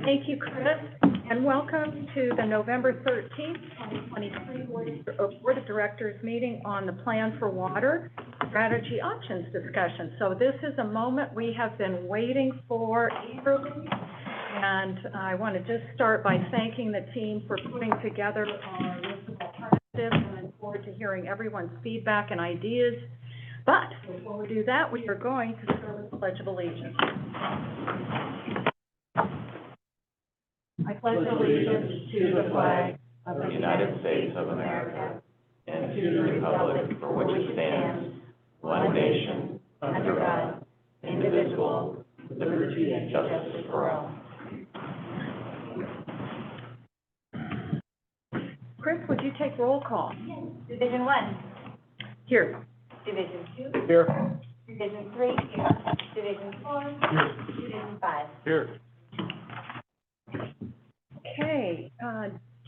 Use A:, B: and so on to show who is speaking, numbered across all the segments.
A: Thank you, Chris, and welcome to the November 13th, 2023 Board of Directors meeting on the Plan for Water Strategy Options discussion. So this is a moment we have been waiting for eagerly, and I want to just start by thanking the team for putting together our list of alternatives, and I look forward to hearing everyone's feedback and ideas. But before we do that, we are going to start with the Pledge of Allegiance. I pledge allegiance to the flag of the United States of America and to the republic for which it stands, one nation, under God, indivisible, with liberty and justice for all. Chris, would you take roll call?
B: Division 1.
A: Here.
B: Division 2.
C: Here.
B: Division 3. Here. Division 4.
C: Here.
B: Division 5.
C: Here.
A: Okay,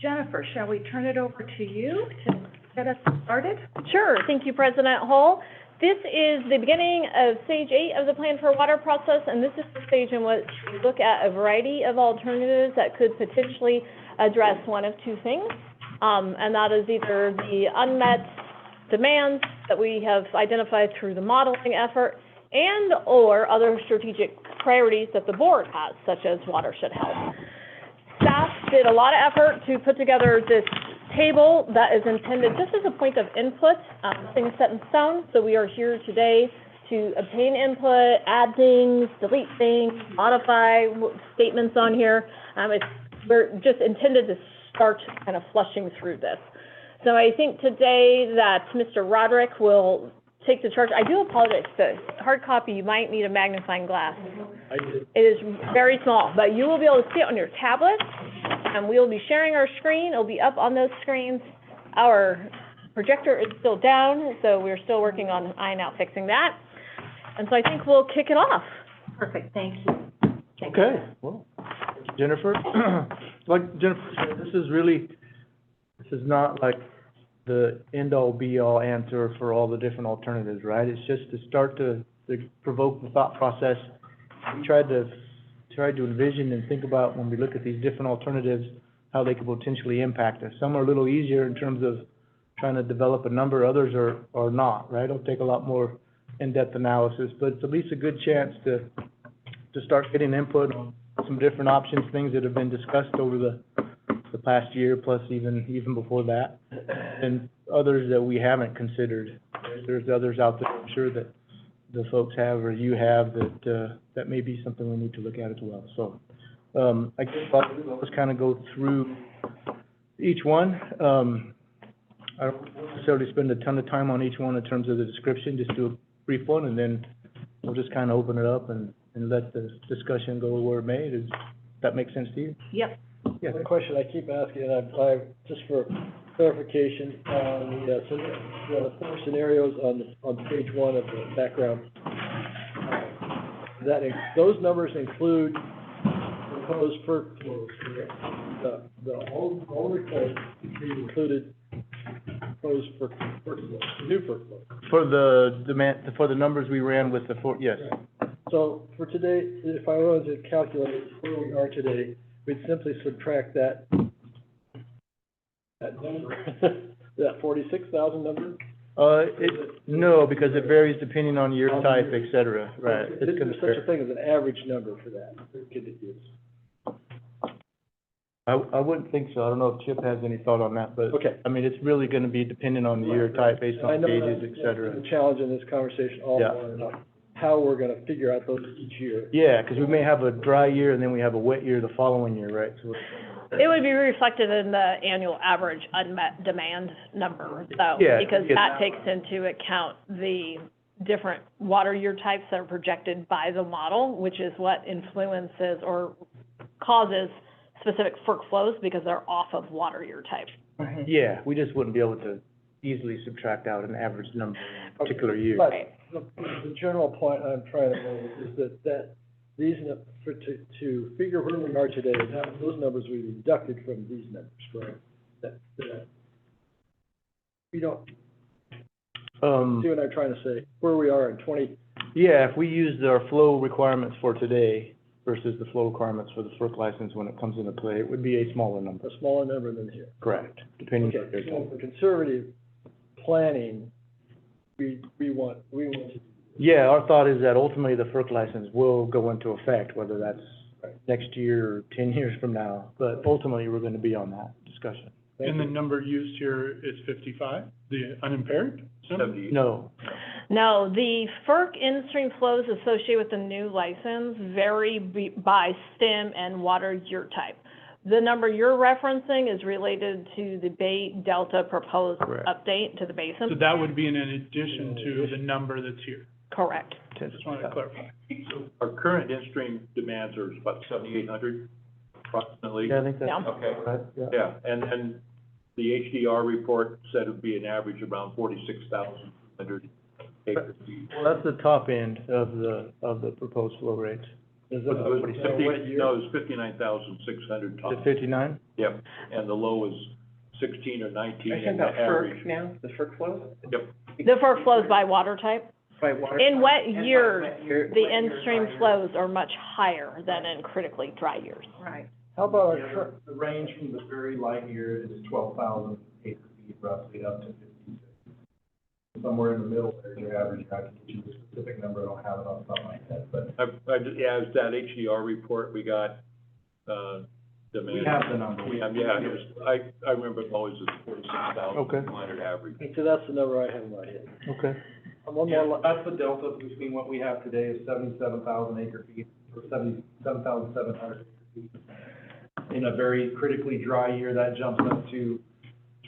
A: Jennifer, shall we turn it over to you to get us started?
D: Sure. Thank you, President Hull. This is the beginning of Stage 8 of the Plan for Water process, and this is the stage in which we look at a variety of alternatives that could potentially address one of two things, and that is either the unmet demands that we have identified through the modeling effort and or other strategic priorities that the board has, such as watershed health. Staff did a lot of effort to put together this table that is intended just as a point of input. Nothing is set in stone, so we are here today to obtain input, add things, delete things, modify statements on here. We're just intended to start kind of flushing through this. So I think today that Mr. Roderick will take the charge. I do apologize. The hard copy, you might need a magnifying glass.
C: I did.
D: It is very small, but you will be able to see it on your tablet, and we will be sharing our screen. It'll be up on those screens. Our projector is still down, so we're still working on ironing out fixing that. And so I think we'll kick it off.
A: Perfect, thank you.
C: Okay, well, thank you, Jennifer. Like Jennifer said, this is not like the end-all be-all answer for all the different alternatives, right? It's just to start to provoke the thought process. We tried to envision and think about, when we look at these different alternatives, how they could potentially impact us. Some are a little easier in terms of trying to develop a number, others are not, right? It'll take a lot more in-depth analysis, but it's at least a good chance to start getting input on some different options, things that have been discussed over the past year, plus even before that, and others that we haven't considered. There's others out there, I'm sure, that the folks have or you have that may be something we need to look at as well. So I guess I'll just kind of go through each one. I don't necessarily spend a ton of time on each one in terms of the description, just do a brief one, and then we'll just kind of open it up and let the discussion go where it may. Does that make sense to you?
A: Yep.
C: Yeah.
E: The question I keep asking, and I just for clarification, the four scenarios on page 1 of the background, those numbers include proposed FERC flows, correct? The old report included proposed FERC flows, new FERC flows.
C: For the numbers we ran with yes.
E: So for today, if I wanted to calculate where we are today, we'd simply subtract that number, that 46,000 number?
C: No, because it varies depending on year type, et cetera, right?
E: Is there such a thing as an average number for that? Could it use?
C: I wouldn't think so. I don't know if Chip has any thought on that, but
E: Okay.
C: I mean, it's really gonna be dependent on the year type based
E: I
C: on
E: know
C: ages,
E: that's
C: et cetera.
E: the challenge in this conversation all
C: Yeah.
E: along, how we're gonna figure out those each year.
C: Yeah, because we may have a dry year and then we have a wet year the following year, right? So
D: It would be reflected in the annual average unmet demand number, though,
C: Yeah,
D: because
C: yeah.
D: that takes into account the different water year types that are projected by the model, which is what influences or causes specific FERC flows because they're off of water year type.
C: yeah, we just wouldn't be able to easily subtract out an average number in a particular year.
E: But the general point I'm trying to make is that these, to figure where we are today, those numbers we deducted from these numbers, correct? That we don't, see what I'm trying to say, where we are in 20.
C: Yeah, if we used our flow requirements for today, versus the flow requirements for the FERC license when it comes into play, it would be a smaller number.
E: A smaller number than here.
C: Correct, depending on
E: Okay,
C: what they're
E: so
C: doing.
E: for conservative planning, we want to.
C: Yeah, our thought is that ultimately the FERC license will go into effect, whether that's next year or 10 years from now, but ultimately we're gonna be on that discussion.
F: And the number used here is 55, the unimpaired?
C: No,
D: No, the FERC in-stream flows associated with the new license vary by stem and water year type. The number you're referencing is related to the Bay Delta proposed
C: Correct.
D: update to the basin.
F: So that would be in addition to the number that's here.
D: Correct.
F: Just wanted to clarify.
G: So our current in-stream demands are about 7,800 approximately.
C: yeah, I think that's
D: Yeah.
G: Okay,
C: right, yeah.
G: yeah, and then the HDR report said it would be an average around 46,200 acre feet.
C: Well, that's the top end of the proposed flow rates.
E: Is
G: It was
E: it
G: 50
E: a wet year?
G: No, it was 59,600
C: Is
G: top.
C: it 59?
G: Yep, and the low was 16 or 19,
H: Are you talking
G: and the
H: about
G: average.
H: FERC now, the FERC flows?
G: Yep,
D: The FERC flows by water type.
H: By water?
D: In wet
H: and by
D: years,
H: wet year-
D: the
H: wet year,
D: in-stream
H: dry year.
D: flows are much higher than in critically dry years.
A: Right.
E: How about our
I: Yeah,
E: current,
I: the range from the very light year is 12,000 acre feet roughly up to 56. Somewhere in the middle there's your average. I can get you the specific number, I don't have it off the top of my head, but
G: yeah, it was that HDR report we got, demand.
I: we have the number.
G: Yeah, it was, I remember it always was 46,200 average.
E: so that's the number I have in my head.
C: Okay.
E: One
I: Yeah,
E: more,
I: that's the delta between what we have today is 77,000 acre feet, or 77,700 acre feet. In a very critically dry year, that jumps up to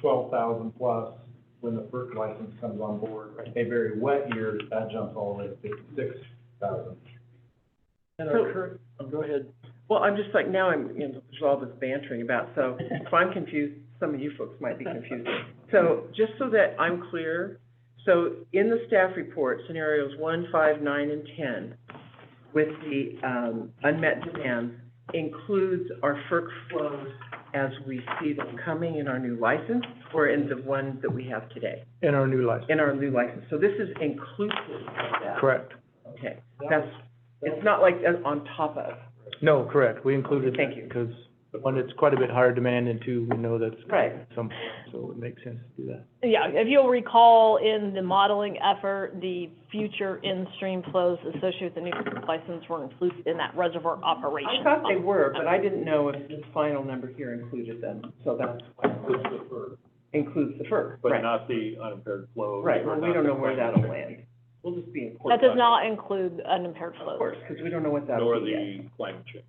I: 12,000 plus when the FERC license comes on board. A very wet year, that jumps all the way to 56,000.
E: and our current, go ahead.
H: Well, I'm just like, now I'm, you know, there's all this bantering about, so if I'm confused, some of you folks might be confused. So, just so that I'm clear, so in the staff report, scenarios 1, 5, 9, and 10, with the, unmet demands, includes our FERC flows as we see them coming in our new license, or in the ones that we have today,
C: In our new license.
H: in our new license. So this is inclusive of that?
C: Correct.
H: Okay, that's, it's not like on top of.
C: No, correct, we included
H: Thank
C: that
H: you.
C: because, one, it's quite a bit higher demand, and two, we know that's
H: Right.
C: some, so it makes sense to do that.
D: Yeah, if you'll recall, in the modeling effort, the future in-stream flows associated with the new license were included in that reservoir operation.
H: I thought they were, but I didn't know if this final number here included them, so that's why. Includes the FERC,
G: But
H: right,
G: not the unimpaired flows.
H: right,
G: or
H: well, we
G: not
H: don't
G: the
H: know where
G: climate
H: that'll
G: change.
H: land. We'll just be in
D: That
H: court.
D: does not include unimpaired
H: Of
D: flows.
H: course, because we don't know what that'll
G: Nor
H: be yet.
G: the climate change.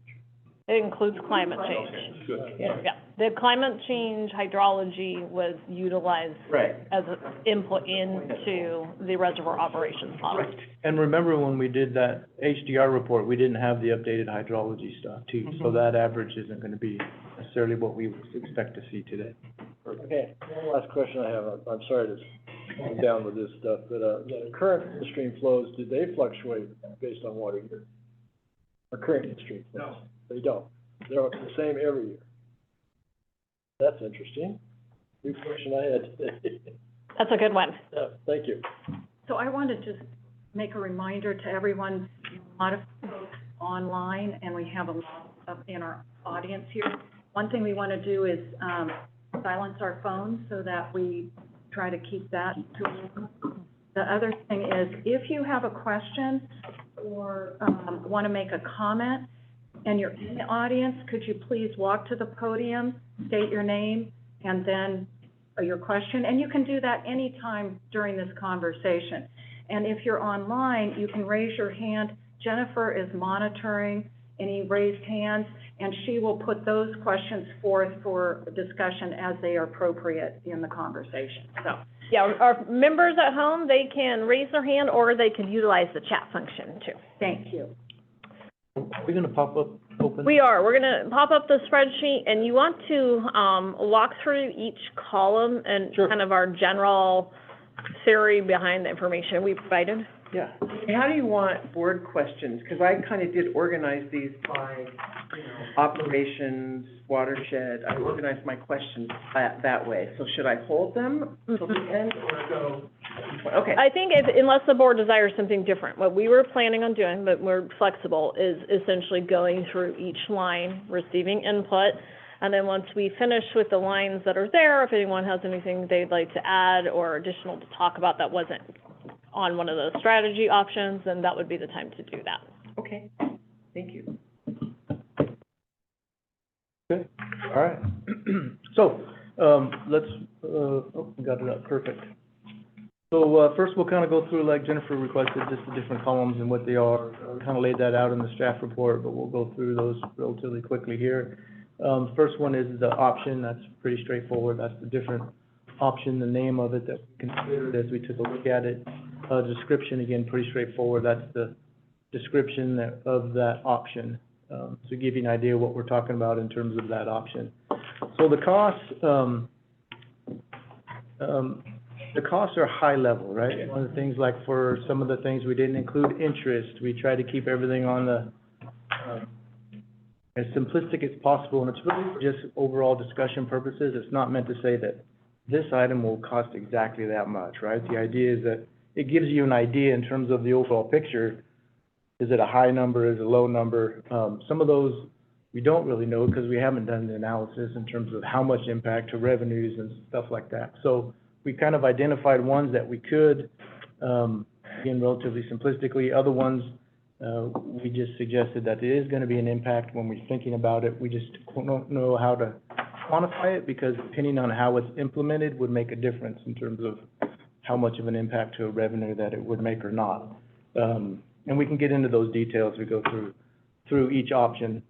D: It includes climate change.
G: Okay, good.
H: Yeah,
D: Yeah, the climate change hydrology was utilized
H: right,
D: as an input into the reservoir operations model.
H: right.
C: And remember when we did that HDR report, we didn't have the updated hydrology stuff too, so
H: Mhm.
C: that average isn't gonna be necessarily what we would expect to see today.
E: Okay, one last question I have, I'm sorry to come down with this stuff, but, the current in-stream flows, do they fluctuate based on water year? Our current in-stream flows?
I: No.
E: They don't, they're the same every year. That's interesting, new question I had today.
D: That's a good one.
E: Yeah, thank you.
A: So I want to just make a reminder to everyone, a lot of folks online, and we have a lot in our audience here. One thing we want to do is, silence our phones so that we try to keep that to a minimum. The other thing is, if you have a question or, want to make a comment, and you're in the audience, could you please walk to the podium, state your name, and then your question? And you can do that anytime during this conversation. And if you're online, you can raise your hand. Jennifer is monitoring any raised hands, and she will put those questions forth for discussion as they are appropriate in the conversation. So,
D: Yeah, our members at home, they can raise their hand or they can utilize the chat function too.
A: thank you.
C: Are we gonna pop up open?
D: We're gonna pop up the spreadsheet and you want to, walk through each column and
C: Sure.
D: kind of our general theory behind the information we provided.
C: Yeah.
H: And how do you want board questions? Because I kind of did organize these by, you know, operations, watershed, I organized my questions that way. So should I hold them till the end or go Okay,
D: I think unless the board desires something different, what we were planning on doing, but we're flexible, is essentially going through each line, receiving input, and then once we finish with the lines that are there, if anyone has anything they'd like to add or additional to talk about that wasn't on one of those strategy options, then that would be the time to do that.
H: okay, thank you.
C: Okay, all right. So, let's, we got it up, perfect. So, first we'll kind of go through, like Jennifer requested, just the different columns and what they are. We kind of laid that out in the staff report, but we'll go through those relatively quickly here. First one is the option, that's pretty straightforward, that's the different option, the name of it that we considered as we took a look at it. Description, again, pretty straightforward, that's the description of that option. To give you an idea what we're talking about in terms of that option. So the costs are high level, right? One of the things, like for some of the things we didn't include interest, we tried to keep everything on the, as simplistic as possible, and it's really for just overall discussion purposes. It's not meant to say that this item will cost exactly that much, right? The idea is that it gives you an idea in terms of the overall picture. Is it a high number, is it a low number? Some of those we don't really know because we haven't done the analysis in terms of how much impact to revenues and stuff like that. So we kind of identified ones that we could, again, relatively simplistically. Other ones, we just suggested that there is going to be an impact when we're thinking about it. We just don't know how to quantify it because depending on how it's implemented would make a difference in terms of how much of an impact to a revenue that it would make or not. And we can get into those details as we go through each option.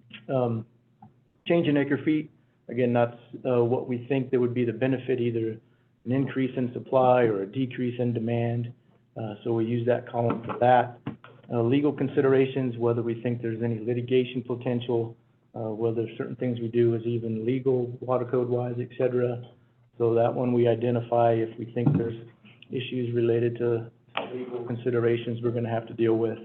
C: Change in acre feet, again, that's what we think there would be the benefit, either an increase in supply or a decrease in demand. So we use that column for that. Legal considerations, whether we think there's any litigation potential, whether certain things we do is even legal, water code wise, et cetera. So that one we identify if we think there's issues related to legal considerations we're gonna have to deal with.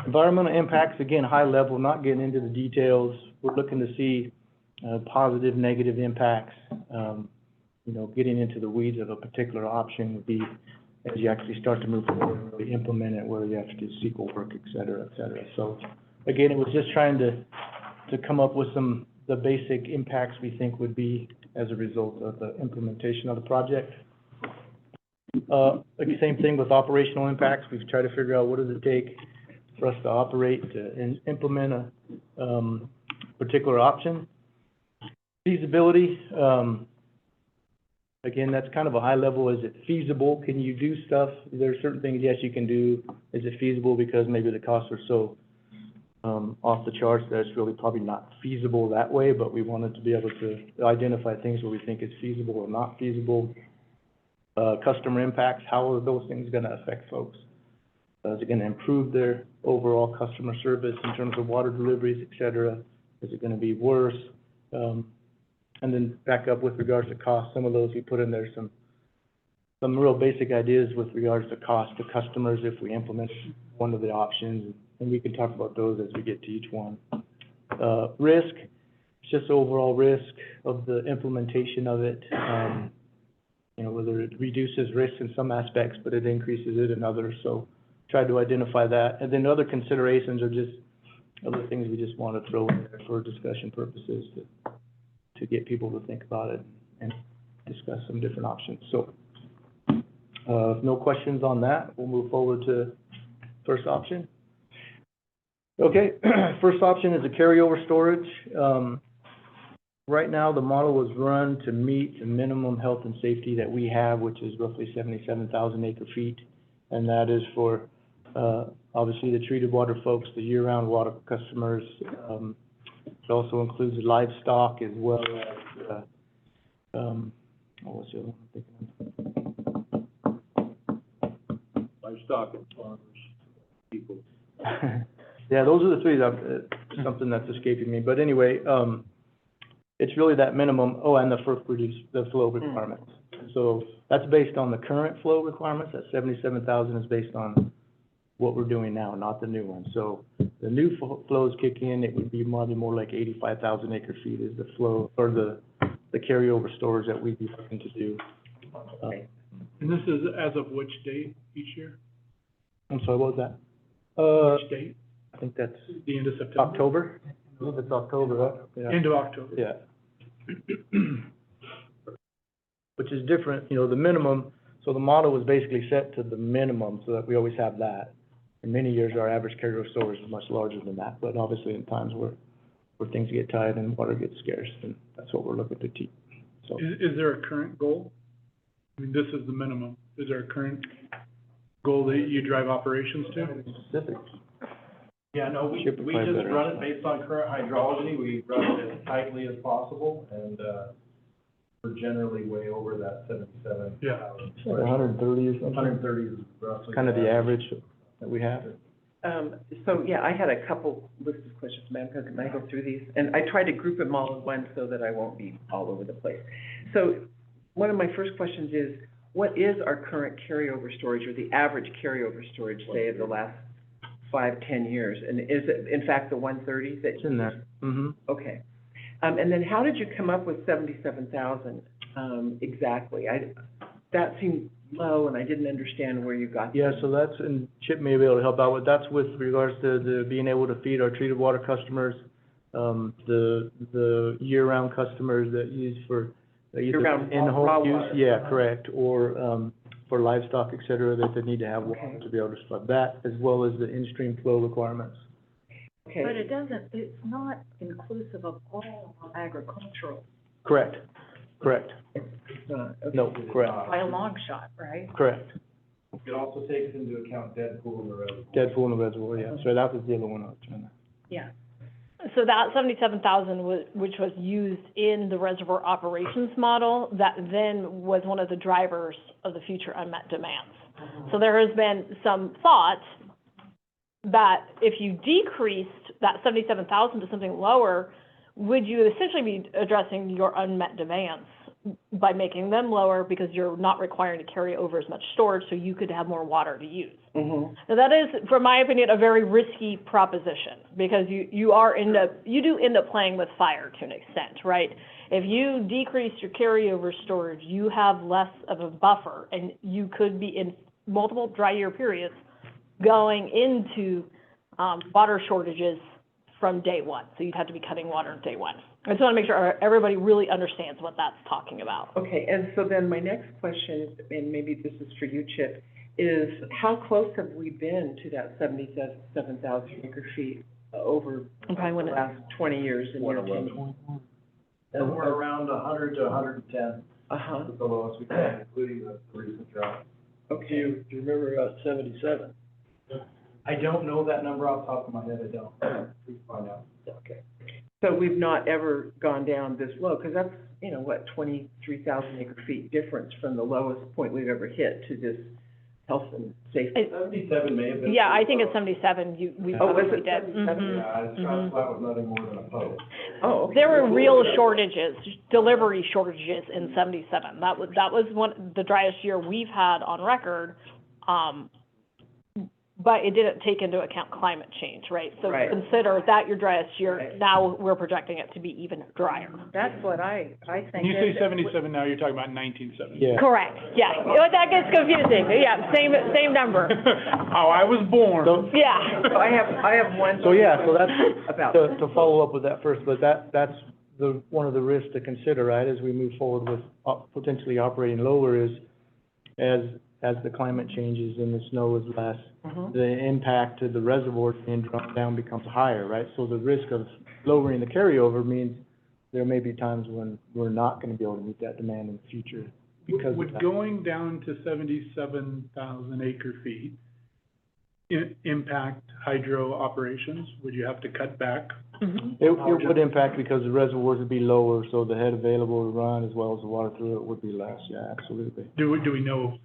C: Environmental impacts, again, high level, not getting into the details. We're looking to see positive, negative impacts. You know, getting into the weeds of a particular option would be as you actually start to move forward and really implement it, where you have to do SQL work, et cetera, et cetera. So again, it was just trying to come up with the basic impacts we think would be as a result of the implementation of the project. Same thing with operational impacts. We've tried to figure out what does it take for us to operate and implement a particular option. Feasibility, again, that's kind of a high level. Is it feasible? Can you do stuff? There are certain things, yes, you can do. Is it feasible because maybe the costs are so off the charts that it's really probably not feasible that way, but we wanted to be able to identify things where we think it's feasible or not feasible. Customer impacts, how are those things gonna affect folks? Is it gonna improve their overall customer service in terms of water deliveries, et cetera? Is it gonna be worse? And then back up with regards to cost, some of those we put in there some real basic ideas with regards to cost to customers if we implement one of the options, and we can talk about those as we get to each one. Risk, it's just overall risk of the implementation of it. You know, whether it reduces risk in some aspects, but it increases it in others, so try to identify that. And then other considerations are just other things we just want to throw in there for discussion purposes to get people to think about it and discuss some different options. So, if no questions on that, we'll move forward to first option. Okay, first option is a carryover storage. Right now, the model was run to meet the minimum health and safety that we have, which is roughly 77,000 acre feet. And that is for, obviously, the treated water folks, the year-round water customers. It also includes livestock as well as, what was the other one I'm thinking of?
G: Livestock and farmers, people.
C: Yeah, those are the three, something that's escaping me. But anyway, it's really that minimum, and the flow requirements. So that's based on the current flow requirements. That 77,000 is based on what we're doing now, not the new one. So the new flows kick in, it would be maybe more like 85,000 acre feet is the flow, or the carryover storage that we'd be looking to do.
F: And this is as of which date each year?
C: I'm sorry, what was that?
F: Which date?
C: I think that's
F: The end of September?
C: October. I think it's October, right? Yeah.
F: End of October?
C: Yeah. Which is different, you know, the minimum, so the model was basically set to the minimum, so that we always have that. In many years, our average carryover storage is much larger than that, but obviously in times where things get tight and water gets scarce, and that's what we're looking to keep, so.
F: Is there a current goal? I mean, this is the minimum. Is there a current goal that you drive operations to?
C: Specific.
I: Yeah, no, we just run it based on current hydrology, we run it as tightly as possible, and, we're generally way over that 77,000.
F: Yeah.
C: Like 130 or something?
I: 130 is roughly.
C: Kind of the average that we have.
H: So, yeah, I had a couple listed questions, ma'am, can I go through these? And I tried to group them all in one so that I won't be all over the place. So, one of my first questions is, what is our current carryover storage, or the average carryover storage, say, of the last 5-10 years? And is it, in fact, the 130 that?
C: It's in there. Mm-hmm.
H: Okay. And then how did you come up with 77,000, exactly? That seemed low, and I didn't understand where you got that.
C: Yeah, so that's, and Chip may be able to help out with, that's with regards to the being able to feed our treated water customers, the year-round customers that use for either
H: Year-round
C: in-home
H: raw
C: use,
H: water.
C: yeah, correct, or, for livestock, et cetera, that they need to have water
H: Okay.
C: to be able to flood that, as well as the in-stream flow requirements.
H: Okay.
A: But it's not inclusive of all agricultural,
C: Correct, correct,
H: It's not, okay.
C: no, correct,
A: by a long shot, right?
C: correct.
I: It also takes into account dead pool in the reservoir.
C: Dead pool in the reservoir, yeah, so that was the other one I was trying to.
A: Yeah.
D: So that 77,000 was, which was used in the reservoir operations model, that then was one of the drivers of the future unmet demands. So there has been some thought that if you decreased that 77,000 to something lower, would you essentially be addressing your unmet demands by making them lower, because you're not requiring to carry over as much storage, so you could have more water to use?
H: Mm-hmm.
D: Now, that is, from my opinion, a very risky proposition, because you do end up playing with fire to an extent, right? If you decrease your carryover storage, you have less of a buffer, and you could be in multiple dry year periods going into water shortages from day one. So you'd have to be cutting water on day one. I just want to make sure everybody really understands what that's talking about.
H: Okay, and so then my next question, and maybe this is for you, Chip, is how close have we been to that 77,000 acre feet over the
D: Okay, when it-
H: last 20 years in your opinion?
I: And we're around 100 to 110,
H: Uh-huh,
I: is the lowest we've had, including the recent drought.
E: Do you remember, 77?
I: I don't know that number off the top of my head, I don't. We can find out.
H: okay. So we've not ever gone down this low, because that's, 23,000 acre feet difference from the lowest point we've ever hit to this health and safety.
I: 77 may have been.
D: Yeah, I think it's 77, we
H: Oh, was
D: probably
H: it
D: did.
H: 77?
D: Mhm.
I: Yeah, it's shot flat with nothing more than a puddle.
H: Oh, okay.
D: There were real shortages, delivery shortages in 77. That was one, the driest year we've had on record. But it didn't take into account climate change, right? So
H: Right.
D: consider that your driest year,
H: Right.
D: now we're projecting it to be even drier.
A: That's what I think.
F: When you say 77 now, you're talking about 1970.
C: Yeah.
D: Correct, yeah. That gets confusing, yeah, same number,
F: How I was born.
C: So,
D: yeah.
H: So I have one.
C: so yeah, so that's,
H: About.
C: to follow up with that first, but that's one of the risks to consider, right, as we move forward with potentially operating lower is, as the climate changes and the snow is less,
H: Mhm.
C: the impact to the reservoir being drawn down becomes higher, right? So the risk of lowering the carryover means there may be times when we're not gonna be able to meet that demand in the future because of
F: Would
C: that.
F: going down to 77,000 acre feet impact hydro operations? Would you have to cut back?
D: Mhm.
C: It would impact because the reservoirs would be lower, so the head available to run as well as the water through it would be less, yeah, absolutely.
F: Do we know?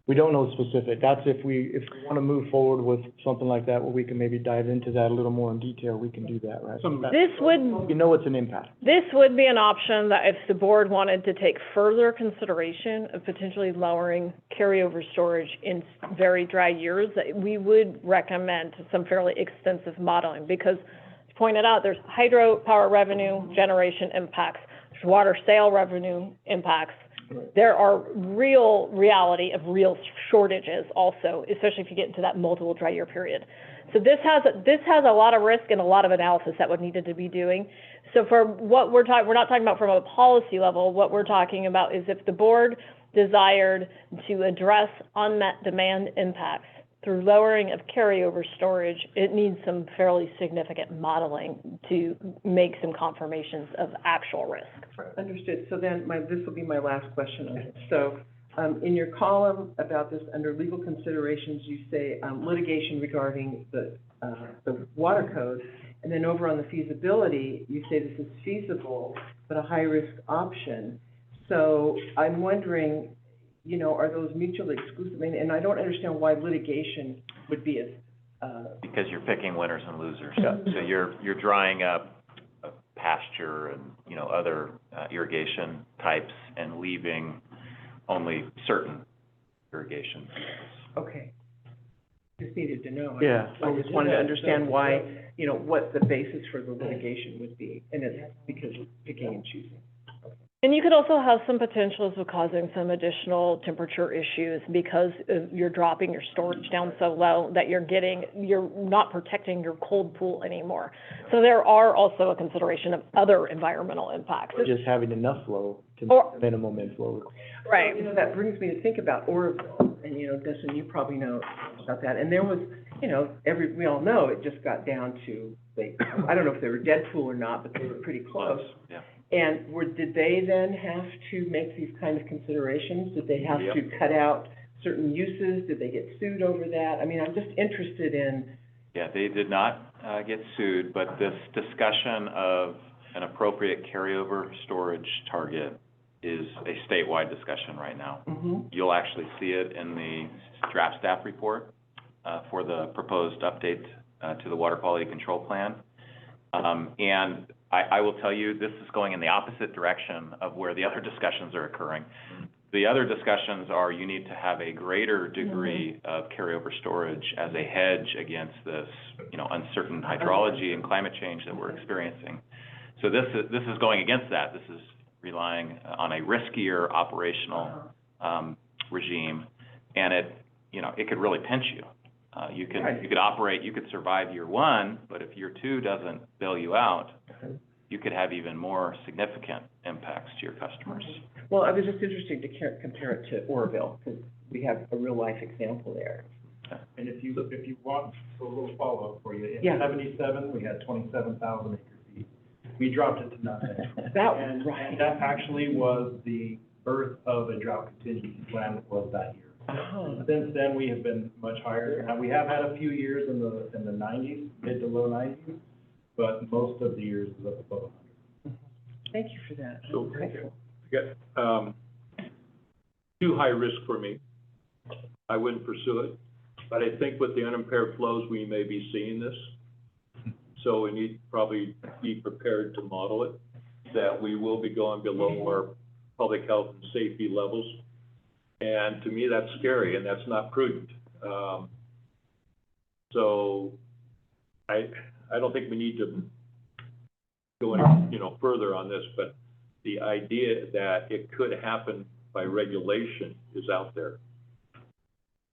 C: We don't know specific, that's if we wanna move forward with something like that, where we can maybe dive into that a little more in detail, we can do that, right?
F: Some-
D: This would
C: You know it's an impact.
D: This would be an option that if the board wanted to take further consideration of potentially lowering carryover storage in very dry years, that we would recommend some fairly extensive modeling, because as pointed out, there's hydropower revenue generation impacts, there's water sale revenue impacts, there are reality of real shortages also, especially if you get into that multiple dry year period. So this has a lot of risk and a lot of analysis that would need to be doing. So for what we're not talking about from a policy level. What we're talking about is if the board desired to address unmet demand impacts through lowering of carryover storage, it needs some fairly significant modeling to make some confirmations of actual risk.
H: Understood. So then this will be my last question on it. So, in your column about this, under legal considerations, you say, litigation regarding the water code. And then over on the feasibility, you say this is feasible, but a high-risk option. So I'm wondering, are those mutually exclusive? And I don't understand why litigation would be as,
J: Because you're picking winners and losers.
C: Yeah.
J: So you're drying up pasture and, other irrigation types and leaving only certain irrigation.
H: okay. Just needed to know.
C: Yeah.
H: I just wanted to understand why, what the basis for the litigation would be, and it's because of picking and choosing.
D: And you could also have some potentials of causing some additional temperature issues because you're dropping your storage down so low that you're not protecting your cold pool anymore. So there are also a consideration of other environmental impacts.
C: Just having enough flow to minimum inflow.
D: Right.
H: That brings me to think about Oroville, and, Dustin, you probably know about that. And there was, we all know it just got down to, I don't know if they were dead pool or not, but they were pretty close.
J: Yeah.
H: And did they then have to make these kind of considerations? Did they have to cut out certain uses? Did they get sued over that? I mean, I'm just interested in.
J: Yeah, they did not get sued, but this discussion of an appropriate carryover storage target is a statewide discussion right now.
H: Mm-hmm.
J: You'll actually see it in the draft staff report for the proposed update to the water quality control plan. And I will tell you, this is going in the opposite direction of where the other discussions are occurring. The other discussions are you need to have a greater degree of carryover storage as a hedge against this, uncertain hydrology and climate change that we're experiencing. So this is going against that. This is relying on a riskier operational regime, and it could really pinch you. You could operate, you could survive year one, but if year two doesn't bail you out, you could have even more significant impacts to your customers.
H: Well, I was just interested to compare it to Oroville, because we have a real-life example there.
I: And if you want, so a little follow-up for you. In
H: Yeah.
I: 77, we had 27,000 acre feet. We dropped it to nothing.
H: That was right.
I: And that actually was the birth of a drought contingency plan was that year.
H: Oh.
I: Since then, we have been much higher. Now, we have had a few years in the 90s, mid to low 90s, but most of the years is up above 100.
H: Thank you for that.
G: So,
H: That's helpful.
G: Too high risk for me. I wouldn't pursue it, but I think with the unimpaired flows, we may be seeing this. So we need to probably be prepared to model it, that we will be going below our public health and safety levels. And to me, that's scary, and that's not prudent. So I don't think we need to go any, further on this, but the idea that it could happen by regulation is out there.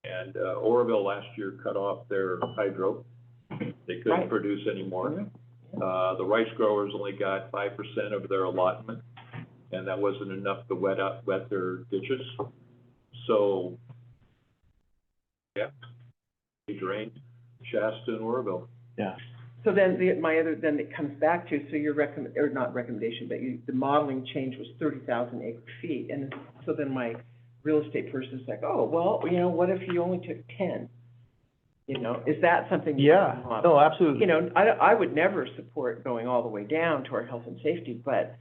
G: And Oroville last year cut off their hydro. They couldn't produce anymore. The rice growers only got 5% of their allotment, and that wasn't enough to wet their ditches. So, yeah, they drained Shasta and Oroville.
C: Yeah.
H: So then then it comes back to, so your not recommendation, but the modeling change was 30,000 acre feet. And so then my real estate person's like, oh, well, what if you only took 10? Is that something?
C: Yeah, no, absolutely.
H: I would never support going all the way down to our health and safety, but,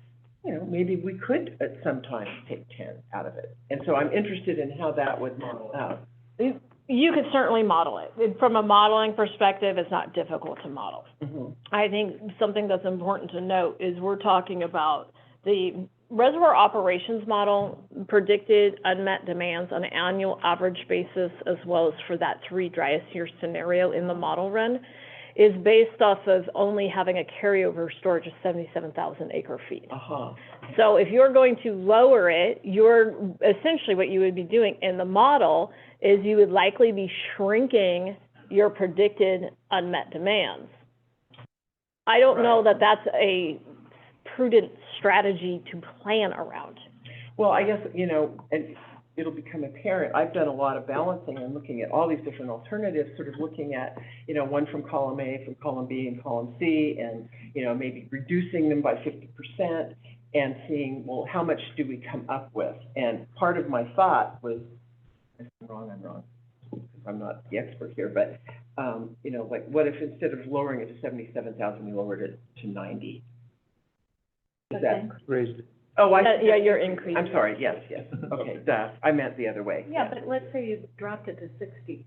H: maybe we could at some time take 10 out of it. And so I'm interested in how that would model out.
D: You could certainly model it. From a modeling perspective, it's not difficult to model.
H: Mm-hmm.
D: I think something that's important to note is we're talking about the reservoir operations model predicted unmet demands on an annual average basis, as well as for that 3 driest year scenario in the model run. is based off of only having a carryover storage of 77,000 acre feet.
H: Uh-huh.
D: So if you're going to lower it, essentially what you would be doing in the model is you would likely be shrinking your predicted unmet demands. I don't know that that's a prudent strategy to plan around.
H: Well, I guess, and it'll become apparent, I've done a lot of balancing and looking at all these different alternatives, sort of looking at, one from column A, from column B, and column C, and, maybe reducing them by 50% and seeing, well, how much do we come up with? And part of my thought was, if I'm wrong, because I'm not the expert here, but, like, what if instead of lowering it to 77,000, we lowered it to 90? Is that?
C: Raised it.
H: Oh,
D: Yeah, you're increasing.
H: I'm sorry, yes, okay, I meant the other way.
A: Yeah, but let's say you dropped it to 60.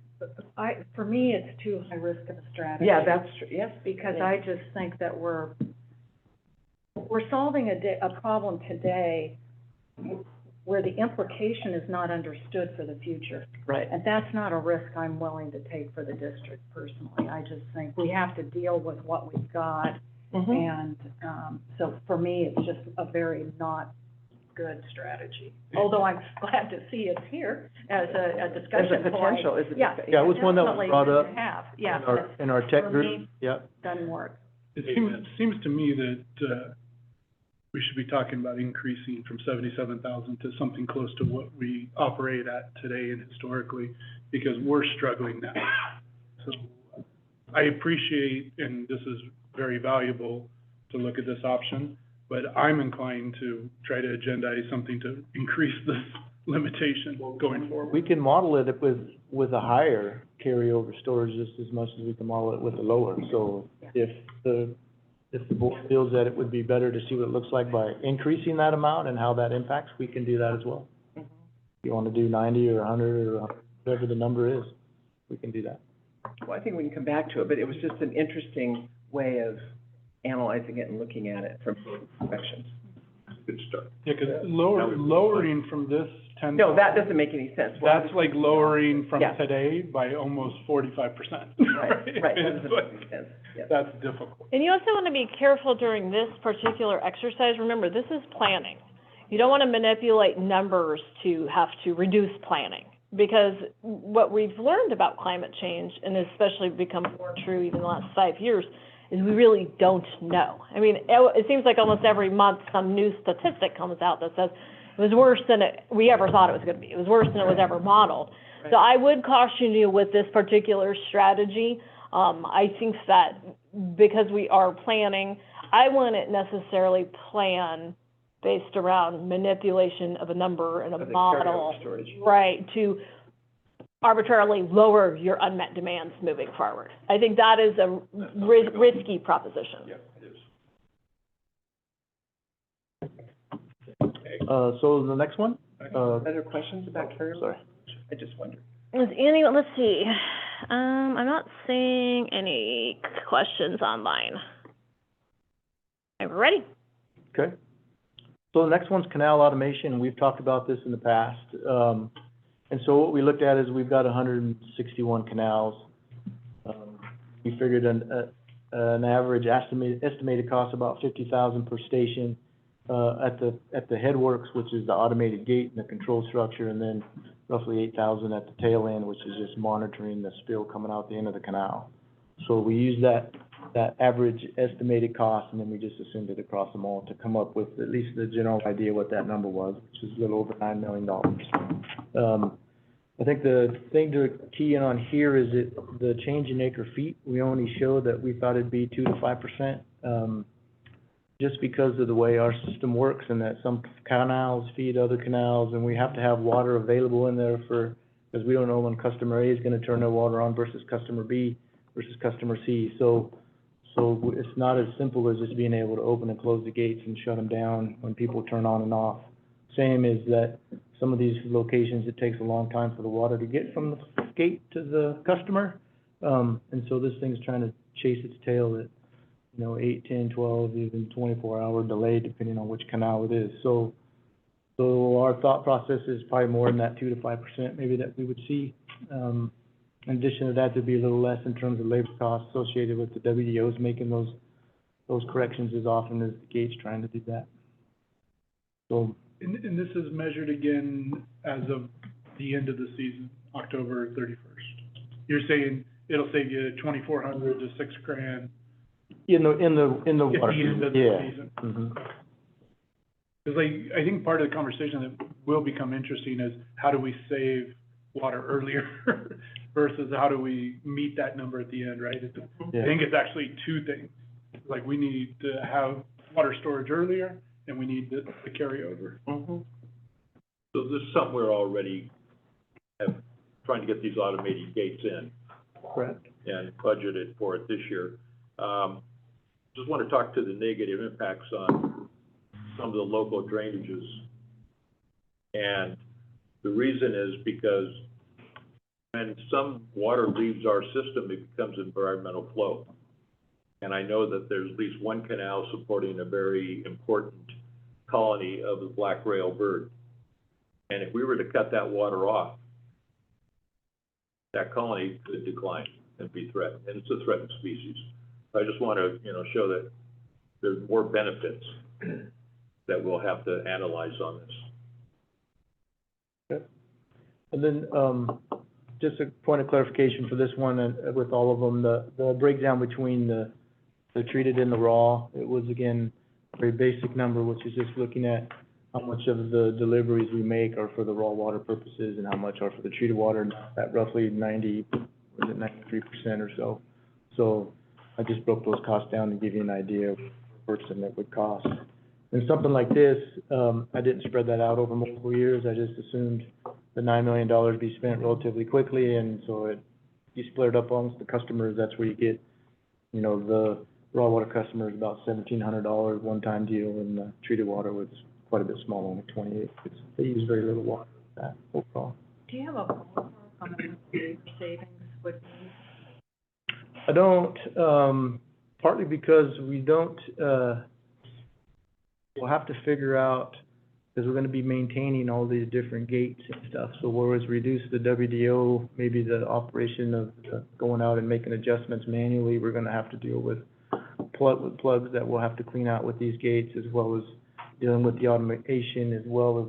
A: For me, it's too high risk of a strategy.
H: Yeah, that's true, yes.
A: Because I just think that we're solving a problem today where the implication is not understood for the future.
H: Right.
A: And that's not a risk I'm willing to take for the district personally. I just think we have to deal with what we've got.
H: Mm-hmm.
A: And, so for me, it's just a very not good strategy. Although I'm glad to see it's here as a discussion
H: There's a potential,
A: point.
H: isn't it?
A: Yeah.
C: Yeah, it was one that was
A: definitely
C: brought
A: good
C: up
A: to have. Yeah.
C: in our tech
A: For
C: group,
A: me,
C: yeah.
A: doesn't work.
F: It seems to me that, we should be talking about increasing from 77,000 to something close to what we operate at today and historically, because we're struggling now. So I appreciate, and this is very valuable to look at this option, but I'm inclined to try to agendize something to increase this limitation going forward.
C: We can model it with a higher carryover storage just as much as we can model it with a lower. So if the board feels that it would be better to see what it looks like by increasing that amount and how that impacts, we can do that as well.
H: Mhm.
C: If you want to do 90 or 100 or whatever the number is, we can do that.
H: Well, I think we can come back to it, but it was just an interesting way of analyzing it and looking at it from perspectives.
G: Good start.
F: Yeah, because lowering from this 10.
H: No, that doesn't make any sense.
F: That's like lowering from
H: Yeah.
F: today by almost 45%.
H: Right, that doesn't
F: It's
H: make
F: like-
H: any sense, yeah.
F: That's difficult.
D: And you also want to be careful during this particular exercise. Remember, this is planning. You don't want to manipulate numbers to have to reduce planning. Because what we've learned about climate change, and especially become more true even the last 5 years, is we really don't know. I mean, it seems like almost every month some new statistic comes out that says it was worse than we ever thought it was going to be. It was worse than it was ever modeled.
H: Right.
D: So I would caution you with this particular strategy. I think that because we are planning, I wouldn't necessarily plan based around manipulation of a number and a
H: Of the
D: model.
H: carryover storage.
D: Right, to arbitrarily lower your unmet demands moving forward. I think that is a risky proposition.
G: Yeah, it is.
C: So the next one,
H: Other questions about carryover?
C: sorry.
H: I just wondered.
D: Is anyone, let's see, I'm not seeing any questions online. Okay, we're ready.
C: Okay. So the next one's canal automation. We've talked about this in the past. And so what we looked at is we've got 161 canals. We figured an average estimated cost about 50,000 per station, at the headworks, which is the automated gate and the control structure, and then roughly 8,000 at the tail end, which is just monitoring the spill coming out the end of the canal. So we use that average estimated cost, and then we just assumed it across them all to come up with at least the general idea what that number was, which is a little over $9 million. I think the thing to key in on here is that the change in acre feet, we only show that we thought it'd be 2 to 5%, just because of the way our system works and that some canals feed other canals, and we have to have water available in there because we don't know when customer A is gonna turn their water on versus customer B versus customer C. So it's not as simple as just being able to open and close the gates and shut them down when people turn on and off. Same is that some of these locations, it takes a long time for the water to get from the gate to the customer. And so this thing's trying to chase its tail at, 8, 10, 12, even 24-hour delay, depending on which canal it is. So our thought process is probably more in that 2 to 5% maybe that we would see. In addition to that, there'd be a little less in terms of labor costs associated with the WDOs making those corrections as often as the gate's trying to do that. So,
F: And this is measured again as of the end of the season, October 31st. You're saying it'll save you $2,400 to $6,000
C: in the
F: at the
C: water,
F: end of the
C: yeah.
F: season?
C: Mhm.
F: Because I think part of the conversation that will become interesting is how do we save water earlier versus how do we meet that number at the end, right?
C: Yeah.
F: I think it's actually two things. Like, we need to have water storage earlier, and we need the carryover.
H: Mhm.
G: So this is something we're already trying to get these automated gates in
C: Correct.
G: and budgeted for it this year. Just want to talk to the negative impacts on some of the local drainages. And the reason is because when some water leaves our system, it becomes environmental flow. And I know that there's at least one canal supporting a very important colony of the black rail bird. And if we were to cut that water off, that colony could decline and be threatened, and it's a threatened species. I just want to, show that there's more benefits that we'll have to analyze on this.
C: And then, just a point of clarification for this one, with all of them, the breakdown between the treated and the raw, it was again, a very basic number, which is just looking at how much of the deliveries we make are for the raw water purposes and how much are for the treated water, at roughly 93% or so. So I just broke those costs down to give you an idea of per person it would cost. And something like this, I didn't spread that out over multiple years, I just assumed the $9 million be spent relatively quickly, and so you split it up amongst the customers, that's where you get, the raw water customer is about $1,700 one-time deal, and the treated water was quite a bit smaller, only 28. They use very little water for that overall.
A: Do you have a ballpark on the labor savings would be?
C: I don't, partly because we don't, we'll have to figure out, because we're gonna be maintaining all these different gates and stuff, so whereas reduce the WDO, maybe the operation of going out and making adjustments manually, we're gonna have to deal with plugs that we'll have to clean out with these gates, as well as dealing with the automation, as well as,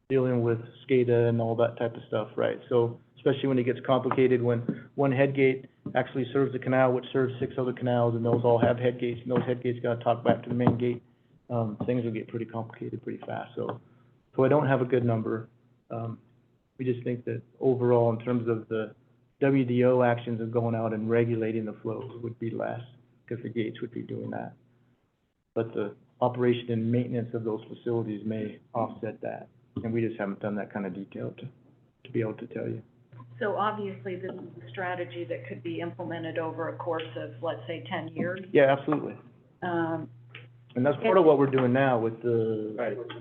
C: dealing with SCADA and all that type of stuff, right? So, especially when it gets complicated, when one head gate actually serves the canal, which serves 6 other canals, and those all have head gates, and those head gates gotta talk back to the main gate, things will get pretty complicated pretty fast, so I don't have a good number. We just think that overall, in terms of the WDO actions of going out and regulating the flows would be less, because the gates would be doing that. But the operation and maintenance of those facilities may offset that, and we just haven't done that kind of detail to be able to tell you.
A: So obviously, this is a strategy that could be implemented over a course of, let's say, 10 years.
C: Yeah, absolutely. And that's part of what we're doing now with the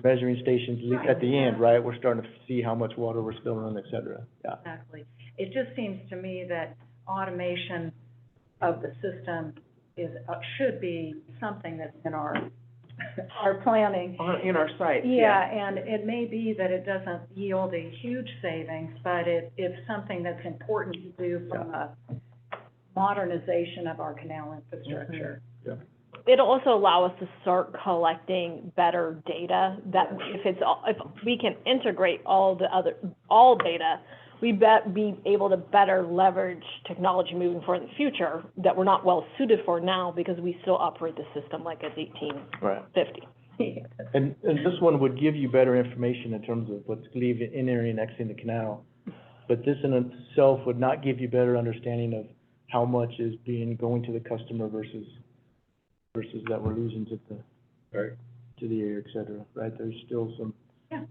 C: measuring stations, at least at the end, right? We're starting to see how much water we're spilling, et cetera, yeah.
A: Exactly. It just seems to me that automation of the system should be something that's in our planning.
H: In our site,
A: Yeah, and it may be that it doesn't yield a huge savings, but it's something that's important to do from a modernization of our canal infrastructure.
C: Yeah.
D: It'll also allow us to start collecting better data, that if we can integrate all data, we be able to better leverage technology moving forward in the future that we're not well suited for now, because we still operate the system like it's 1850.
C: And this one would give you better information in terms of what's entering and exiting the canal. But this in itself would not give you better understanding of how much is going to the customer versus that we're losing to the air, et cetera, right? There's still some,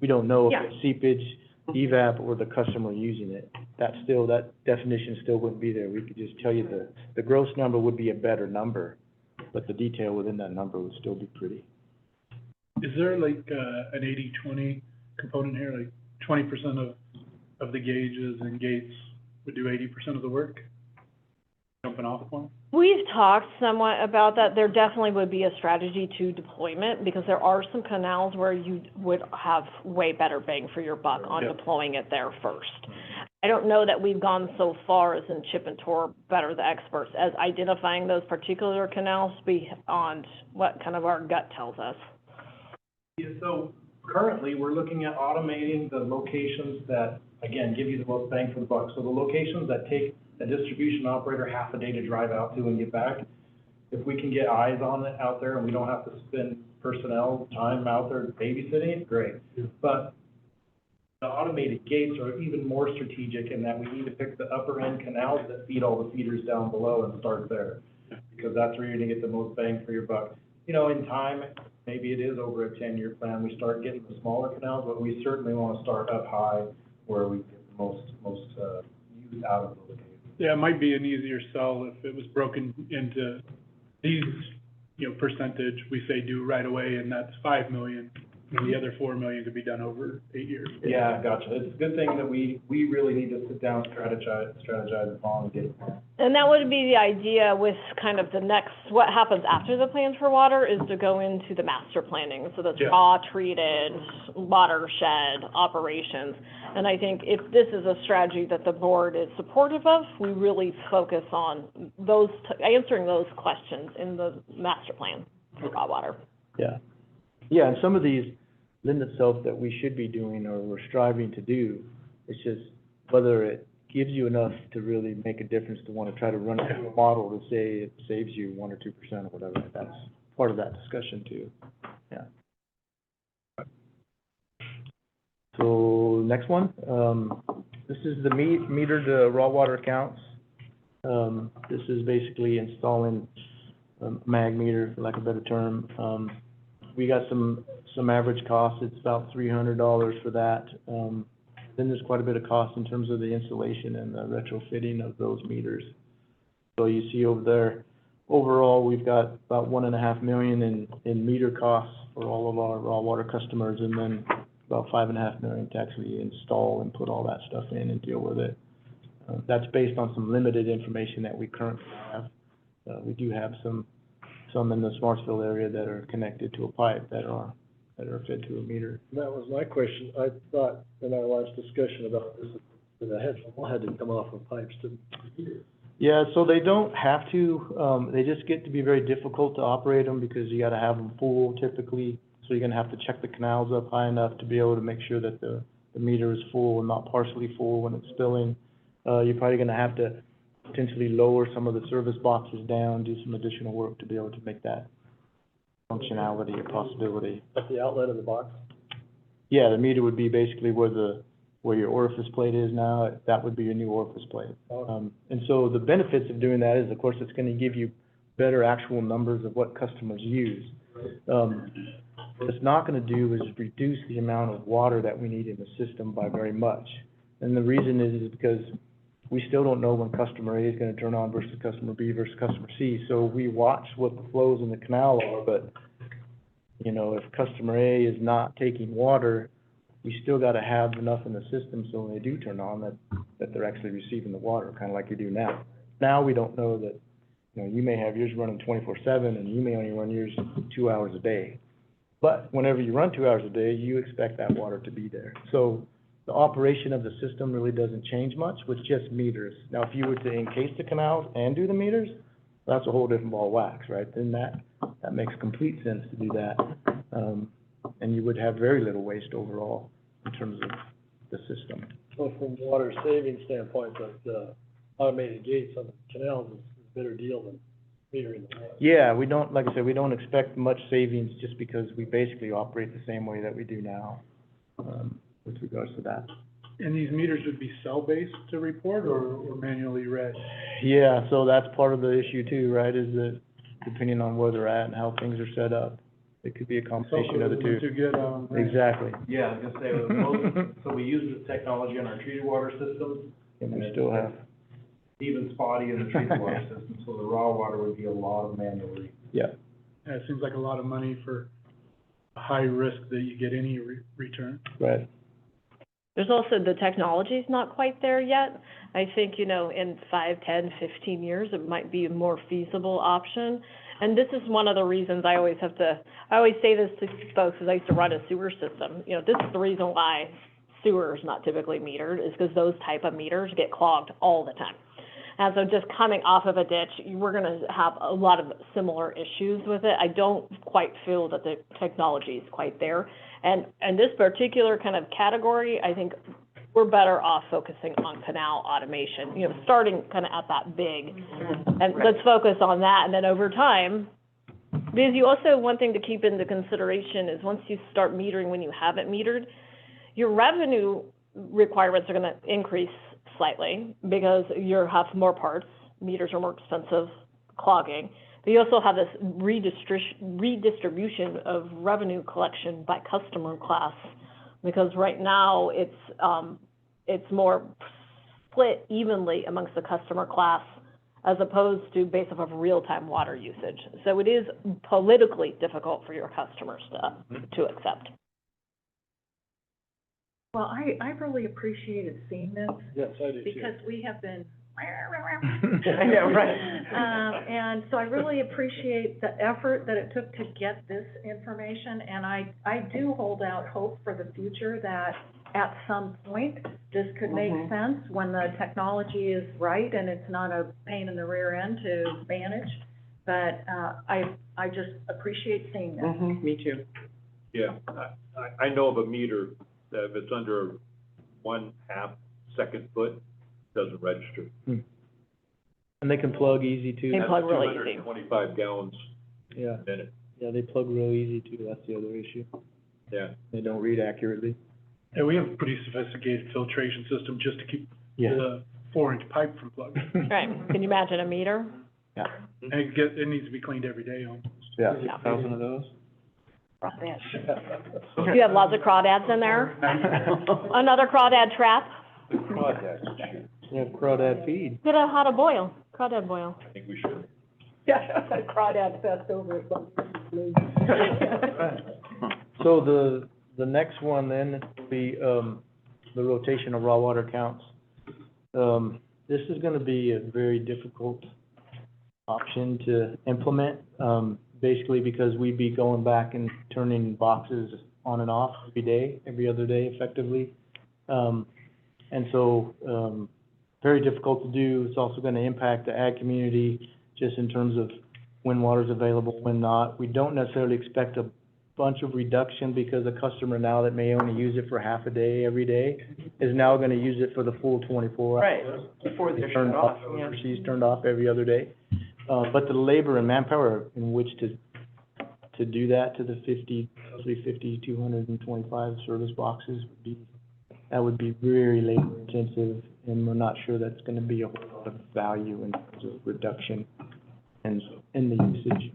C: we don't know if it's seepage, evap, or the customer using it. That definition still wouldn't be there. We could just tell you the gross number would be a better number, but the detail within that number would still be pretty.
F: Is there like, an 80-20 component here, like 20% of the gauges and gates would do 80% of the work? Jumping off point?
D: We've talked somewhat about that. There definitely would be a strategy to deployment, because there are some canals where you would have way better bang for your buck on deploying it there first. I don't know that we've gone so far as in Chip and Tor, better the experts, as identifying those particular canals beyond what kind of our gut tells us.
I: Yeah, so currently, we're looking at automating the locations that, again, give you the most bang for the buck. So the locations that take a distribution operator half a day to drive out to and get back, if we can get eyes on it out there and we don't have to spend personnel time out there babysitting it, great. But the automated gates are even more strategic in that we need to pick the upper end canals that feed all the feeders down below and start there. Because that's where you're gonna get the most bang for your buck. You know, in time, maybe it is over a 10-year plan, we start getting the smaller canals, but we certainly wanna start up high where we get the most use out of those gates.
F: Yeah, it might be an easier sell if it was broken into these, percentage, we say do right away, and that's 5 million. And the other 4 million could be done over 8 years.
I: Yeah, gotcha. It's a good thing that we really need to sit down, strategize upon and get it.
D: And that would be the idea with kind of the next, what happens after the plans for water is to go into the master planning. So that's
F: Yeah.
D: raw, treated, watershed, operations. And I think if this is a strategy that the board is supportive of, we really focus on those, answering those questions in the master plan for raw water.
C: Yeah. Yeah, and some of these lend itself that we should be doing or we're striving to do. It's just whether it gives you enough to really make a difference to want to try to run it through a model to say it saves you 1 or 2% or whatever. That's part of that discussion too. Yeah. So next one, this is the metered raw water accounts. This is basically installing a mag meter, for lack of a better term. We got some average costs. It's about $300 for that. Then there's quite a bit of cost in terms of the installation and the retrofitting of those meters. So you see over there, overall, we've got about $1.5 million in meter costs for all of our raw water customers, and then about $5.5 million to actually install and put all that stuff in and deal with it. That's based on some limited information that we currently have. We do have some in the Smartsville area that are connected to a pipe that are fed to a meter.
E: That was my question. I thought in our last discussion about this, that I had to come off of pipes to.
C: Yeah, so they don't have to, they just get to be very difficult to operate them because you gotta have them full typically. So you're gonna have to check the canals up high enough to be able to make sure that the meter is full and not partially full when it's spilling. You're probably gonna have to potentially lower some of the service boxes down, do some additional work to be able to make that functionality a possibility.
E: At the outlet of the box?
C: Yeah, the meter would be basically where your orifice plate is now, that would be your new orifice plate. And so the benefits of doing that is, of course, it's gonna give you better actual numbers of what customers use. What it's not gonna do is reduce the amount of water that we need in the system by very much. And the reason is because we still don't know when customer A is gonna turn on versus customer B versus customer C. So we watch what the flows in the canal are, but, if customer A is not taking water, we still gotta have enough in the system so when they do turn on, that they're actually receiving the water, kinda like you do now. Now, we don't know that, you may have yours running 24/7 and you may only run yours 2 hours a day. But whenever you run 2 hours a day, you expect that water to be there. So the operation of the system really doesn't change much with just meters. Now, if you were to encase the canals and do the meters, that's a whole different ball of wax, right? Then that makes complete sense to do that. And you would have very little waste overall in terms of the system.
E: So from water saving standpoint, the automated gates on the canals is a better deal than metering the water.
C: Yeah, we don't, like I said, we don't expect much savings just because we basically operate the same way that we do now, with regards to that.
F: And these meters would be cell-based to report or manually read?
C: Yeah, so that's part of the issue too, right, is that depending on where they're at and how things are set up, it could be a combination of the two.
F: To get, right.
C: Exactly.
I: Yeah, I was gonna say, so we use this technology on our treated water systems.
C: And we still have,
I: Even spotty in the treated water system, so the raw water would be a lot of manual reading.
C: yeah.
F: Yeah, it seems like a lot of money for a high risk that you get any return.
C: Right.
D: There's also the technology's not quite there yet. I think, in 5, 10, 15 years, it might be a more feasible option. And this is one of the reasons I always say this to folks, is I used to run a sewer system. This is the reason why sewer is not typically metered, is because those type of meters get clogged all the time. And so just coming off of a ditch, we're gonna have a lot of similar issues with it. I don't quite feel that the technology is quite there. And this particular kind of category, I think we're better off focusing on canal automation, you know, starting kind of at that big. And let's focus on that, and then over time, because you also, one thing to keep into consideration is once you start metering when you haven't metered, your revenue requirements are gonna increase slightly because you have more parts, meters are more expensive, clogging. But you also have this redistribution of revenue collection by customer class, because right now it's more split evenly amongst the customer class as opposed to based off of real-time water usage. So it is politically difficult for your customers to accept.
A: Well, I really appreciated seeing this
E: Yes, I do too.
A: because we have been.
H: I know, right?
A: And so I really appreciate the effort that it took to get this information, and I do hold out hope for the future that at some point, this could make sense when the technology is right and it's not a pain in the rear end to manage. But, I just appreciate seeing this.
H: Me too.
G: Yeah, I know of a meter that if it's under 1/2 second foot, doesn't register.
C: And they can plug easy too.
D: They plug really easy.
G: 225 gallons
C: Yeah,
G: a minute,
C: yeah, they plug real easy too, that's the other issue.
G: yeah.
C: They don't read accurately.
F: Yeah, we have a pretty sophisticated filtration system just to keep
C: Yeah.
F: the 4-inch pipe from plugging.
D: Right, can you imagine a meter?
C: Yeah.
F: And it needs to be cleaned every day almost.
C: Yeah,
D: Yeah.
C: 6,000 of those?
D: Do you have lots of crawdads in there? Another crawdad trap?
C: Yeah, crawdad feed.
D: Get a how to boil, crawdad boil.
G: I think we should.
A: Yeah, crawdad fest over at
C: So the next one then will be, the rotation of raw water counts. This is gonna be a very difficult option to implement, basically because we'd be going back and turning boxes on and off every day, every other day effectively. And so, very difficult to do. It's also gonna impact the ag community, just in terms of when water's available, when not. We don't necessarily expect a bunch of reduction, because a customer now that may only use it for half a day every day is now gonna use it for the full 24 hours.
H: Right, before they're
C: Turned
H: shut off,
C: off,
H: yeah.
C: or she's turned off every other day. But the labor and manpower in which to do that to the 225 service boxes would be very labor intensive, and we're not sure that's gonna be a whole lot of value in terms of reduction in the usage.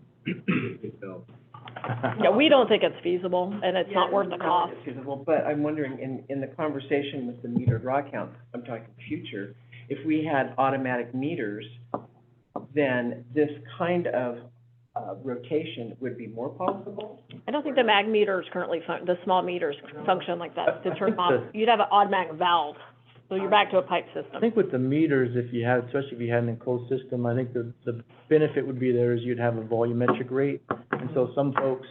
D: Yeah, we don't think it's feasible, and it's not worth the cost.
H: It's feasible, but I'm wondering, in the conversation with the metered raw count, I'm talking future, if we had automatic meters, then this kind of, rotation would be more possible?
D: I don't think the mag meters currently the small meters function like that, to
C: I
D: turn
C: think
D: off. You'd have an automatic valve, so you're back to a pipe
C: I
D: system.
C: think with the meters, if you had, especially if you had an enclosed system, I think the benefit would be there is you'd have a volumetric rate. And so some folks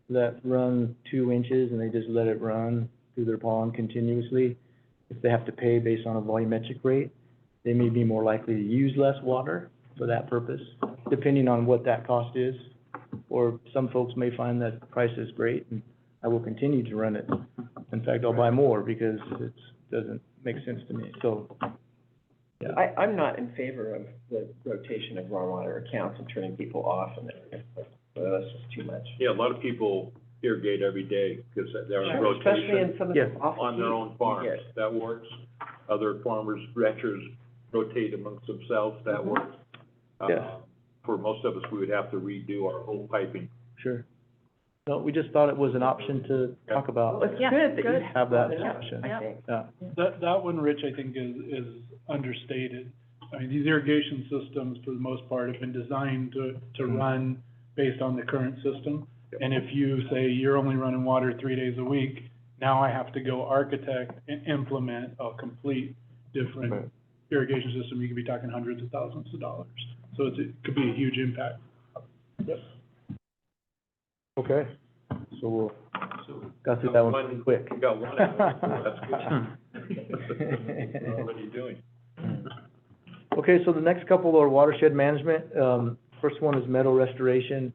C: that run 2 inches and they just let it run through their pond continuously, if they have to pay based on a volumetric rate, they may be more likely to use less water for that purpose, depending on what that cost is. Or some folks may find that the price is great and I will continue to run it. In fact, I'll buy more because it doesn't make sense to me, so. Yeah.
H: I'm not in favor of the rotation of raw water accounts and turning people off and everything, so that's just too much.
G: Yeah, a lot of people irrigate every day because they're on
H: Sure, especially
G: rotation
H: in some of
C: Yes.
H: the off.
G: on their own farms.
H: Yes.
G: That works. Other farmers, ranchers rotate amongst themselves. That works.
C: Yes.
G: For most of us, we would have to redo our whole piping.
C: Sure. No, we just thought it was an option to talk about,
H: Well, it's
A: Yeah,
H: good that you
A: good.
C: have that
H: brought it up,
C: discussion.
H: I think.
C: Yeah.
F: That one, Rich, I think is understated. I mean, these irrigation systems, for the most part, have been designed to run based on the current system. And if you say you're only running water 3 days a week, now I have to go architect and implement a complete different
C: Right.
F: irrigation system. You could be talking hundreds of thousands of dollars. So it could be a huge impact.
C: Okay, so we'll got through that one pretty quick.
G: You got one, that's good. We're already doing.
C: Okay, so the next couple are watershed management. First one is meadow restoration.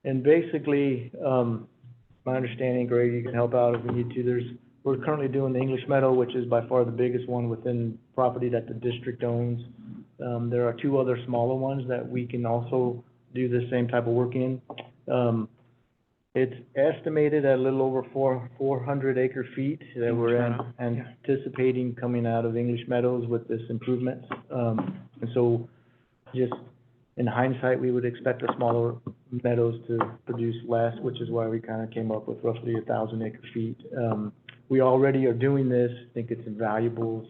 C: And basically, my understanding, Greg, you can help out if we need to, we're currently doing the English Meadow, which is by far the biggest one within property that the district owns. There are two other smaller ones that we can also do the same type of work in. It's estimated at a little over 400 acre feet that we're anticipating coming out of English Meadows with this improvement. And so just in hindsight, we would expect the smaller meadows to produce less, which is why we kind of came up with roughly 1,000 acre feet. We already are doing this. I think it's invaluable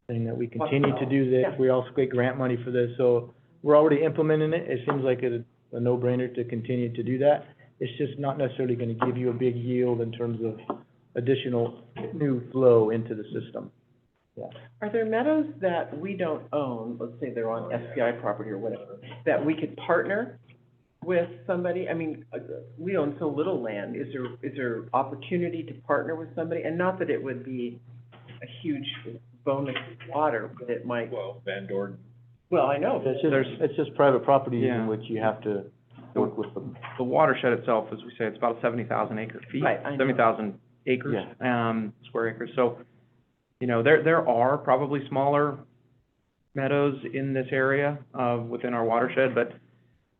C: thing that we continue to do this. We also get grant money for this, so we're already implementing it. It seems like a no-brainer to continue to do that. It's just not necessarily gonna give you a big yield in terms of additional new flow into the system. Yeah.
H: Are there meadows that we don't own, let's say they're on SPI property or whatever, that we could partner with somebody? I mean, we own so little land. Is there opportunity to partner with somebody? And not that it would be a huge bonus of water, but it might.
G: Well, Van Dorn.
H: Well, I know.
C: It's just private property
K: Yeah.
C: in which you have to work with them.
K: The watershed itself, as we say, it's about 70,000 acre feet.
H: Right, I know.
K: 70,000 acres, square acres. So, you know, there are probably smaller meadows in this area, within our watershed, but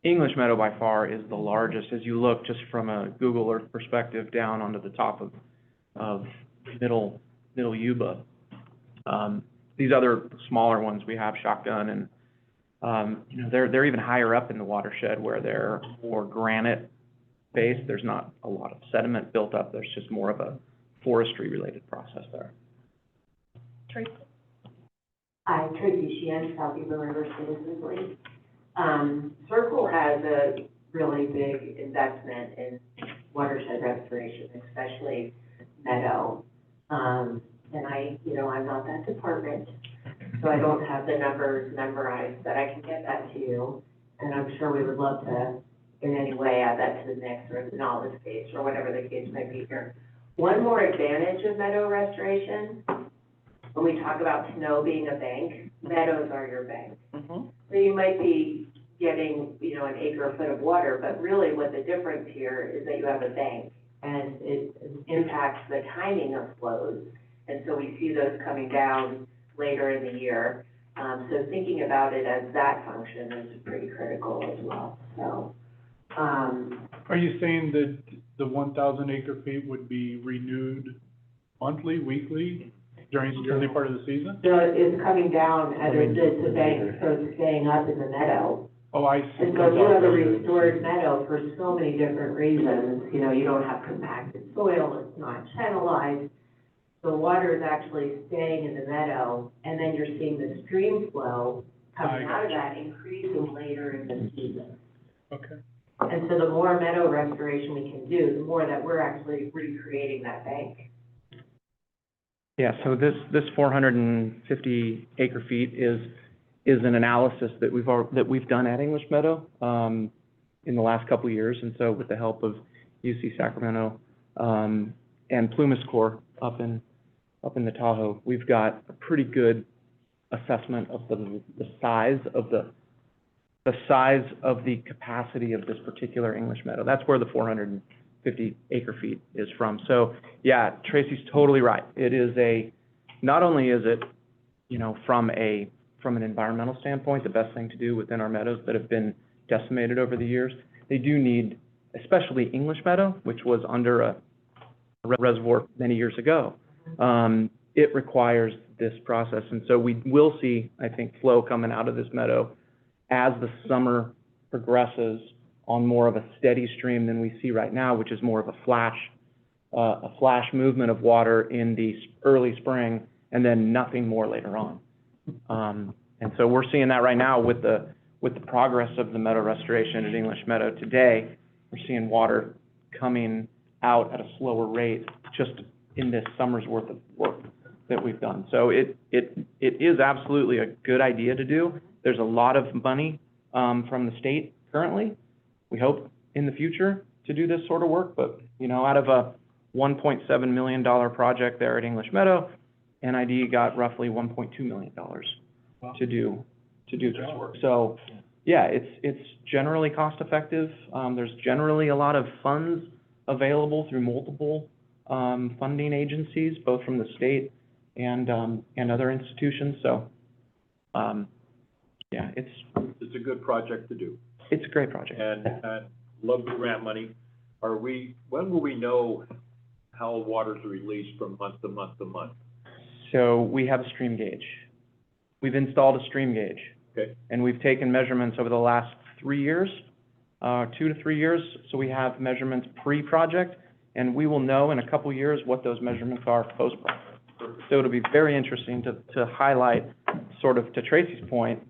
K: English Meadow by far is the largest. As you look just from a Google Earth perspective down onto the top of middle Yuba. These other smaller ones we have, Shotgun, and, you know, they're even higher up in the watershed where they're more granite based. There's not a lot of sediment built up. There's just more of a forestry related process there.
H: Tracy?
L: Hi, Tracy Sheehan, South Yuba River Citizens League. Circle has a really big investment in watershed restoration, especially meadow. And I'm not that department, so I don't have the numbers memorized, but I can get that to you. And I'm sure we would love to, in any way, add that to the mix or the knowledge base or whatever the case might be here. One more advantage of meadow restoration, when we talk about snow being a bank, meadows are your bank.
H: Mm-hmm.
L: So you might be getting, an acre foot of water, but really what the difference here is that you have a bank, and it impacts the timing of flows. And so we see those coming down later in the year. So thinking about it as that function is pretty critical as well, so.
F: Are you saying that the 1,000 acre feet would be renewed monthly, weekly, during the early part of the season?
L: So it's coming down as it's a bank, so it's staying up in the meadow.
F: Oh, I see.
L: And so if you have a restored meadow for so many different reasons, you don't have compacted soil, it's not channelized. The water is actually staying in the meadow, and then you're seeing the stream flow coming out of that increasing later in the season.
F: Okay.
L: And so the more meadow restoration we can do, the more that we're actually recreating that bank.
K: Yeah, so this 450 acre feet is an analysis that we've done at English Meadow, in the last couple of years. And so with the help of UC Sacramento, and Plumas Corps up in the Tahoe, we've got a pretty good assessment of the size of the capacity of this particular English Meadow. That's where the 450 acre feet is from. So yeah, Tracy's totally right. It is not only is it, from an environmental standpoint, the best thing to do within our meadows that have been decimated over the years. They do need, especially English Meadow, which was under a reservoir many years ago. It requires this process. And so we will see, I think, flow coming out of this meadow as the summer progresses on more of a steady stream than we see right now, which is more of a flash movement of water in the early spring and then nothing more later on. And so we're seeing that right now with the progress of the meadow restoration at English Meadow today. We're seeing water coming out at a slower rate just in this summer's worth of work that we've done. So it is absolutely a good idea to do. There's a lot of money from the state currently. We hope in the future to do this sort of work, but out of $1.7 million project there at English Meadow. NID got roughly $1.2 million to do this work. So, yeah, it's generally cost effective. There's generally a lot of funds available through multiple funding agencies, both from the state and other institutions. So, yeah, it's
G: It's a good project to do.
K: a great project.
G: And love the grant money. When will we know how water's released from month to month to month?
K: So we have a stream gauge. We've installed a stream gauge.
G: Okay.
K: And we've taken measurements over the last 3 years, 2 to 3 years. So we have measurements pre-project, and we will know in a couple years what those measurements are post-project. So it'll be very interesting to highlight, sort of to Tracy's point,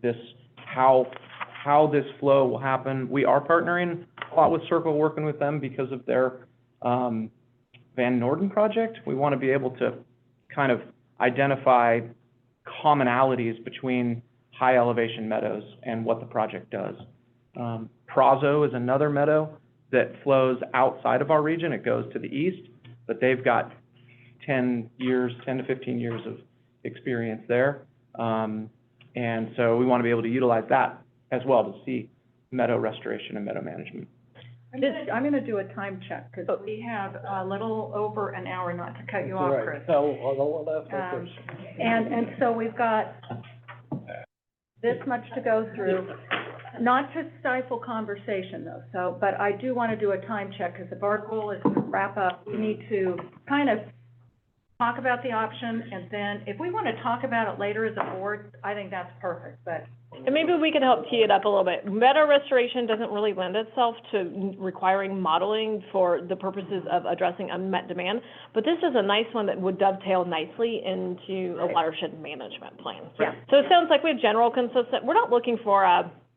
K: how this flow will happen. We are partnering a lot with Circle, working with them because of their Van Norden project. We want to be able to kind of identify commonalities between high elevation meadows and what the project does. Prazo is another meadow that flows outside of our region. It goes to the east, but they've got 10 to 15 years of experience there. And so we want to be able to utilize that as well to see meadow restoration and meadow management.
A: I'm gonna do a time check, because we have a little over an hour, not to cut you off,
E: Right.
A: Chris.
E: No, that's my first.
A: And so we've got this much to go through, not to stifle conversation though, so, but I do want to do a time check, because if our goal is to wrap up, we need to kind of talk about the option, and then if we want to talk about it later as a board, I think that's perfect, but.
D: And maybe we can help tee it up a little bit. Meadow restoration doesn't really lend itself to requiring modeling for the purposes of addressing unmet demand, but this is a nice one that would dovetail nicely into a watershed management plan.
A: Yeah.
D: So it sounds like we have general consensus. We're not looking for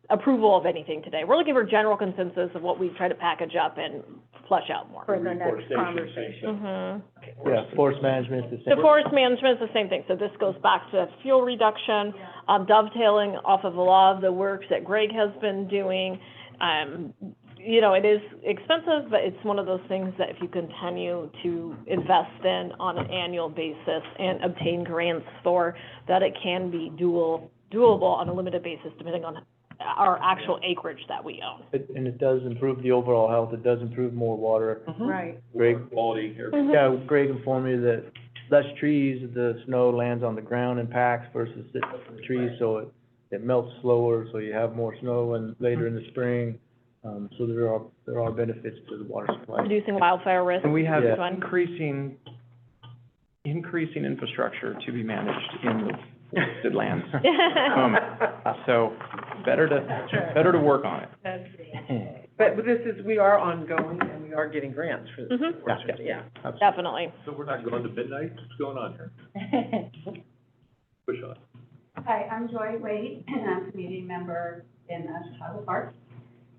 D: approval of anything today. We're looking for general consensus of what we try to package up and flesh out more.
A: For the next
G: Reforestation,
A: conversation.
D: Mm-hmm.
C: Yeah, forest management is the same.
D: The forest management is the same thing, so this goes back to fuel reduction, dovetailing off of a lot of the work that Greg has been doing. You know, it is expensive, but it's one of those things that if you continue to invest in on an annual basis and obtain grants for, that it can be doable on a limited basis, depending on our actual acreage that we own.
C: And it does improve the overall health, it does improve more water.
A: Right.
C: Greg,
G: Quality here.
C: yeah, Greg informed me that less trees, the snow lands on the ground and packs versus sitting up in the trees, so it melts slower, so you have more snow and later in the spring. So there are benefits to the water supply.
D: Reducing wildfire risk.
K: And we have
C: Yeah.
K: increasing infrastructure to be managed in the forested lands. So better to work on it.
H: But we are ongoing and we are getting grants for this.
D: Mhm.
H: Yeah.
D: Definitely.
G: So we're not going to midnight? What's going on here? Push on.
M: Hi, I'm Joy Wade, and I'm a community member in Chicago Park.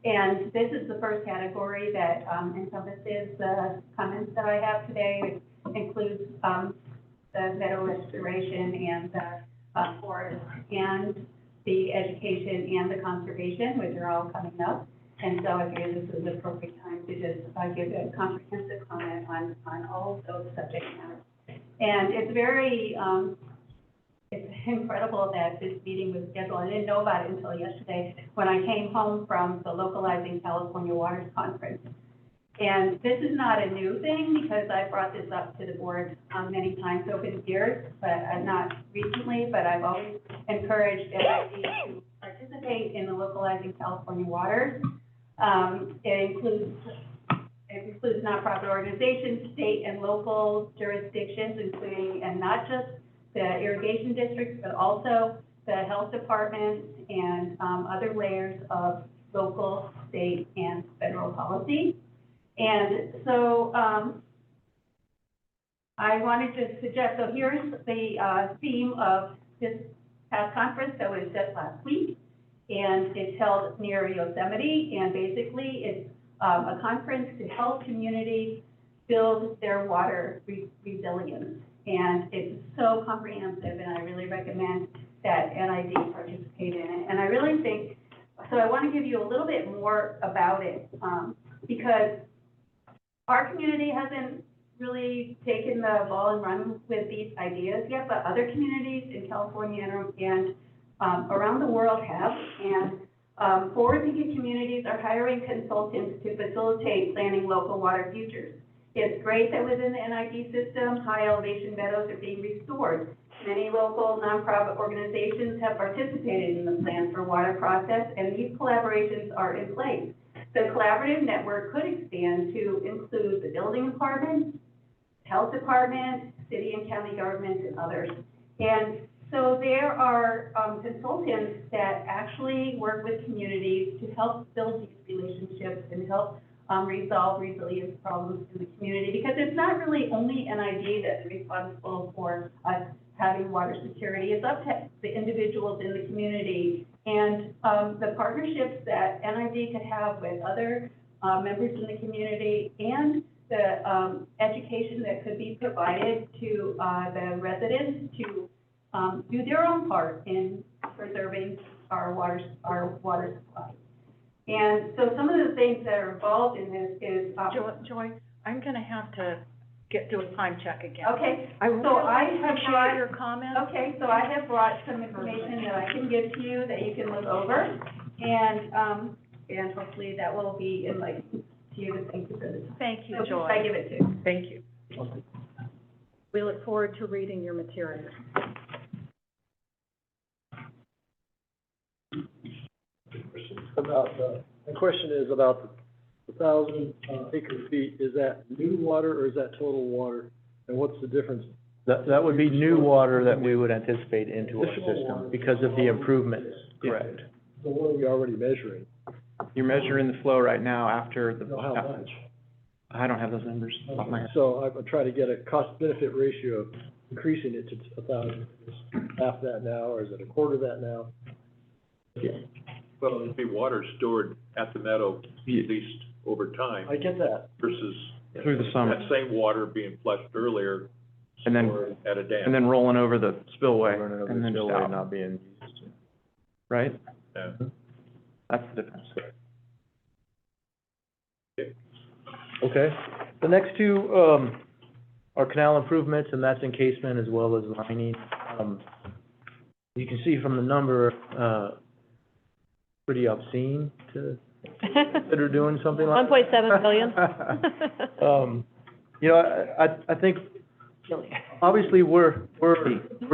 M: And this is the first category that encompasses the comments that I have today. It includes the meadow restoration and the forest and the education and the conservation, which are all coming up. And so I figured this is the perfect time to just give a comprehensive comment on all of those subject matters. And it's very, it's incredible that this meeting was scheduled. I didn't know about it until yesterday when I came home from the Localizing California Waters Conference. And this is not a new thing, because I brought this up to the board many times over the years, but not recently, but I've always encouraged NID to participate in the Localizing California Waters. It includes nonprofit organizations, state and local jurisdictions, including, and not just the irrigation districts, but also the health departments and other layers of local, state, and federal policy. And so I wanted to suggest, so here's the theme of this past conference that was just last week, and it's held near Yosemite, and basically it's a conference to help communities build their water resilience. And it's so comprehensive, and I really recommend that NID participate in it. And I really think, so I want to give you a little bit more about it, because our community hasn't really taken the ball and run with these ideas yet, but other communities in California and around the world have. And forward-thinking communities are hiring consultants to facilitate planning local water futures. It's great that within the NID system, high elevation meadows are being restored. Many local nonprofit organizations have participated in the plan for water process, and these collaborations are in place. The collaborative network could expand to include the building department, health department, city and county governments, and others. And so there are consultants that actually work with communities to help build these relationships and help resolve resilience problems in the community, because it's not really only NID that's responsible for us having water security. It's up to the individuals in the community, and the partnerships that NID could have with other members in the community, and the education that could be provided to the residents to do their own part in preserving our water supply. And so some of the things that are involved in this is,
A: Joy, I'm gonna have to do a time check again.
M: okay,
A: I
M: so I
A: really
M: have
A: appreciate
M: brought,
A: your comments.
M: okay, so I have brought some information that I can give to you that you can look over, and hopefully that will be enlightening to you, and thank you for this.
A: Thank you,
M: So
A: Joy.
M: I give it to you.
H: Thank you.
A: We look forward to reading your materials.
E: About, the question is about the 1,000 acre feet, is that new water or is that total water? And what's the difference?
C: That would be new water that we would anticipate into our
E: Additional
C: system
E: water.
C: because of the improvements, correct?
E: So what are we already measuring?
K: You're measuring the flow right now after the.
E: Know how much?
K: I don't have those numbers off my head.
E: So I'm trying to get a cost-benefit ratio of increasing it to 1,000. Is half that now, or is it a quarter that now?
G: Well, it'd be water stored at the meadow, at least over time,
E: I get that.
G: versus
K: Through the summer,
G: that same water being flushed earlier,
K: and then,
G: stored at a dam.
K: and then rolling over the spillway,
C: Running over
K: and
C: the
K: then just
C: spillway
K: out,
C: not being used.
K: right?
G: Yeah.
K: That's the difference.
C: Okay, the next two, are canal improvements, and that's encasement as well as lining. You can see from the number, pretty obscene to consider doing something like that.
D: 1.7 billion.
C: You know, I think, obviously, we're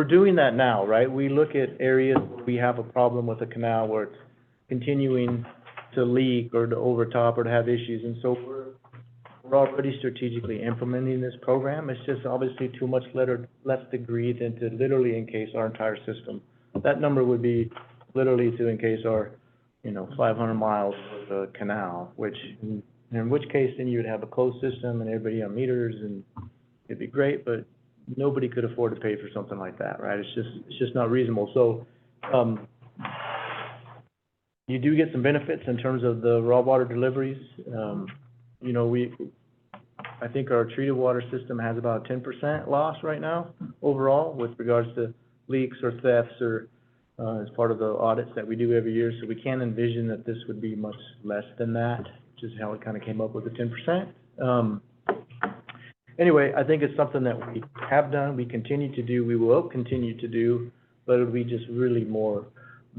C: doing that now, right? We look at areas where we have a problem with a canal where it's continuing to leak or to overtop or to have issues, and so we're already strategically implementing this program. It's just obviously too much less degree than to literally encase our entire system. That number would be literally to encase our, 500 miles of the canal, which, in which case then you would have a closed system and everybody on meters, and it'd be great, but nobody could afford to pay for something like that, right? It's just not reasonable. So, you do get some benefits in terms of the raw water deliveries. I think our treated water system has about 10% loss right now overall with regards to leaks or thefts or, as part of the audits that we do every year. So we can't envision that this would be much less than that, which is how it kind of came up with the 10%. Anyway, I think it's something that we have done, we continue to do, we will continue to do, but it'll be just really more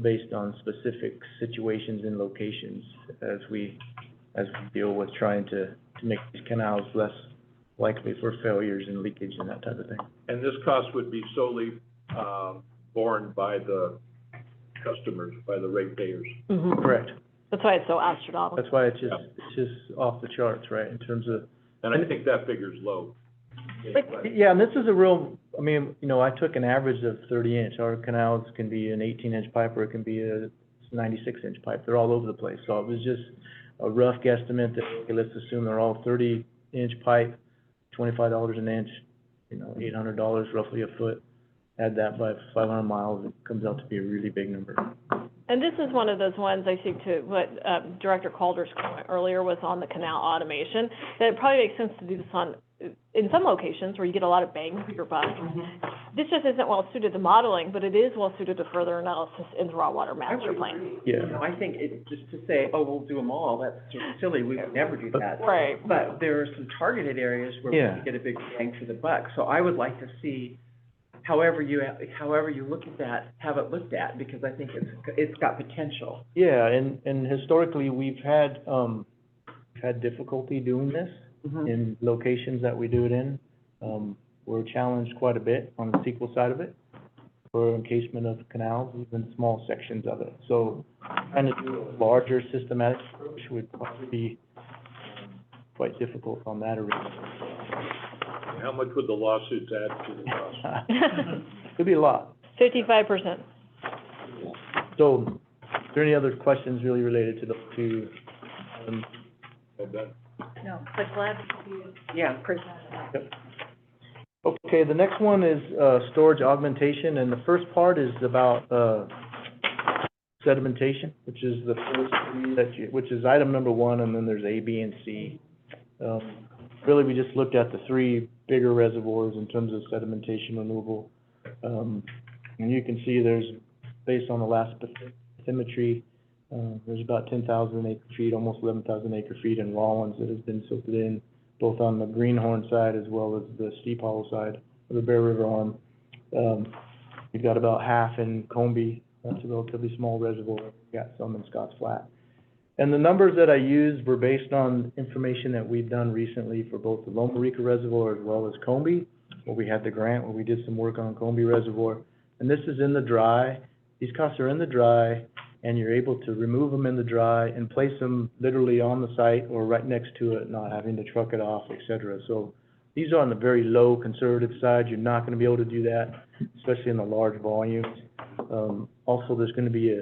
C: based on specific situations and locations as we deal with trying to make these canals less likely for failures and leakage and that type of thing.
G: And this cost would be solely, borne by the customers, by the ratepayers.
D: Mhm.
C: Correct.
D: That's why it's so astronomical.
C: That's why it's just off the charts, right, in terms of.
G: And I think that figure's low.
C: Yeah, and this is a real, I took an average of 30-inch. Our canals can be an 18-inch pipe or it can be a 96-inch pipe. They're all over the place. So it was just a rough guesstimate that, okay, let's assume they're all 30-inch pipe, $25 an inch, $800 roughly a foot. Add that by 500 miles, it comes out to be a really big number.
D: And this is one of those ones, I think, to what Director Calder's comment earlier was on the canal automation, that it probably makes sense to do this in some locations where you get a lot of bang for your buck. this just isn't well suited to modeling, but it is well suited to further analysis in the raw water master plan.
C: Yeah.
H: You know, I think it, just to say, oh, we'll do them all, that's sort of silly, we would never do that.
D: Right.
H: But there are some targeted areas where we
C: Yeah.
H: can get a big bang for the buck, so I would like to see, however you look at that, have it looked at, because I think it's got potential.
C: Yeah, and historically, we've had difficulty doing this in locations that we do it in. We're challenged quite a bit on the sequel side of it for encasement of canals, even small sections of it. So trying to do a larger systematic approach would probably be quite difficult on that arena.
G: How much would the lawsuits add to the cost?
C: Could be a lot.
D: 55%.
C: So, is there any other questions really related to the two?
A: No, but glad to be
H: Yeah.
A: presented.
C: Yep. Okay, the next one is, storage augmentation, and the first part is about, sedimentation, which is the first three which is item number one, and then there's A, B, and C. Really, we just looked at the three bigger reservoirs in terms of sedimentation removal. And you can see there's, based on the last bathymetry, there's about 10,000 acre feet, almost 11,000 acre feet in Rollins that has been silted in, both on the Greenhorn side as well as the Steep Hollow side of the Bear River arm. We've got about half in Combie, that's a relatively small reservoir. We've got some in Scotts Flat. And the numbers that I used were based on information that we've done recently for both the Loma Rica Reservoir as well as Combie, where we had the grant, where we did some work on Combie Reservoir. And this is in the dry. These costs are in the dry, and you're able to remove them in the dry and place them literally on the site or right next to it, not having to truck it off, et cetera. So these are on the very low conservative side. You're not gonna be able to do that, especially in the large volumes. Also, there's gonna be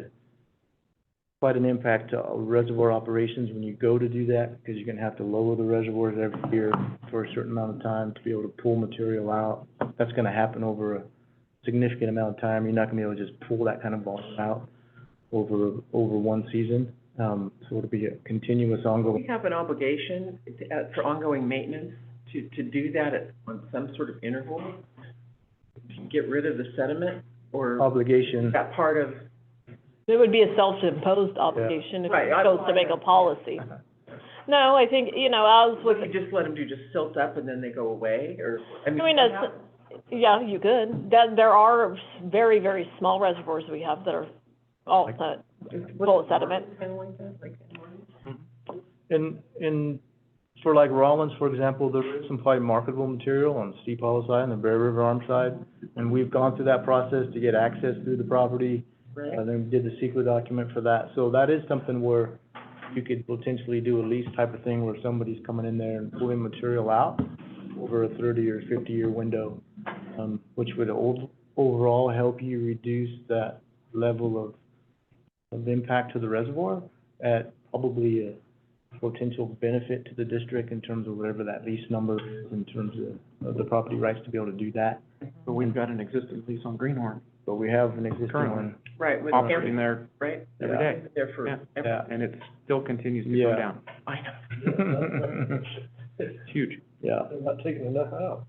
C: quite an impact to reservoir operations when you go to do that, because you're gonna have to lower the reservoirs every year for a certain amount of time to be able to pull material out. That's gonna happen over a significant amount of time. You're not gonna be able to just pull that kind of volume out over one season. So it'll be a continuous ongoing.
H: We have an obligation for ongoing maintenance to do that on some sort of interval, to get rid of the sediment, or
C: Obligation.
H: is that part of?
D: It would be a self-imposed obligation if
H: Right,
D: you're supposed to make a policy. No, I think, you know, as with,
H: You just let them do just silt up and then they go away, or, I mean.
D: I mean, yeah, you could. There are very, very small reservoirs we have that are all full of sediment.
C: And for like Rollins, for example, there is some quite marketable material on the Steep Hollow side and the Bear River arm side. And we've gone through that process to get access through the property.
H: Right.
C: Then we did the secret document for that. So that is something where you could potentially do a lease type of thing where somebody's coming in there and pulling material out over a 30 or 50-year window, which would overall help you reduce that level of impact to the reservoir at probably a potential benefit to the district in terms of whatever that lease number is, in terms of the property rights to be able to do that.
K: But we've got an existing lease on Greenhorn,
C: But we have an existing
K: Currently.
C: one.
H: Right, with
K: operating there
H: right?
K: every day.
H: There for,
C: Yeah.
K: Yeah, and it still continues to
C: Yeah.
K: go down.
H: I know.
K: It's huge.
C: Yeah.
E: They're not taking enough out.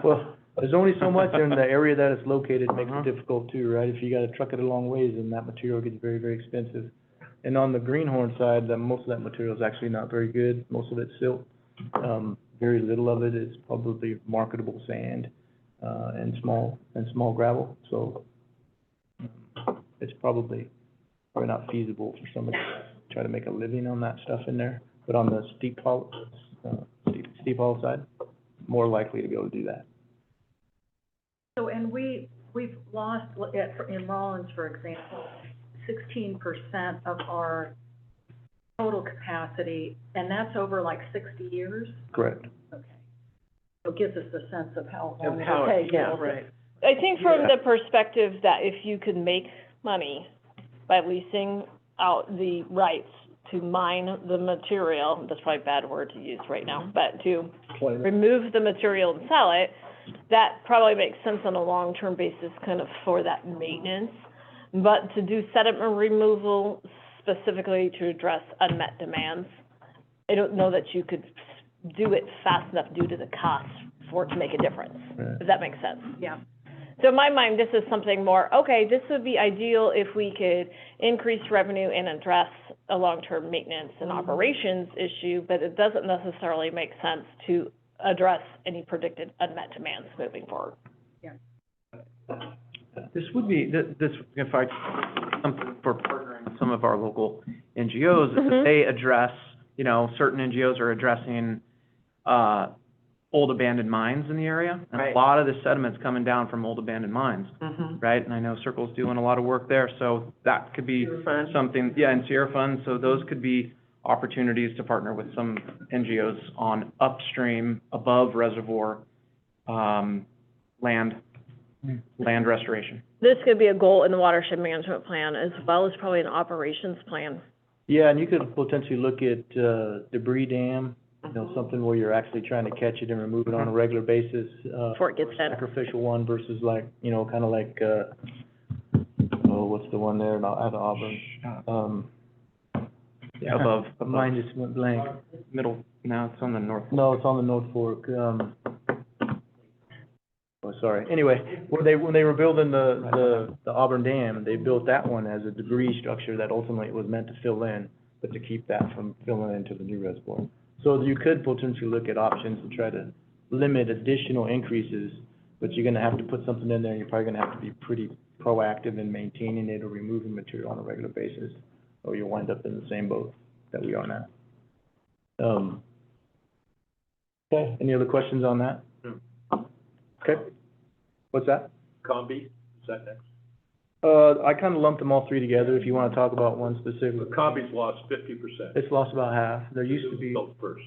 C: Well, there's only so much in the area that it's located, makes
K: Uh-huh.
C: it difficult too, right? If you gotta truck it a long ways, then that material gets very, very expensive. And on the Greenhorn side, most of that material is actually not very good. Most of it's silt. Very little of it is probably marketable sand, and small gravel. So it's probably not feasible for somebody to try to make a living on that stuff in there. But on the Steep Hollow side, more likely to be able to do that.
A: So, and we've lost, in Rollins, for example, 16% of our total capacity, and that's over like 60 years?
C: Correct.
A: Okay. So it gives us a sense of how long
H: How,
A: it'll take.
H: yeah, right.
D: I think from the perspective that if you could make money by leasing out the rights to mine the material, that's probably a bad word to use right now, but to
E: Plain.
D: remove the material and sell it, that probably makes sense on a long-term basis kind of for that maintenance. But to do sediment removal specifically to address unmet demands, I don't know that you could do it fast enough due to the cost for it to make a difference,
C: Right.
D: if that makes sense.
A: Yeah.
D: So in my mind, this is something more, okay, this would be ideal if we could increase revenue and address a long-term maintenance and operations issue, but it doesn't necessarily make sense to address any predicted unmet demands moving forward.
K: This would be, this, if I, something for partnering with some of our local NGOs, is that they address, you know, certain NGOs are addressing, old abandoned mines in the area. And
H: Right.
K: a lot of the sediment's coming down from old abandoned mines, right? And I know Circle's doing a lot of work there, so that could be
H: Sierra Fund.
K: something, yeah, and Sierra Fund, so those could be opportunities to partner with some NGOs on upstream, above reservoir, land restoration.
D: This could be a goal in the watershed management plan as well as probably an operations plan.
C: Yeah, and you could potentially look at, debris dam, you know, something where you're actually trying to catch it and remove it on a regular basis,
D: Before it gets done.
C: sacrificial one versus like, you know, kind of like, oh, what's the one there at Auburn?
K: Yeah, above,
C: Mine just went blank.
K: middle, no, it's on the north.
C: No, it's on the North Fork, oh, sorry. Anyway, when they were building the Auburn Dam, they built that one as a debris structure that ultimately was meant to fill in, but to keep that from filling into the new reservoir. So you could potentially look at options to try to limit additional increases, but you're gonna have to put something in there, and you're probably gonna have to be pretty proactive in maintaining it or removing material on a regular basis, or you'll wind up in the same boat that we are now. Okay, any other questions on that?
G: No.
C: Okay. What's that?
G: Combi, is that next?
C: I kind of lumped them all three together, if you want to talk about one specific.
G: The Combi's lost 50%.
C: It's lost about half. There used to be,
G: Built first.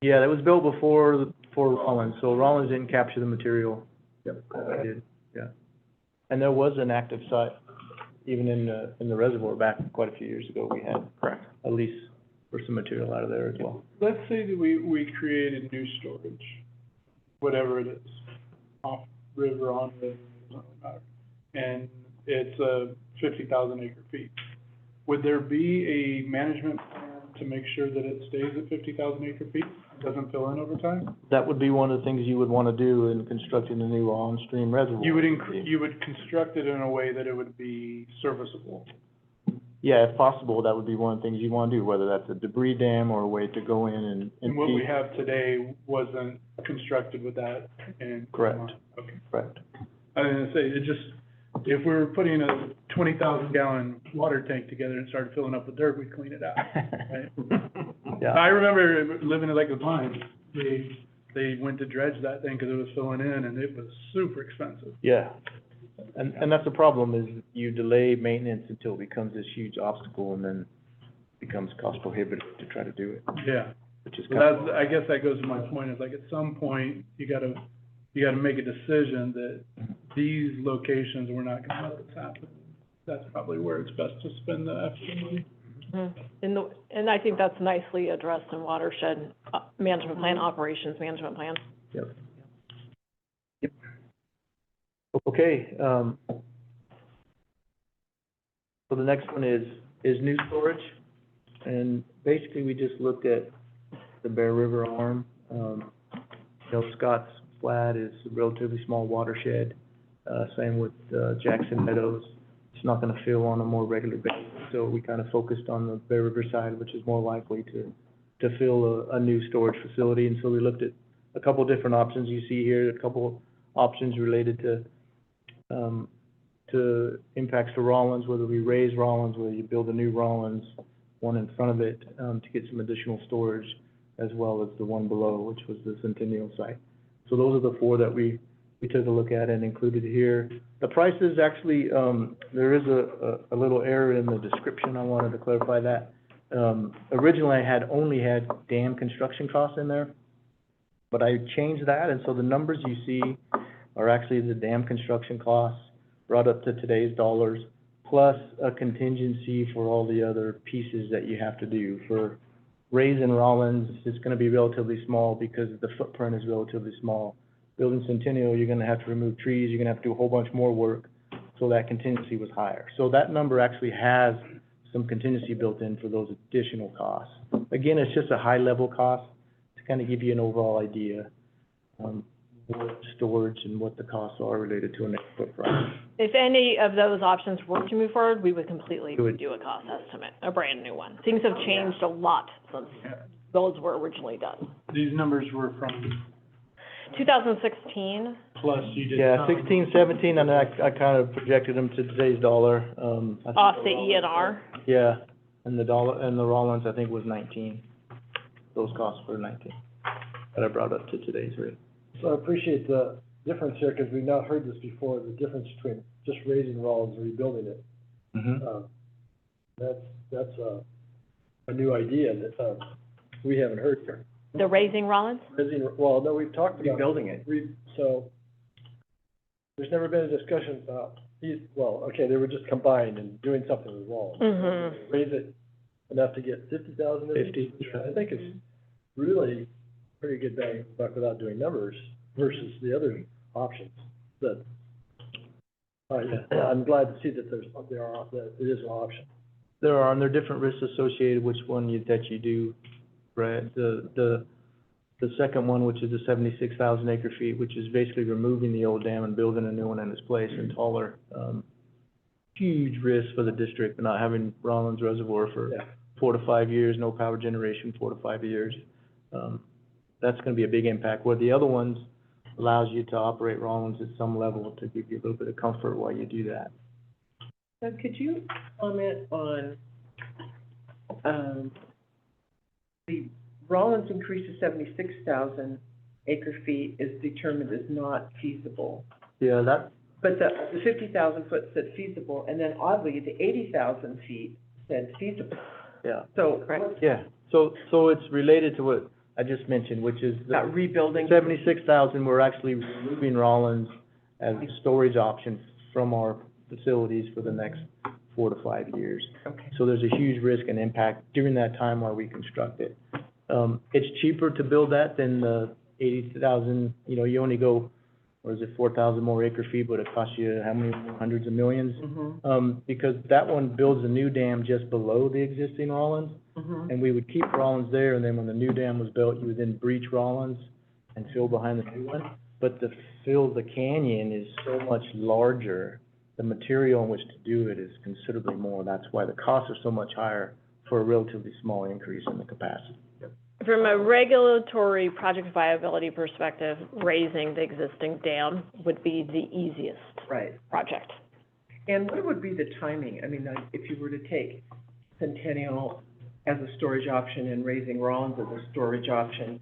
C: yeah, that was built before Rollins, so Rollins didn't capture the material.
G: Yep.
C: I did, yeah. And there was an active site, even in the reservoir back quite a few years ago, we had. Correct. A lease for some material out of there as well.
F: Let's say that we created new storage, whatever it is, off river, on river, it doesn't matter. And it's 50,000 acre feet. Would there be a management plan to make sure that it stays at 50,000 acre feet, doesn't fill in over time?
C: That would be one of the things you would want to do in constructing a new on-stream reservoir.
F: You would construct it in a way that it would be serviceable.
C: Yeah, if possible, that would be one of the things you want to do, whether that's a debris dam or a way to go in and.
F: And what we have today wasn't constructed with that in
C: Correct.
F: mind. Okay.
C: Correct.
F: I was gonna say, it just, if we were putting a 20,000 gallon water tank together and started filling up with dirt, we'd clean it out, right?
C: Yeah.
F: I remember living in Lake of Pines, they went to dredge that thing because it was filling in and it was super expensive.
C: Yeah, and that's the problem, is you delay maintenance until it becomes this huge obstacle and then becomes cost prohibitive to try to do it,
F: Yeah.
C: which is
F: So
C: kind of.
F: that's, I guess that goes to my point, is like at some point, you gotta make a decision that these locations, we're not gonna let this happen. That's probably where it's best to spend the extra money.
D: And I think that's nicely addressed in watershed management plan, operations management plan.
C: Yep. Yep. Okay, so the next one is new storage. And basically, we just looked at the Bear River arm. You know, Scott's Flat is a relatively small watershed, same with, Jackson Meadows. It's not gonna fill on a more regular basis, so we kind of focused on the Bear River side, which is more likely to fill a new storage facility. And so we looked at a couple different options you see here, a couple options related to impacts to Rollins, whether we raise Rollins, whether you build a new Rollins, one in front of it, to get some additional storage, as well as the one below, which was the Centennial site. So those are the four that we took a look at and included here. The prices actually, there is a little error in the description. I wanted to clarify that. Originally, I had only had dam construction costs in there, but I changed that, and so the numbers you see are actually the dam construction costs brought up to today's dollars, plus a contingency for all the other pieces that you have to do. For raising Rollins, it's gonna be relatively small because the footprint is relatively small. Building Centennial, you're gonna have to remove trees, you're gonna have to do a whole bunch more work, so that contingency was higher. So that number actually has some contingency built in for those additional costs. Again, it's just a high-level cost to kind of give you an overall idea. what storage and what the costs are related to an 8-foot project.
D: If any of those options were to move forward, we would completely
C: You would-
D: do a cost estimate, a brand new one. Things have changed a lot since those were originally done.
F: These numbers were from
D: 2016,
F: plus you did.
C: Yeah, 16, 17, and I kind of projected them to today's dollar, I think-
D: off the ENR.
C: Yeah, and the Rollins, I think, was 19. Those costs were 19, that I brought up to today's rate.
E: So I appreciate the difference here, because we've not heard this before, the difference between just raising Rollins and rebuilding it. That's a new idea that, we haven't heard here.
D: The Raising Rollins?
E: Well, no, we've talked about.
H: Rebuilding it.
E: So, there's never been a discussion about these, well, okay, they were just combined and doing something with Rollins.
D: Mm-hmm.
E: Raise it enough to get 50,000 in it?
C: 50.
E: I think it's really pretty good bang for buck without doing numbers versus the other options. That, I'm glad to see that that it is an option.
C: There are, and there are different risks associated which one that you do, Brad. The second one, which is the 76,000 acre feet, which is basically removing the old dam and building a new one in its place and taller. Huge risk for the district, not having Rollins Reservoir for 4 to 5 years, no power generation, 4 to 5 years. That's gonna be a big impact, where the other ones allows you to operate Rollins at some level to give you a little bit of comfort while you do that.
H: So could you comment on, the Rollins increase to 76,000 acre feet is determined as not feasible.
C: Yeah, that,
H: But the 50,000 foot said feasible, and then oddly, the 80,000 feet said feasible.
C: yeah,
H: So,
C: yeah. So it's related to what I just mentioned, which is the
H: about rebuilding.
C: 76,000, we're actually removing Rollins as a storage option from our facilities for the next 4 to 5 years.
H: Okay.
C: So there's a huge risk and impact during that time while we construct it. It's cheaper to build that than the 80,000, you only go, or is it 4,000 more acre feet, but it costs you how many hundreds of millions?
H: Mm-hmm.
C: Because that one builds a new dam just below the existing Rollins,
H: Mm-hmm.
C: and we would keep Rollins there, and then when the new dam was built, you would then breach Rollins and fill behind the new one. But to fill the canyon is so much larger, the material in which to do it is considerably more. That's why the costs are so much higher for a relatively small increase in the capacity.
D: From a regulatory project viability perspective, raising the existing dam would be the easiest
H: Right.
D: project.
H: And what would be the timing? I mean, like, if you were to take Centennial as a storage option and raising Rollins as a storage option,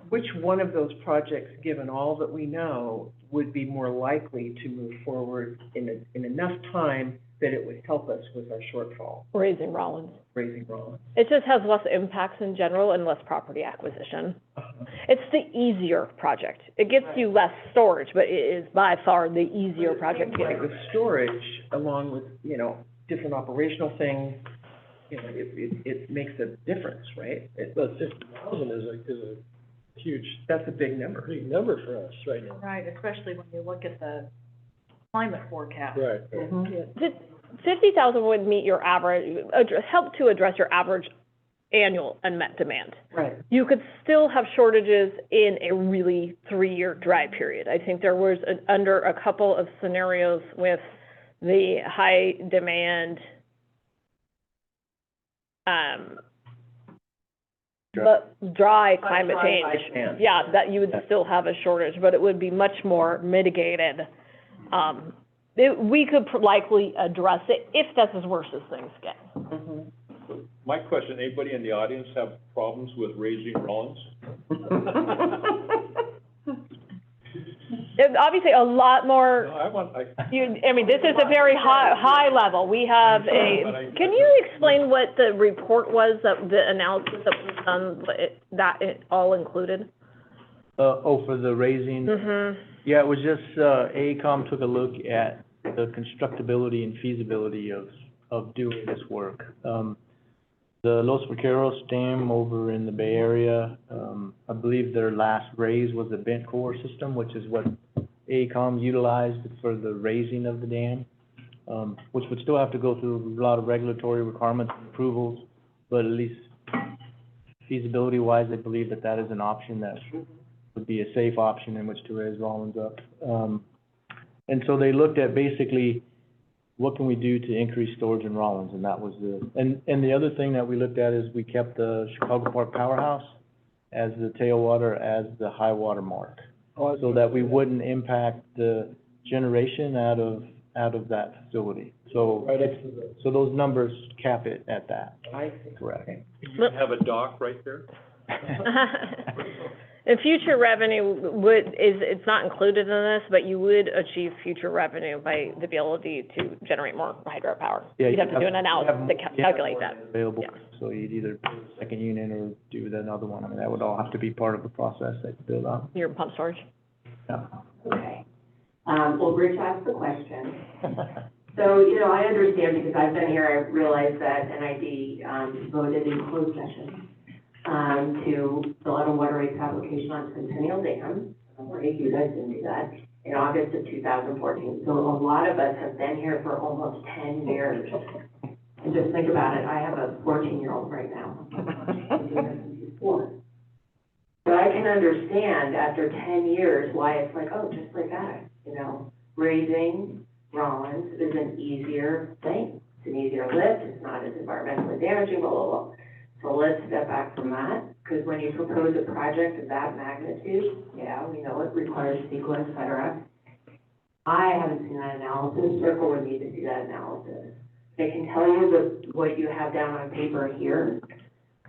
H: which one of those projects, given all that we know, would be more likely to move forward in enough time that it would help us with our shortfall,
D: Raising Rollins.
H: raising Rollins?
D: It just has less impacts in general and less property acquisition. It's the easier project. It gets you less storage, but it is by far the easier project to get.
H: Like with storage, along with, different operational things, it makes a difference, right?
E: But 50,000 is a huge,
H: That's a big number.
E: big number for us right now.
A: Right, especially when you look at the climate forecast.
E: Right.
D: 50,000 would meet your average, help to address your average annual unmet demand.
H: Right.
D: You could still have shortages in a really 3-year dry period. I think there was under a couple of scenarios with the high demand, but dry climate
H: High
D: change.
H: demand.
D: Yeah, that you would still have a shortage, but it would be much more mitigated. We could likely address it if that's as worse as things get.
H: Mhm.
G: My question, anybody in the audience have problems with raising Rollins?
D: It's obviously a lot more,
G: No,
D: this is a very high level. We have can you explain what the report was, that the analysis that was done, that it all included?
C: For the raising?
D: Mm-hmm.
C: Yeah, it was just, AECOM took a look at the constructability and feasibility of doing this work. The Los Vaqueros Dam over in the Bay Area, I believe their last raise was a bent core system, which is what AECOM utilized for the raising of the dam, which would still have to go through a lot of regulatory requirements and approvals, but at least feasibility-wise, they believe that that is an option that would be a safe option in which to raise Rollins up. And so they looked at basically, what can we do to increase storage in Rollins, and that was and the other thing that we looked at is we kept the Chicago Park Powerhouse as the tailwater, as the high water mark, so that we wouldn't impact the generation out of that facility. So,
E: Right up to the,
C: so those numbers cap it at that.
H: I see.
C: Correct.
G: You have a dock right there?
D: And future revenue it's not included in this, but you would achieve future revenue by the ability to generate more hydropower.
C: Yeah,
D: You'd have to do an analysis to
C: you have
D: calculate
C: more
D: that.
C: Available,
D: Yeah.
C: so you'd either build a second unit or do another one. I mean, that would all have to be part of the process that you build out.
D: Your pump storage.
C: Yeah.
L: Okay. Well, Rich asked the question. So, you know, I understand because I've been here, I realize that NID, voted in closed session, to fill out a water rights application on Centennial Dam. Right, you guys didn't do that, in August of 2014. So a lot of us have been here for almost 10 years. And just think about it, I have a 14-year-old right now. I've been doing this since he's 4. But I can understand after 10 years why it's like, oh, just like that, you know, raising Rollins is an easier thing. It's an easier lift, it's not as environmentally damaging, blah, blah, blah. So let's step back from that, because when you propose a project of that magnitude, yeah, we know it requires CEQA, et cetera. I haven't seen that analysis, Circle would need to see that analysis. I can tell you what you have down on paper here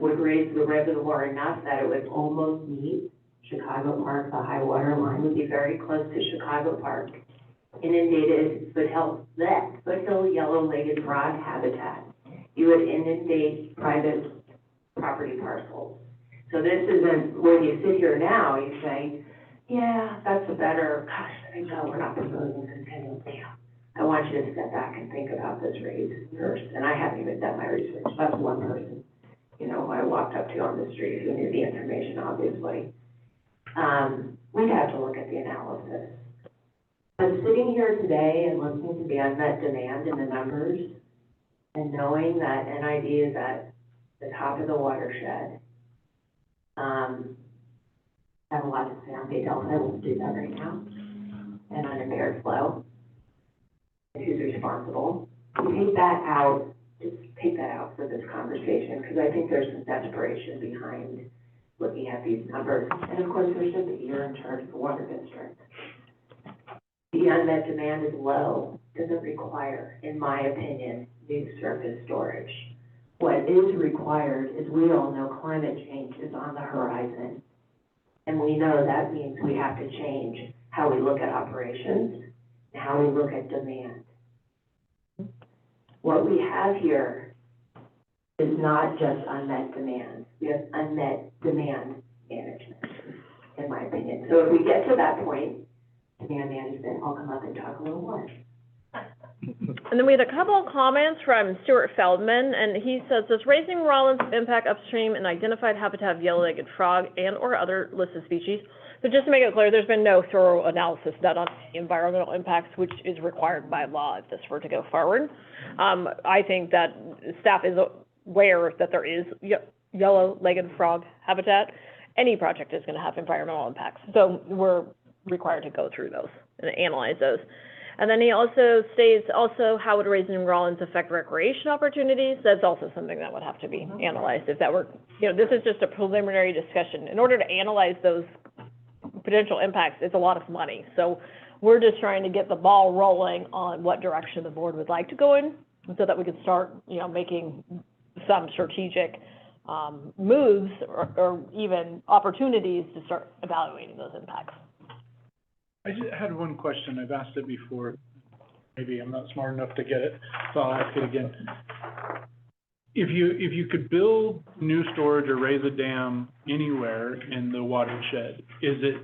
L: would raise the reservoir enough that it would almost meet Chicago Park, the high water line would be very close to Chicago Park. Inundated foothill yellow-legged frog habitat. You would inundate private property parcels. So this isn't, when you sit here now, you say, yeah, that's a better, gosh, I know we're not proposing Centennial Dam. I want you to step back and think about this raise first. And I haven't even done my research. That's one person, you know, I walked up to on the street who knew the information, obviously. We'd have to look at the analysis. But sitting here today and listening to the unmet demand and the numbers, and knowing that NID is at the top of the watershed, I have a lot to say on Bay Delta, I won't do that right now, and unimpaired flow, and who's responsible. You take that out, just take that out for this conversation, because I think there's some desperation behind looking at these numbers. And of course, there's just you're in charge of the water district. The unmet demand is low, doesn't require, in my opinion, new surface storage. What is required is, we all know climate change is on the horizon. And we know that means we have to change how we look at operations and how we look at demand. What we have here is not just unmet demand. We have unmet demand management, in my opinion. So if we get to that point, demand management, I'll come up and talk a little more.
D: And then we had a couple of comments from Stuart Feldman, and he says, does raising Rollins impact upstream and identified habitat of yellow-legged frog and or other listed species? So just to make it clear, there's been no thorough analysis done on the environmental impacts, which is required by law if this were to go forward. I think that staff is aware that there is yellow-legged frog habitat. Any project is going to have environmental impacts, so we're required to go through those and analyze those. And then he also states, how would raising Rollins affect recreation opportunities? That's also something that would have to be analyzed if that were, this is just a preliminary discussion. In order to analyze those potential impacts, it's a lot of money. So we're just trying to get the ball rolling on what direction the board would like to go in, so that we can start, making some strategic moves or even opportunities to start evaluating those impacts.
F: I just had one question. I've asked it before. Maybe I'm not smart enough to get it, so I'll ask it again. If you could build new storage or raise a dam anywhere in the watershed, is it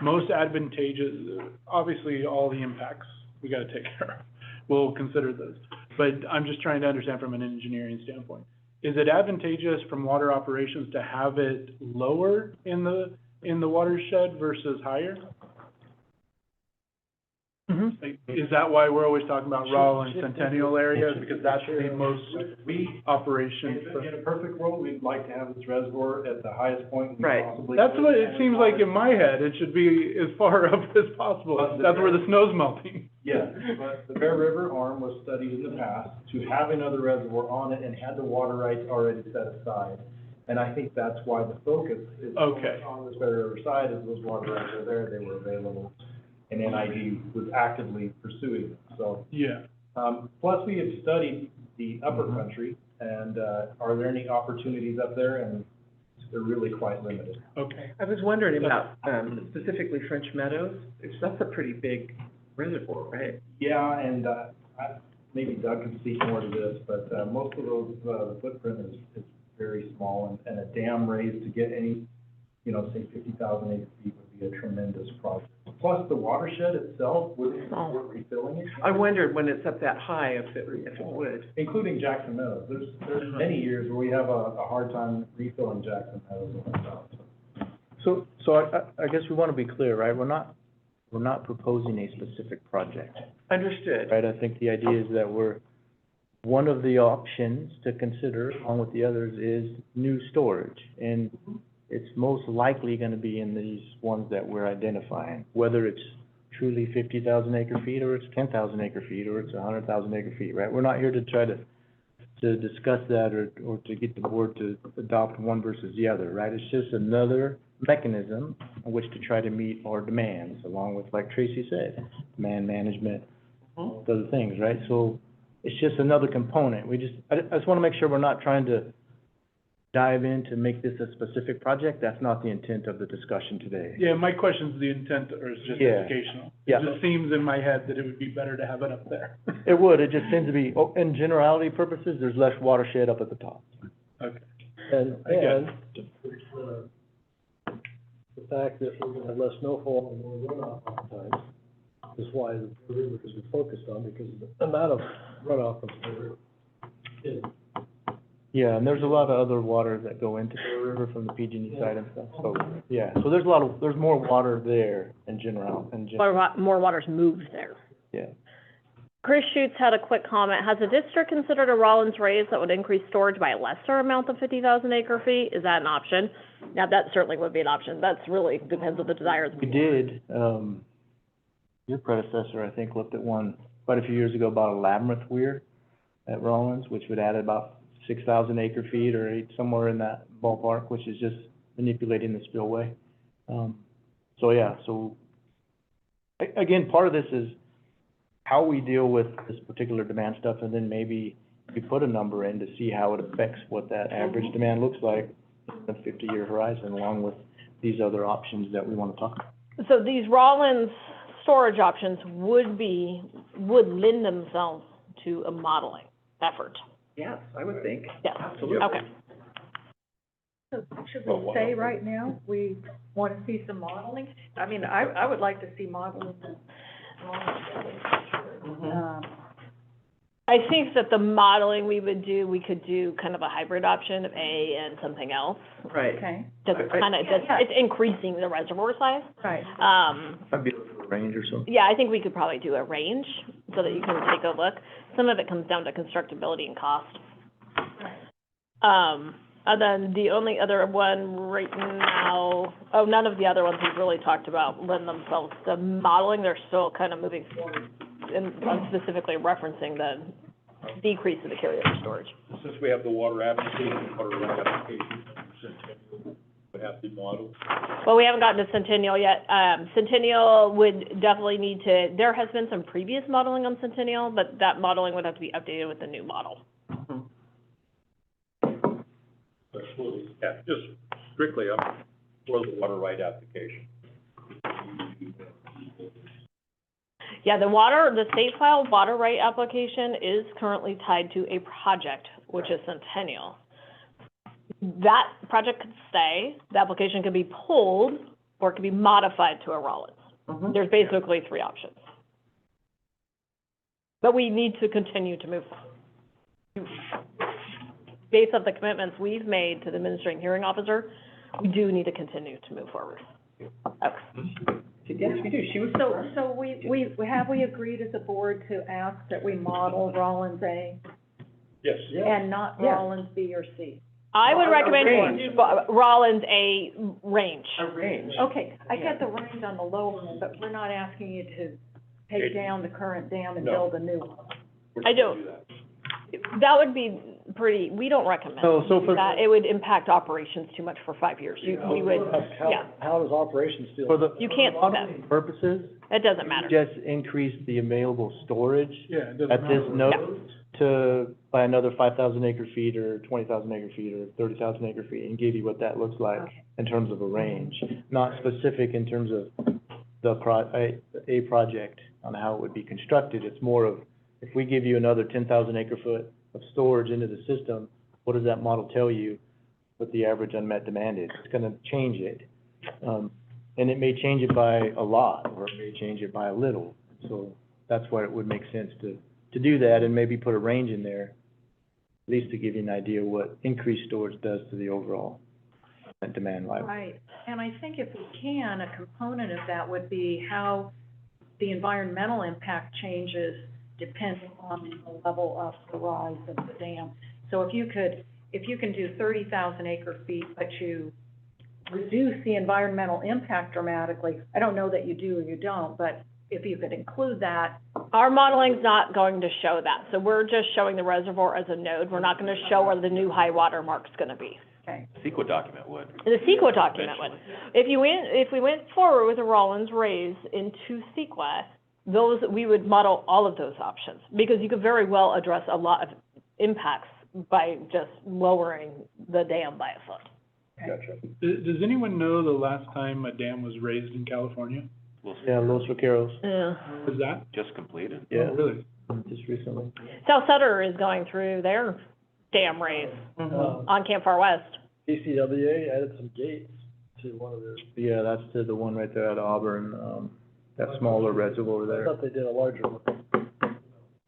F: most advantageous? Obviously, all the impacts we got to take care of. We'll consider those. But I'm just trying to understand from an engineering standpoint. Is it advantageous from water operations to have it lower in the watershed versus higher?
D: Mm-hmm.
F: Like, is that why we're always talking about Rollins Centennial area? Because that's the most operation for.
I: In a perfect world, we'd like to have this reservoir at the highest point we
H: Right.
I: possibly
F: That's
I: could,
F: what it
I: and
F: seems like in my head. It should be as far up as possible. That's where the snow's melting.
I: Yes, but the Bear River arm was studied in the past to have another reservoir on it and had the water rights already set aside. And I think that's why the focus is so much
F: Okay.
I: on this Bear River side, is those water rights are there, they were available, and NID was actively pursuing them, so.
F: Yeah.
I: Plus, we have studied the upper country, and, are there any opportunities up there? And they're really quite limited.
F: Okay.
H: I was wondering about, specifically French Meadows, that's a pretty big reservoir, right?
I: Yeah, and, maybe Doug can speak more to this, but, most of those, the footprint is very small, and a dam raised to get any, you know, say 50,000 acre feet would be a tremendous project. Plus, the watershed itself wouldn't support refilling it.
H: I wondered when it's up that high if it would.
I: Including Jackson Meadows. There's many years where we have a hard time refilling Jackson Meadows in the south.
C: So I guess we want to be clear, right? We're not proposing a specific project,
H: Understood.
C: right? I think the idea is that one of the options to consider, along with the others, is new storage. And it's most likely gonna be in these ones that we're identifying, whether it's truly 50,000 acre feet, or it's 10,000 acre feet, or it's 100,000 acre feet, right? We're not here to try to discuss that or to get the board to adopt one versus the other, right? It's just another mechanism in which to try to meet our demands, along with, like Tracy said, demand management, other things, right? So it's just another component. I just wanna make sure we're not trying to dive in to make this a specific project. That's not the intent of the discussion today.
F: Yeah, my question's the intent, or is just
C: Yeah.
F: educational.
C: Yeah.
F: It just seems in my head that it would be better to have it up there.
C: It would, it just tends to be, in generality purposes, there's less watershed up at the top.
F: Okay.
E: And,
F: I get it.
E: the fact that we're gonna have less snowfall and more runoff oftentimes is why the river is focused on, because the amount of runoff from the river is.
C: Yeah, and there's a lot of other waters that go into the river from the PG&E side and stuff, so, yeah. So there's more water there in general,
D: More water's moved there.
C: yeah.
D: Chris Schutz had a quick comment. Has the district considered a Rollins raise that would increase storage by a lesser amount than 50,000 acre feet? Is that an option? Now, that certainly would be an option. That's really depends on the desire of the
C: We
D: board.
C: did, your predecessor, I think, looked at one quite a few years ago, about a labyrinth weir at Rollins, which would add about 6,000 acre feet or somewhere in that ballpark, which is just manipulating the spillway. Again, part of this is how we deal with this particular demand stuff, and then maybe we put a number in to see how it affects what that average demand looks like in a 50-year horizon, along with these other options that we want to talk about.
D: So these Rollins storage options would lend themselves to a modeling effort.
H: Yes, I would think.
D: Yes.
H: Absolutely.
D: Okay.
A: So should we say right now, we want to see some modeling? I mean, I would like to see modeling.
D: I think that the modeling we could do kind of a hybrid option of A and something else.
H: Right.
A: Okay,
D: Just it's increasing the reservoir size.
A: right.
C: I'd be looking for a range or something.
D: Yeah, I think we could probably do a range so that you can take a look. Some of it comes down to constructability and cost. And then the only other one right now, none of the other ones we've really talked about lend themselves to modeling. They're still kind of moving forward, and I'm specifically referencing the decrease in the carryover storage.
G: Since we have the water application, water right application, Centennial would have to model.
D: Well, we haven't gotten to Centennial yet. Centennial would definitely need to, there has been some previous modeling on Centennial, but that modeling would have to be updated with the new model.
G: Yeah, just strictly up for the water right application.
D: Yeah, the state filed water right application is currently tied to a project, which is Centennial. That project could stay, the application could be pulled, or it could be modified to a Rollins. There's basically three options. But we need to continue to move forward. Based on the commitments we've made to the administrating hearing officer, we do need to continue to move forward. Okay.
H: Yes, we do. She was.
A: So we agreed as a board to ask that we model Rollins A
F: Yes.
A: and not
H: Yes.
A: Rollins B or C?
D: I would
H: A
D: recommend
H: range.
D: Rollins a range.
H: A range.
A: Okay, I get the range on the lower end, but we're not asking you to take down the current dam and build a new one.
D: I don't, that would be pretty, we don't recommend
C: So for,
D: that. It would impact operations too much for 5 years. We would, yeah,
E: How does operations feel?
C: for the.
D: You can't do that.
C: modeling purposes,
D: it doesn't matter.
C: just increase the available storage
F: Yeah, it doesn't
C: at this
F: matter.
C: node to, by another 5,000 acre feet or 20,000 acre feet or 30,000 acre feet, and give you what that looks like in terms of a range, not specific in terms of the a project on how it would be constructed. It's more of, if we give you another 10,000 acre foot of storage into the system, what does that model tell you what the average unmet demand is? It's gonna change it. And it may change it by a lot, or it may change it by a little. So that's why it would make sense to do that, and maybe put a range in there, at least to give you an idea what increased storage does to the overall demand level.
A: Right, and I think if we can, a component of that would be how the environmental impact changes depending on the level of the rise of the dam. So if you can do 30,000 acre feet, but you reduce the environmental impact dramatically, I don't know that you do or you don't, but if you could include that.
D: Our modeling's not going to show that, so we're just showing the reservoir as a node. We're not gonna show where the new high water mark's gonna be.
A: Okay.
J: CEQA document would.
D: The CEQA document would. If we went forward with a Rollins raise into CEQA, we would model all of those options, because you could very well address a lot of impacts by just lowering the dam by a foot.
E: Gotcha.
F: Does anyone know the last time a dam was raised in California?
C: Yeah, Los Vaqueros,
D: Yeah.
F: Was that?
J: Just completed.
C: yeah,
F: Oh, really?
C: just recently.
D: South Sutter is going through their dam raise on Campfire West.
E: PCWA added some gates to one of their,
C: Yeah, that's the one right there at Auburn, that smaller reservoir
E: I
C: there.
E: thought they did a larger one.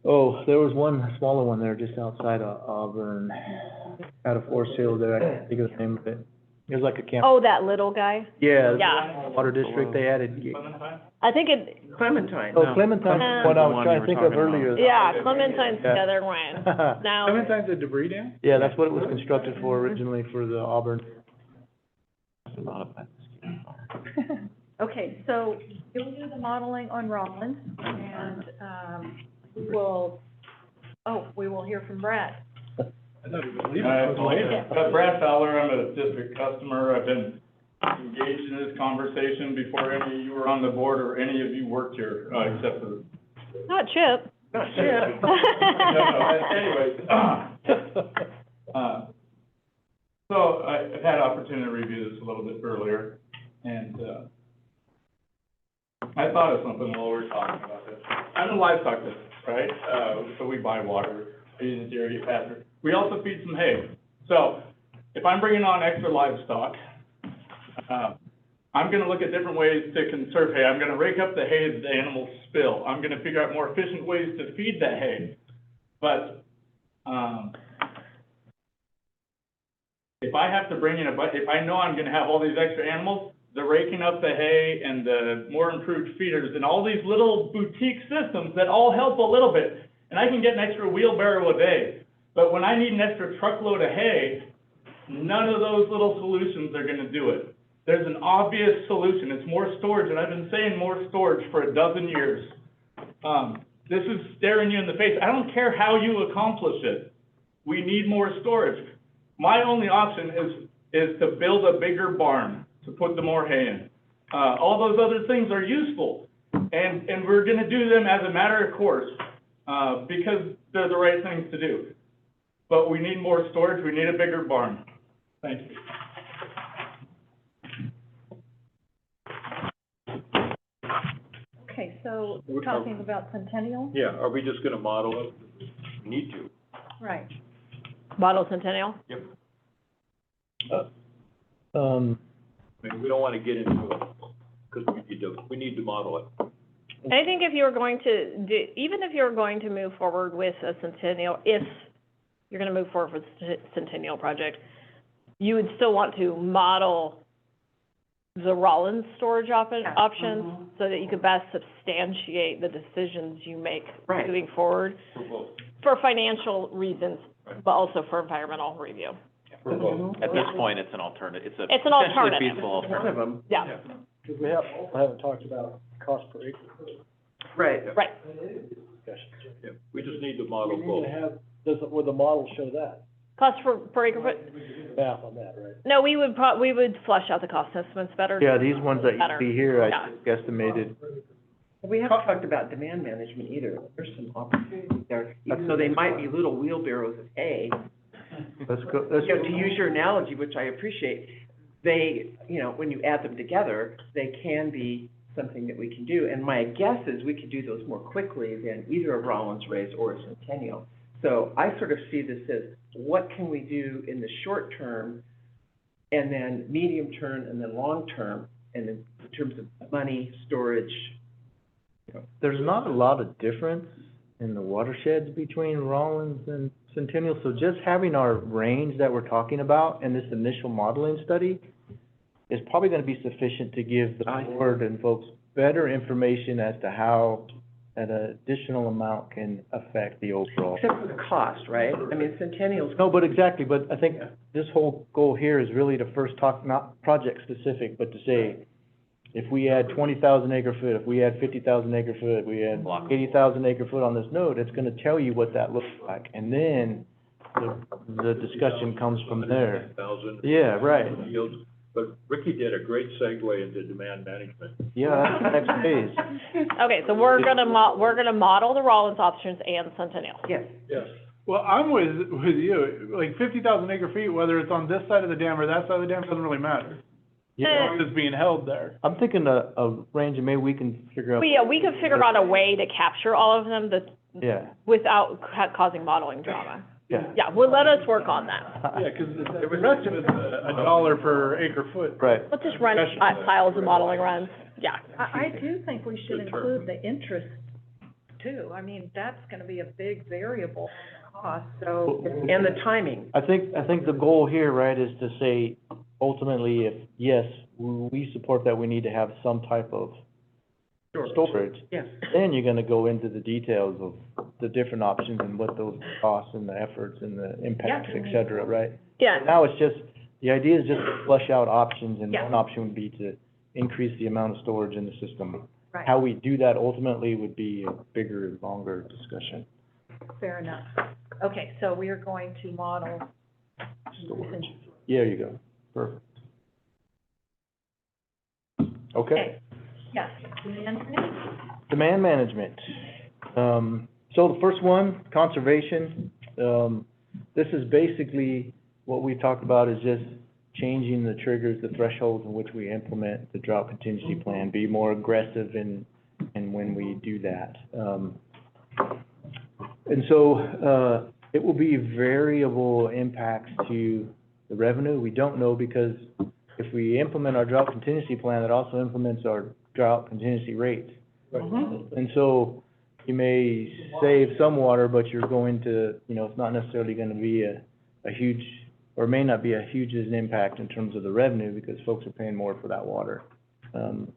C: Oh, there was one smaller one there just outside of Auburn, out of Forest Hill there, I can't think of the name of it. It was like a camp.
D: Oh, that little guy?
C: Yeah,
D: Yeah.
C: the water district, they added.
D: I think it,
H: Clementine.
C: Oh, Clementine's what I was trying to think of earlier.
D: yeah, Clementine's the
C: Yeah.
D: other one. Now,
F: Clementine's a debris dam?
C: Yeah, that's what it was constructed for originally, for the Auburn.
A: Okay, so you'll do the modeling on Rollins, and, we will hear from Brad.
F: I thought it was leaving. I was waiting.
N: Brad Fowler, I'm a district customer. I've been engaged in this conversation before any of you were on the board or any of you worked here, except for.
D: not Chip.
H: Not sure.
N: Anyways, so I've had opportunity to review this a little bit earlier, and, I thought of something while we were talking about this. I'm in livestock business, right? So we buy water, feed dairy, pasture. We also feed some hay. So if I'm bringing on extra livestock, I'm gonna look at different ways to conserve hay. I'm gonna rake up the hay that the animals spill. I'm gonna figure out more efficient ways to feed that hay. But, if I have to bring in if I know I'm gonna have all these extra animals, the raking up the hay and the more improved feeders and all these little boutique systems that all help a little bit. And I can get an extra wheelbarrow a day. But when I need an extra truckload of hay, none of those little solutions are gonna do it. There's an obvious solution. It's more storage, and I've been saying more storage for a dozen years. This is staring you in the face. I don't care how you accomplish it. We need more storage. My only option is to build a bigger barn to put the more hay in. All those other things are useful, and we're gonna do them as a matter of course, because they're the right things to do. But we need more storage, we need a bigger barn. Thank you.
A: Okay, so we're talking about Centennial?
G: Yeah, are we just gonna model it? We need to.
A: Right.
D: Model Centennial?
G: Yep. I mean, we don't wanna get into it, because we need to model it.
D: I think if you were going to even if you're going to move forward with a Centennial, if you're gonna move forward with a Centennial project, you would still want to model the Rollins storage options,
H: Mhm.
D: so that you could best substantiate the decisions you make
H: Right.
D: moving forward
G: For both,
D: for financial reasons, but also for environmental review.
G: for both.
J: At this point, it's an alternative, it's a
D: It's an
J: potentially
D: alternative.
J: feasible
H: One
J: alternative.
H: of them,
D: Yeah,
E: Because we also haven't talked about cost per acre.
H: right.
D: right.
G: Yeah, we just need to model
E: We need
G: both.
E: to have, would the model show that,
D: Cost per acre foot?
E: math on that, right?
D: No, we would flush out the cost estimates better.
C: Yeah, these ones that
D: Better.
C: you see here,
D: Yeah.
C: I guestimated.
H: We haven't talked about demand management either. There's some opportunities there, even though they might be little wheelbarrows of hay.
C: Let's go, let's.
H: You know, to use your analogy, which I appreciate, they, you know, when you add them together, they can be something that we can do. And my guess is we could do those more quickly than either a Rollins race or a Centennial. So I sort of see this as, what can we do in the short term, and then medium term, and then long term, and in terms of money, storage, you know.
C: There's not a lot of difference in the watersheds between Rollins and Centennial, so just having our range that we're talking about in this initial modeling study is probably gonna be sufficient to give the board and folks better information as to how an additional amount can affect the overall.
H: Except for the cost, right? I mean, Centennial's.
C: No, but exactly, but I think this whole goal here is really to first talk, not project specific, but to say, if we add 20,000 acre foot, if we add 50,000 acre foot, we add 80,000 acre foot on this node, it's gonna tell you what that looks like, and then the discussion comes from there.
G: 1,000.
C: Yeah, right.
G: Yields. But Ricky did a great segue into demand management.
C: Yeah, that's the next phase.
D: Okay, so we're gonna model the Rollins options and Centennial.
H: Yes.
F: Yes. Well, I'm with you, like 50,000 acre feet, whether it's on this side of the dam or that side of the dam, doesn't really matter. As long as it's being held there.
C: I'm thinking a range, and maybe we can figure out.
D: Well, yeah, we could figure out a way to capture all of them
C: Yeah,
D: without causing modeling drama.
C: yeah.
D: Yeah, well, let us work on that.
F: Yeah, 'cause the rest of it's a dollar per acre foot.
C: Right.
D: Let's just run piles of modeling runs, yeah.
A: I do think we should
G: Good term.
A: include the interest too. I mean, that's gonna be a big variable in cost, so.
H: And the timing.
C: I think the goal here, right, is to say, ultimately, if, yes, we support that we need to have some type of storage,
H: Yes.
C: then you're gonna go into the details of the different options and what those costs and the efforts and the impacts, et cetera, right?
D: Yeah,
C: Now it's just, the idea is just to flesh out options, and
D: Yeah.
C: one option would be to increase the amount of storage in the system.
A: Right.
C: How we do that ultimately would be a bigger, longer discussion.
A: Fair enough. Okay, so we are going to model.
C: Storage. Yeah, there you go, perfect. Okay.
A: Yes, demand management.
C: Demand management. So the first one, conservation. This is basically, what we talked about is just changing the triggers, the thresholds in which we implement the drought contingency plan, be more aggressive in when we do that. And so, it will be variable impacts to the revenue. We don't know, because if we implement our drought contingency plan, it also implements our drought contingency rates. And so, you may save some water, but you're going to, you know, it's not necessarily gonna be a huge, or may not be a huge impact in terms of the revenue, because folks are paying more for that water. And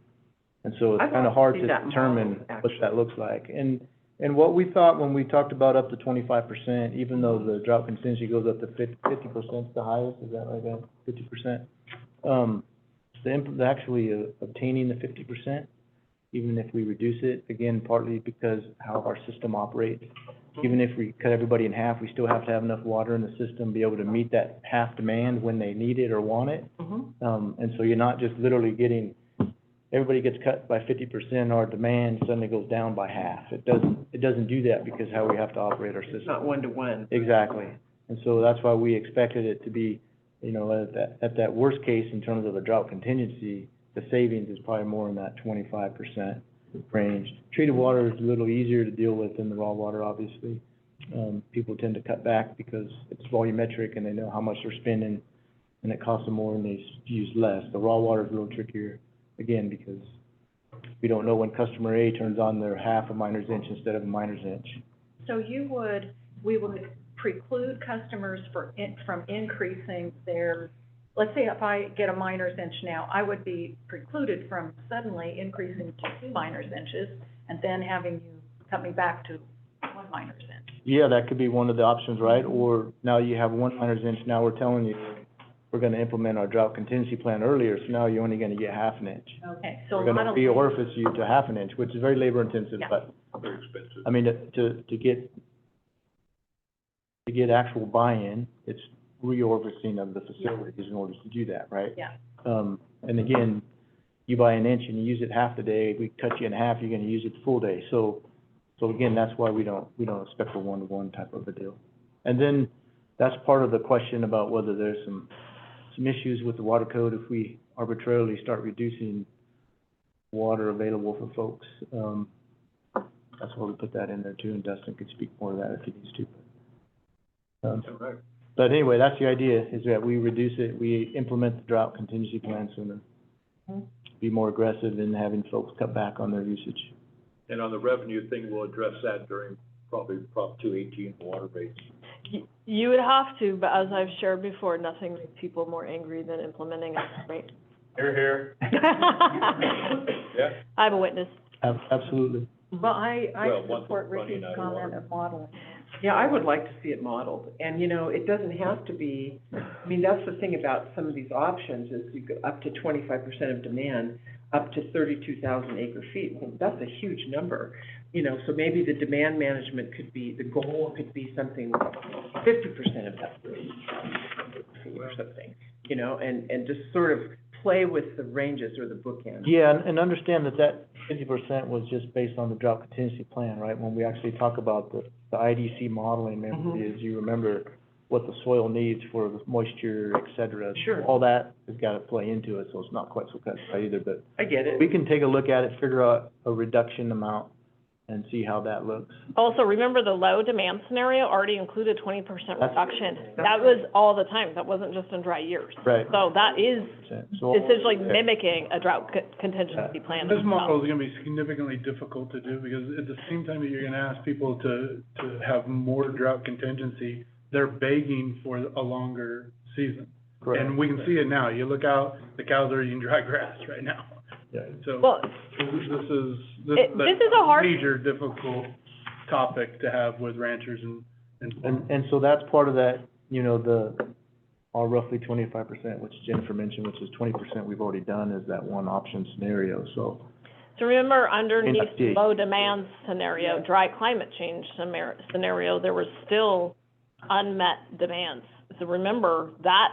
C: so
H: I'd
C: it's kinda
H: like to
C: hard
H: see
C: to
H: that
C: determine
H: model,
C: what
H: actually.
C: that looks like. And what we thought when we talked about up to 25%, even though the drought contingency goes up to 50% is the highest, is that like 50%? Actually obtaining the 50%, even if we reduce it, again, partly because how our system operates. Even if we cut everybody in half, we still have to have enough water in the system, be able to meet that half demand when they need it or want it. And so you're not just literally getting, everybody gets cut by 50%, our demand suddenly goes down by half. It doesn't do that, because how we have to operate our
H: It's
C: system.
H: not one-to-one.
C: Exactly. And so that's why we expected it to be, you know, at that worst case in terms of a drought contingency, the savings is probably more in that 25% range. Treated water is a little easier to deal with than the raw water, obviously. People tend to cut back because it's volumetric and they know how much they're spending, and it costs them more and they use less. The raw water is a little trickier, again, because we don't know when customer A turns on their half a miner's inch instead of a miner's inch.
A: So we would preclude customers from increasing their let's say if I get a miner's inch now, I would be precluded from suddenly increasing to 2 miner's inches and then having you cut me back to 1 miner's inch.
C: Yeah, that could be one of the options, right? Or now you have 1 miner's inch, now we're telling you, we're gonna implement our drought contingency plan earlier, so now you're only gonna get half an inch.
A: Okay, so
C: We're
A: a lot
C: gonna
A: of.
C: reorifice you to half an inch, which is very labor intensive,
A: Yeah.
C: but,
G: Very expensive.
C: I mean, to get actual buy-in, it's reorificing of the facilities in order to do that, right?
A: Yeah.
C: And again, you buy an inch and you use it half the day, we cut you in half, you're gonna use it the full day. So again, that's why we don't expect a one-to-one type of a deal. And then, that's part of the question about whether there's some issues with the water code if we arbitrarily start reducing water available for folks. That's why we put that in there too, and Dustin could speak more to that if he needs to.
G: Right.
C: But anyway, that's the idea, is that we reduce it, we implement the drought contingency plan sooner. Be more aggressive in having folks cut back on their usage.
G: And on the revenue thing, we'll address that during probably Prop 218 water rates.
D: You would have to, but as I've shared before, nothing makes people more angry than implementing a rate.
N: Here, here.
G: Yeah.
D: I have a witness.
C: Absolutely.
A: Well, I
G: Well, once
A: support
G: it's running
A: Ricky's
G: out of
A: comment
G: water.
A: of modeling.
H: Yeah, I would like to see it modeled, and, you know, it doesn't have to be, I mean, that's the thing about some of these options, is you go up to 25% of demand, up to 32,000 acre feet. Well, that's a huge number, you know, so maybe the demand management could be, the goal could be something, 50% of that, or something, you know, and just sort of play with the ranges or the bookends.
C: Yeah, and understand that 50% was just based on the drought contingency plan, right? When we actually talk about the IDC modeling, remember, is you remember what the soil needs for the moisture, et cetera.
H: Sure.
C: All that has got to play into it, so it's not quite so cut and dry either, but
H: I get it.
C: we can take a look at it, figure out a reduction amount, and see how that looks.
D: Also, remember the low demand scenario already included 20%
C: That's-
D: reduction. That was all the time, that wasn't just in dry years.
C: Right.
D: So that is
C: So,
D: essentially mimicking a drought contingency plan.
F: This model is gonna be significantly difficult to do, because at the same time that you're gonna ask people to have more drought contingency, they're begging for a longer season.
C: correct.
F: And we can see it now, you look out, the cows are eating dry grass right now.
C: Yeah.
F: So,
D: Well,
F: this is
D: a hard-
F: major difficult topic to have with ranchers
C: And so that's part of that, you know, our roughly 25%, which Jennifer mentioned, which is 20% we've already done, is that one option scenario, so.
D: So remember, underneath
C: NID.
D: low demand scenario, dry climate change scenario, there was still unmet demands. So remember, that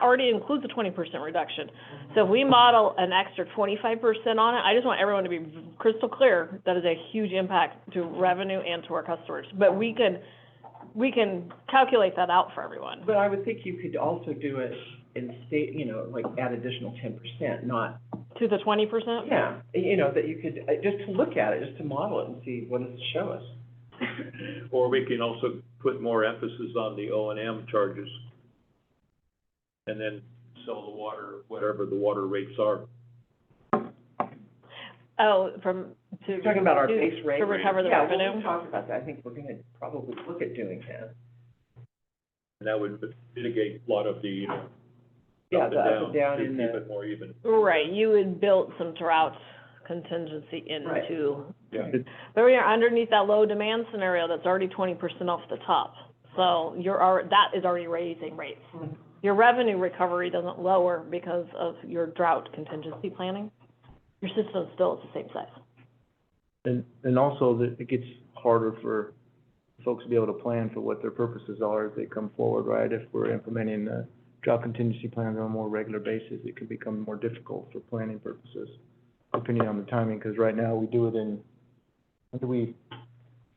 D: already includes a 20% reduction. So if we model an extra 25% on it, I just want everyone to be crystal clear, that is a huge impact to revenue and to our customers. But we can calculate that out for everyone.
H: But I would think you could also do it in state, you know, like add additional 10%, not,
D: To the 20%?
H: yeah, you know, that you could, just to look at it, just to model it and see what does it show us.
G: Or we can also put more emphasis on the O&M charges. And then sell the water, whatever the water rates are.
D: Oh, to.
H: You're talking about our
D: to-
H: base rate?
D: To recover the
H: Yeah,
D: revenue?
H: well, we've talked about that, I think we're gonna probably look at doing that.
G: And that would mitigate a lot of the,
H: Yeah,
G: up
H: the up and down
G: to
H: in
G: keep
H: the,
G: it more even.
D: Right, you would build some drought contingency
H: Right.
D: into.
G: Yeah.
D: But we are underneath that low demand scenario, that's already 20% off the top. So that is already raising rates.
H: Mhm.
D: Your revenue recovery doesn't lower because of your drought contingency planning. Your system's still at the same size.
C: And also that it gets harder for folks to be able to plan for what their purposes are as they come forward, right? If we're implementing the drought contingency plans on a more regular basis, it can become more difficult for planning purposes, depending on the timing, because right now we do it when do we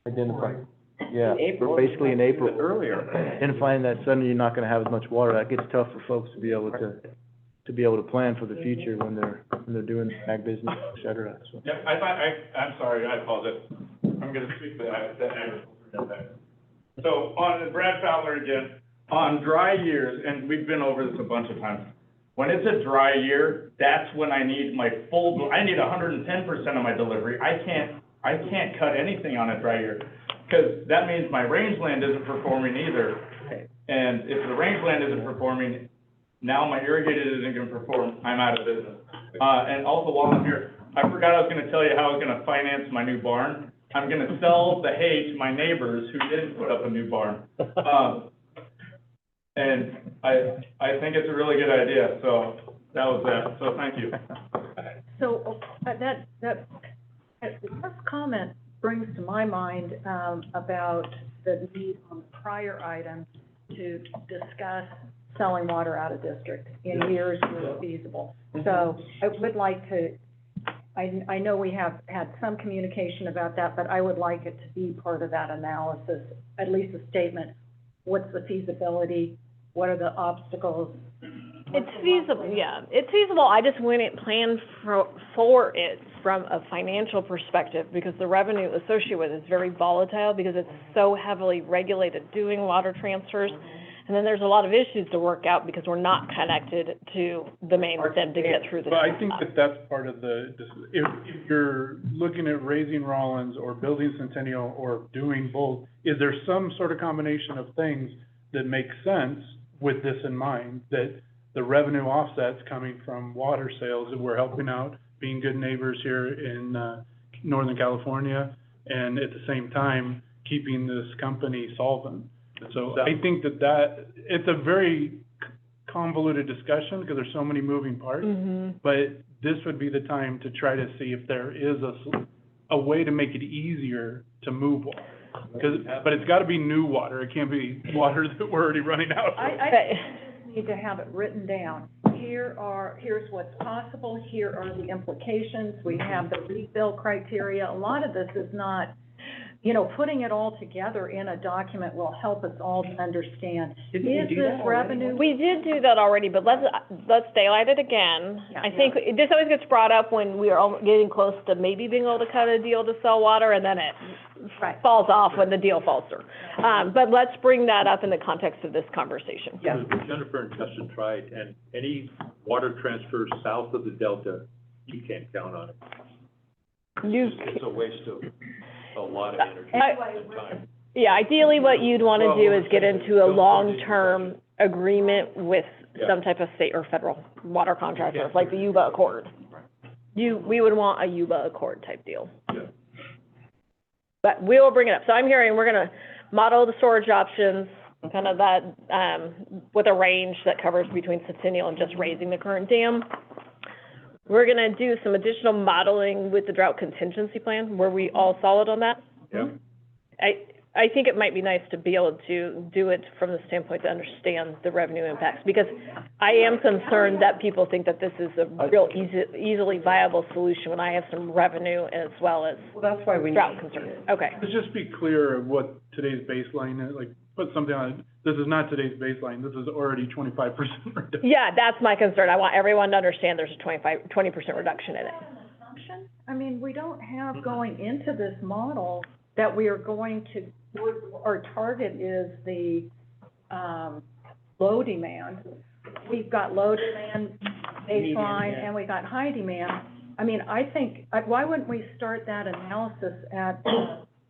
C: identify? Yeah,
H: In April,
C: we're basically in
H: we have to do
C: April.
H: it earlier.
C: Identifying that suddenly you're not gonna have as much water, that gets tough for folks to be able to plan for the future when they're doing ag business, et cetera, so.
N: Yeah, I'm sorry, I apologize. I'm gonna speak to that agriculture. So on Brad Fowler again, on dry years, and we've been over this a bunch of times, when it's a dry year, that's when I need my I need 110% of my delivery. I can't cut anything on a dry year, because that means my rangeland isn't performing either. And if the rangeland isn't performing, Now my irrigated isn't gonna perform, I'm out of business. And also while I'm here, I forgot I was gonna tell you how I was gonna finance my new barn. I'm gonna sell the hay to my neighbors who didn't put up a new barn. And I think it's a really good idea, so that was that, so thank you.
A: So, that first comment brings to my mind, about the need on the prior item to discuss selling water out of district in years where it's feasible. So I would like to, I know we have had some communication about that, but I would like it to be part of that analysis, at least a statement. What's the feasibility? What are the obstacles?
D: It's feasible, yeah, it's feasible, I just wouldn't plan for it from a financial perspective, because the revenue associated with it is very volatile, because it's so heavily regulated doing water transfers, and then there's a lot of issues to work out, because we're not connected to the main stem to get through the.
F: But I think that that's part of the, if you're looking at raising Rollins or building Centennial or doing both, is there some sort of combination of things that make sense with this in mind, that the revenue offsets coming from water sales, that we're helping out, being good neighbors here in, Northern California, and at the same time, keeping this company solvent. So I think that it's a very convoluted discussion, because there's so many moving parts.
D: Mm-hmm.
F: But this would be the time to try to see if there is a way to make it easier to move water. But it's gotta be new water, it can't be water that we're already running out of.
A: I just need to have it written down. Here's what's possible, here are the implications, we have the refill criteria. A lot of this is not, putting it all together in a document will help us all to understand.
K: Didn't we do that already?
D: We did do that already, but let's daylight it again.
A: Yeah.
D: I think this always gets brought up when we are getting close to maybe being able to cut a deal to sell water, and then it
A: Right.
D: falls off when the deal falls through. But let's bring that up in the context of this conversation.
K: Yeah.
G: Jennifer and Justin tried, and any water transfers south of the Delta, you can't count on it. It's a waste of a lot of energy and time.
D: Yeah, ideally what you'd want to do is get into a long-term agreement with some type of state or federal water contractor, like the Yuba Accord. We would want a Yuba Accord type deal.
G: Yeah.
D: But we will bring it up. So I'm hearing we're gonna model the storage options, kind of that, with a range that covers between Centennial and just raising the current dam. We're gonna do some additional modeling with the drought contingency plan, were we all solid on that?
G: Yeah.
D: I think it might be nice to be able to do it from the standpoint to understand the revenue impacts, because I am concerned that people think that this is a real easily viable solution when I have some revenue as well as
H: Well, that's why we need.
D: drought concerns. Okay.
F: Let's just be clear of what today's baseline is, like, put something on it. This is not today's baseline, this is already 25% reduction.
D: Yeah, that's my concern. I want everyone to understand there's a 20% reduction in it.
A: Assumption? I mean, we don't have going into this model that we are going to, our target is the, low demand. We've got low demand baseline, and we got high demand. I mean, I think, why wouldn't we start that analysis at,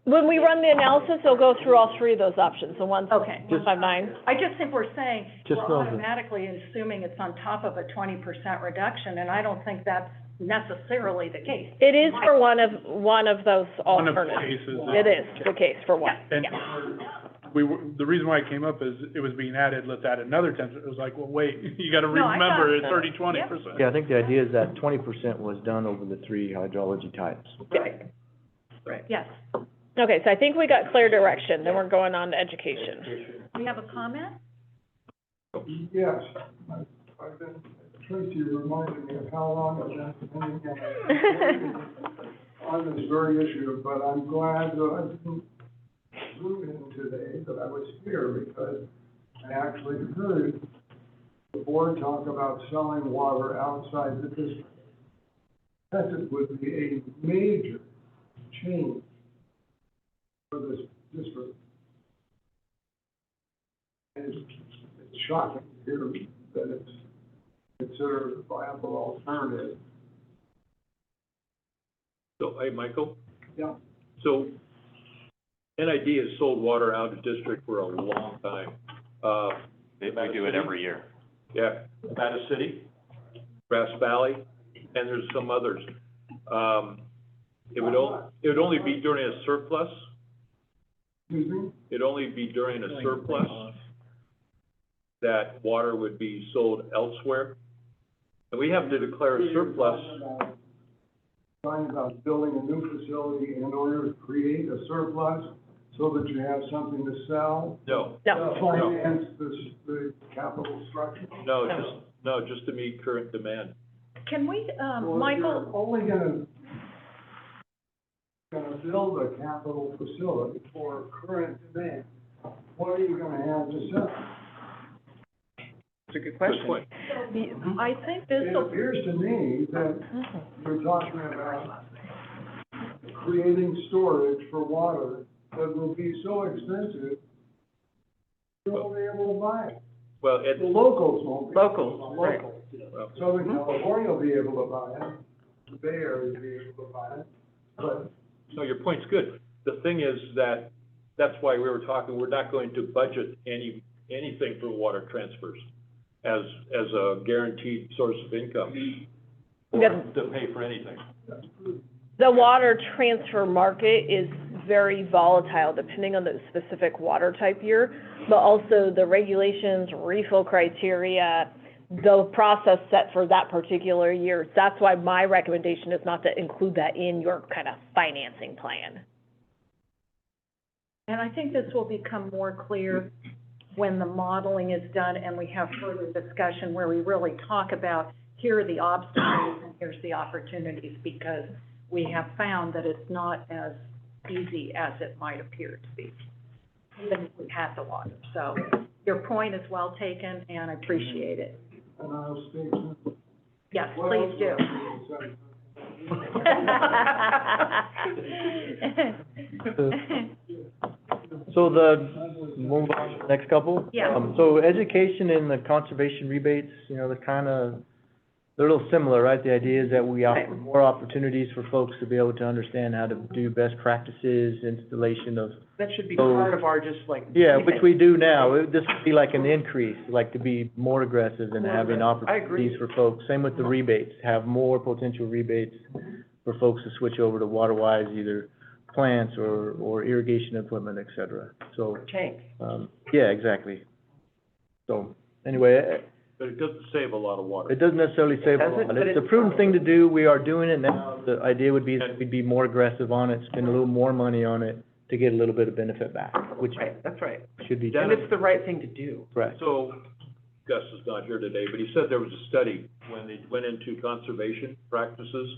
D: When we run the analysis, it'll go through all three of those options, the ones,
A: okay.
D: 159.
A: I just think we're saying,
C: Just
A: we're
C: know that-
A: automatically assuming it's on top of a 20% reduction, and I don't think that's necessarily the case.
D: It is for one of those
F: One of the
D: alternatives.
F: cases.
D: It is the case for one,
F: And
D: yeah.
F: the reason why it came up is it was being added, let's add another 10, it was like, well, wait, you gotta
A: No, I
F: remember,
A: got
F: it's already 20%.
C: Yeah, I think the idea is that 20% was done over the 3 hydrology types.
A: Right. Yes.
D: Okay, so I think we got clear direction, then we're going on to education.
A: We have a comment?
E: Yes, I've been, Tracy reminded me of how long I've been spending on this very issue, but I'm glad that I didn't zoom in today, that I was here, because I actually heard the board talk about selling water outside the district. That would be a major change for this district. And it's shocking to hear that it's considered a viable alternative.
G: So, hey, Michael?
E: Yeah.
G: So, NID has sold water out of district for a long time.
J: We do it every year.
G: Yeah, Nevada City, Grass Valley, and there's some others. It would only be during a surplus.
E: Excuse me?
G: It'd only be during a surplus that water would be sold elsewhere. And we have to declare a surplus.
E: Talking about building a new facility in order to create a surplus so that you have something to sell?
G: No.
D: No.
E: To finance the capital structure?
G: No, just to meet current demand.
A: Can we,
E: Well,
A: Michael,
E: you're only gonna build a capital facility for current demand. What are you gonna have to sell?
H: It's a good
G: Good
H: question.
G: point.
A: I think this
E: It
A: will,
E: appears to me that you're talking about creating storage for water that will be so expensive, you won't be able to buy it.
G: Well,
E: The locals won't be.
H: Locals, right.
G: well,
E: Southern California will be able to buy it, the Bay Area will be able to buy it, but
G: no, your point's good. The thing is that's why we were talking, we're not going to budget anything for water transfers as a guaranteed source of income or
D: Yep.
G: to pay for anything.
D: The water transfer market is very volatile depending on the specific water type year, but also the regulations, refill criteria, the process set for that particular year. That's why my recommendation is not to include that in your kind of financing plan.
A: and I think this will become more clear when the modeling is done and we have further discussion where we really talk about, here are the obstacles and here's the opportunities, because we have found that it's not as easy as it might appear to be, even if we had the water. So your point is well taken, and I appreciate it.
E: and I'll stay tuned.
A: Yes,
E: What
A: please
E: else
A: do.
E: will you say?
C: So move on to the next couple?
A: Yeah.
C: So education and the conservation rebates, they're a little similar, right? The idea is that we offer more opportunities for folks to be able to understand how to do best practices, installation of,
H: That should be
C: So-
H: part of our just like.
C: yeah, which we do now. This would be like an increase, like to be more aggressive in having opportunities for folks. Same with the rebates, have more potential rebates for folks to switch over to water-wise, either plants or irrigation equipment, et cetera. So,
H: Tanks.
C: yeah, exactly. So, anyway,
G: But it doesn't save a lot of water.
C: it doesn't necessarily save a
H: Does it?
C: lot.
H: But
C: It's a
H: it's-
C: prudent thing to do. We are doing it now. The idea would be that we'd be more aggressive on it, spend a little more money on it to get a little bit of benefit back, which
H: Right, that's right.
C: should be
H: And
C: done.
H: it's the right thing to do.
C: Correct.
G: So Gus is not here today, but he said there was a study when they went into conservation practices,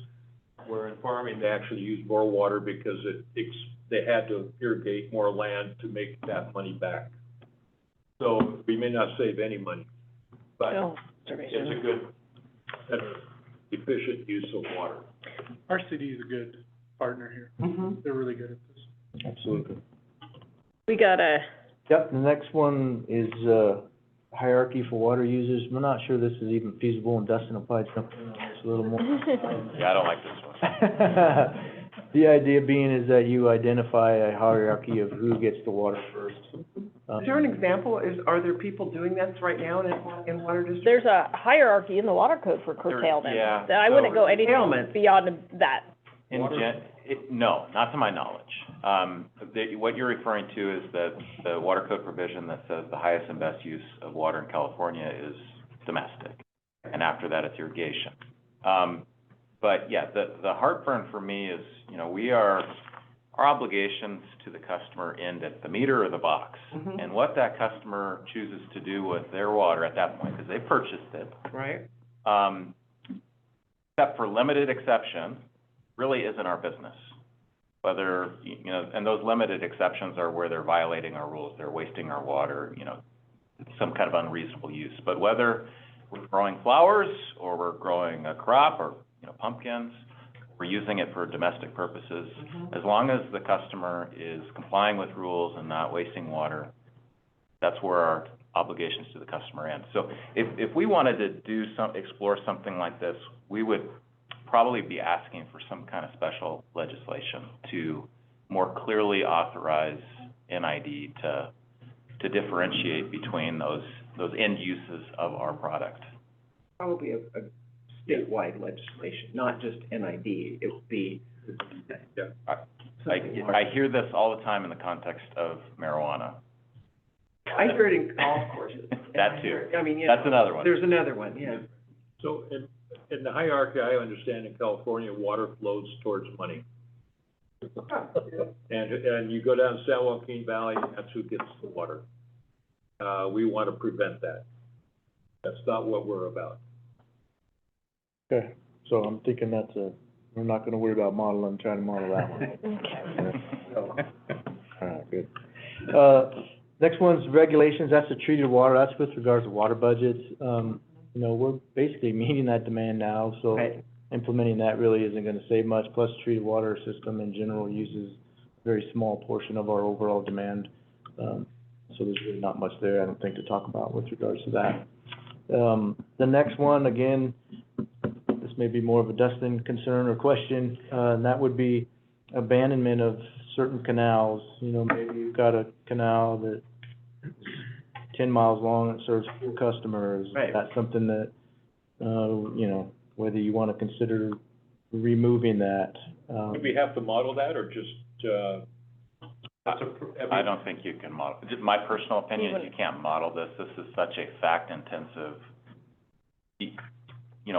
G: where in farming, they actually used more water because they had to irrigate more land to make that money back. So we may not save any money, but
D: Oh,
G: it's a good, efficient use of water.
F: Our city is a good partner here.
H: Mm-hmm.
F: They're really good at this.
C: Absolutely.
D: We gotta,
C: Yep, the next one is, hierarchy for water users. I'm not sure this is even feasible, and Dustin will probably jump in on this a little more.
J: Yeah, I don't like this one.
C: The idea being is that you identify a hierarchy of who gets the water first.
H: Is there an example? Are there people doing this right now in water districts?
D: there's a hierarchy in the water code for curtailment.
J: yeah,
D: That I wouldn't
J: so-
D: go anything
H: Curtailment.
D: beyond that.
J: No, not to my knowledge. What you're referring to is the water code provision that says the highest and best use of water in California is domestic, and after that, it's irrigation. But yeah, the heartburn for me is, our obligations to the customer end at the meter or the box.
H: Mhm.
J: And what that customer chooses to do with their water at that point, because they purchased it,
H: Right?
J: except for limited exception, really isn't our business. Whether, and those limited exceptions are where they're violating our rules, they're wasting our water, some kind of unreasonable use. But whether we're growing flowers, or we're growing a crop, or, pumpkins, we're using it for domestic purposes, as long as the customer is complying with rules and not wasting water, that's where our obligations to the customer end. So if we wanted to explore something like this, we would probably be asking for some kind of special legislation to more clearly authorize NID to differentiate between those those end uses of our product.
H: Probably a statewide legislation, not just NID, it would be.
J: I hear this all the time in the context of marijuana.
H: I hear it in golf courses.
J: That too.
H: I mean,
J: That's another one.
H: There's another one, yeah.
G: So in the hierarchy, I understand in California, water flows towards money. And you go down San Joaquin Valley, that's who gets the water. We want to prevent that. That's not what we're about.
C: Okay, so I'm thinking we're not gonna worry about trying to model that one. All right, good. Next one's regulations, that's the treated water, that's with regards to water budgets. We're basically meeting that demand now, so
H: Right.
C: implementing that really isn't gonna save much, plus treated water system in general uses a very small portion of our overall demand. So there's really not much there, I don't think, to talk about with regards to that. The next one, again, this may be more of a Dustin concern or question, and that would be abandonment of certain canals. Maybe you've got a canal that's 10 miles long and serves 4 customers.
H: Right.
C: That's something that, whether you want to consider removing that.
G: Do we have to model that, or just,
J: I don't think you can model, just my personal opinion, you can't model this. This is such a fact-intensive,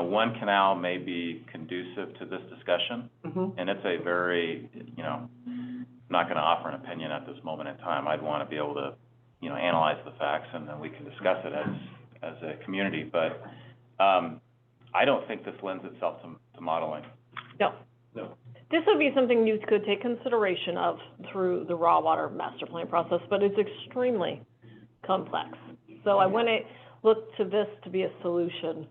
J: one canal may be conducive to this discussion, and it's a very, not gonna offer an opinion at this moment in time. I'd wanna be able to, analyze the facts, and then we can discuss it as a community, but, I don't think this lends itself to modeling.
D: No.
G: no?
D: This would be something you could take consideration of through the raw water master plan process, but it's extremely complex. So I wouldn't look to this to be a solution,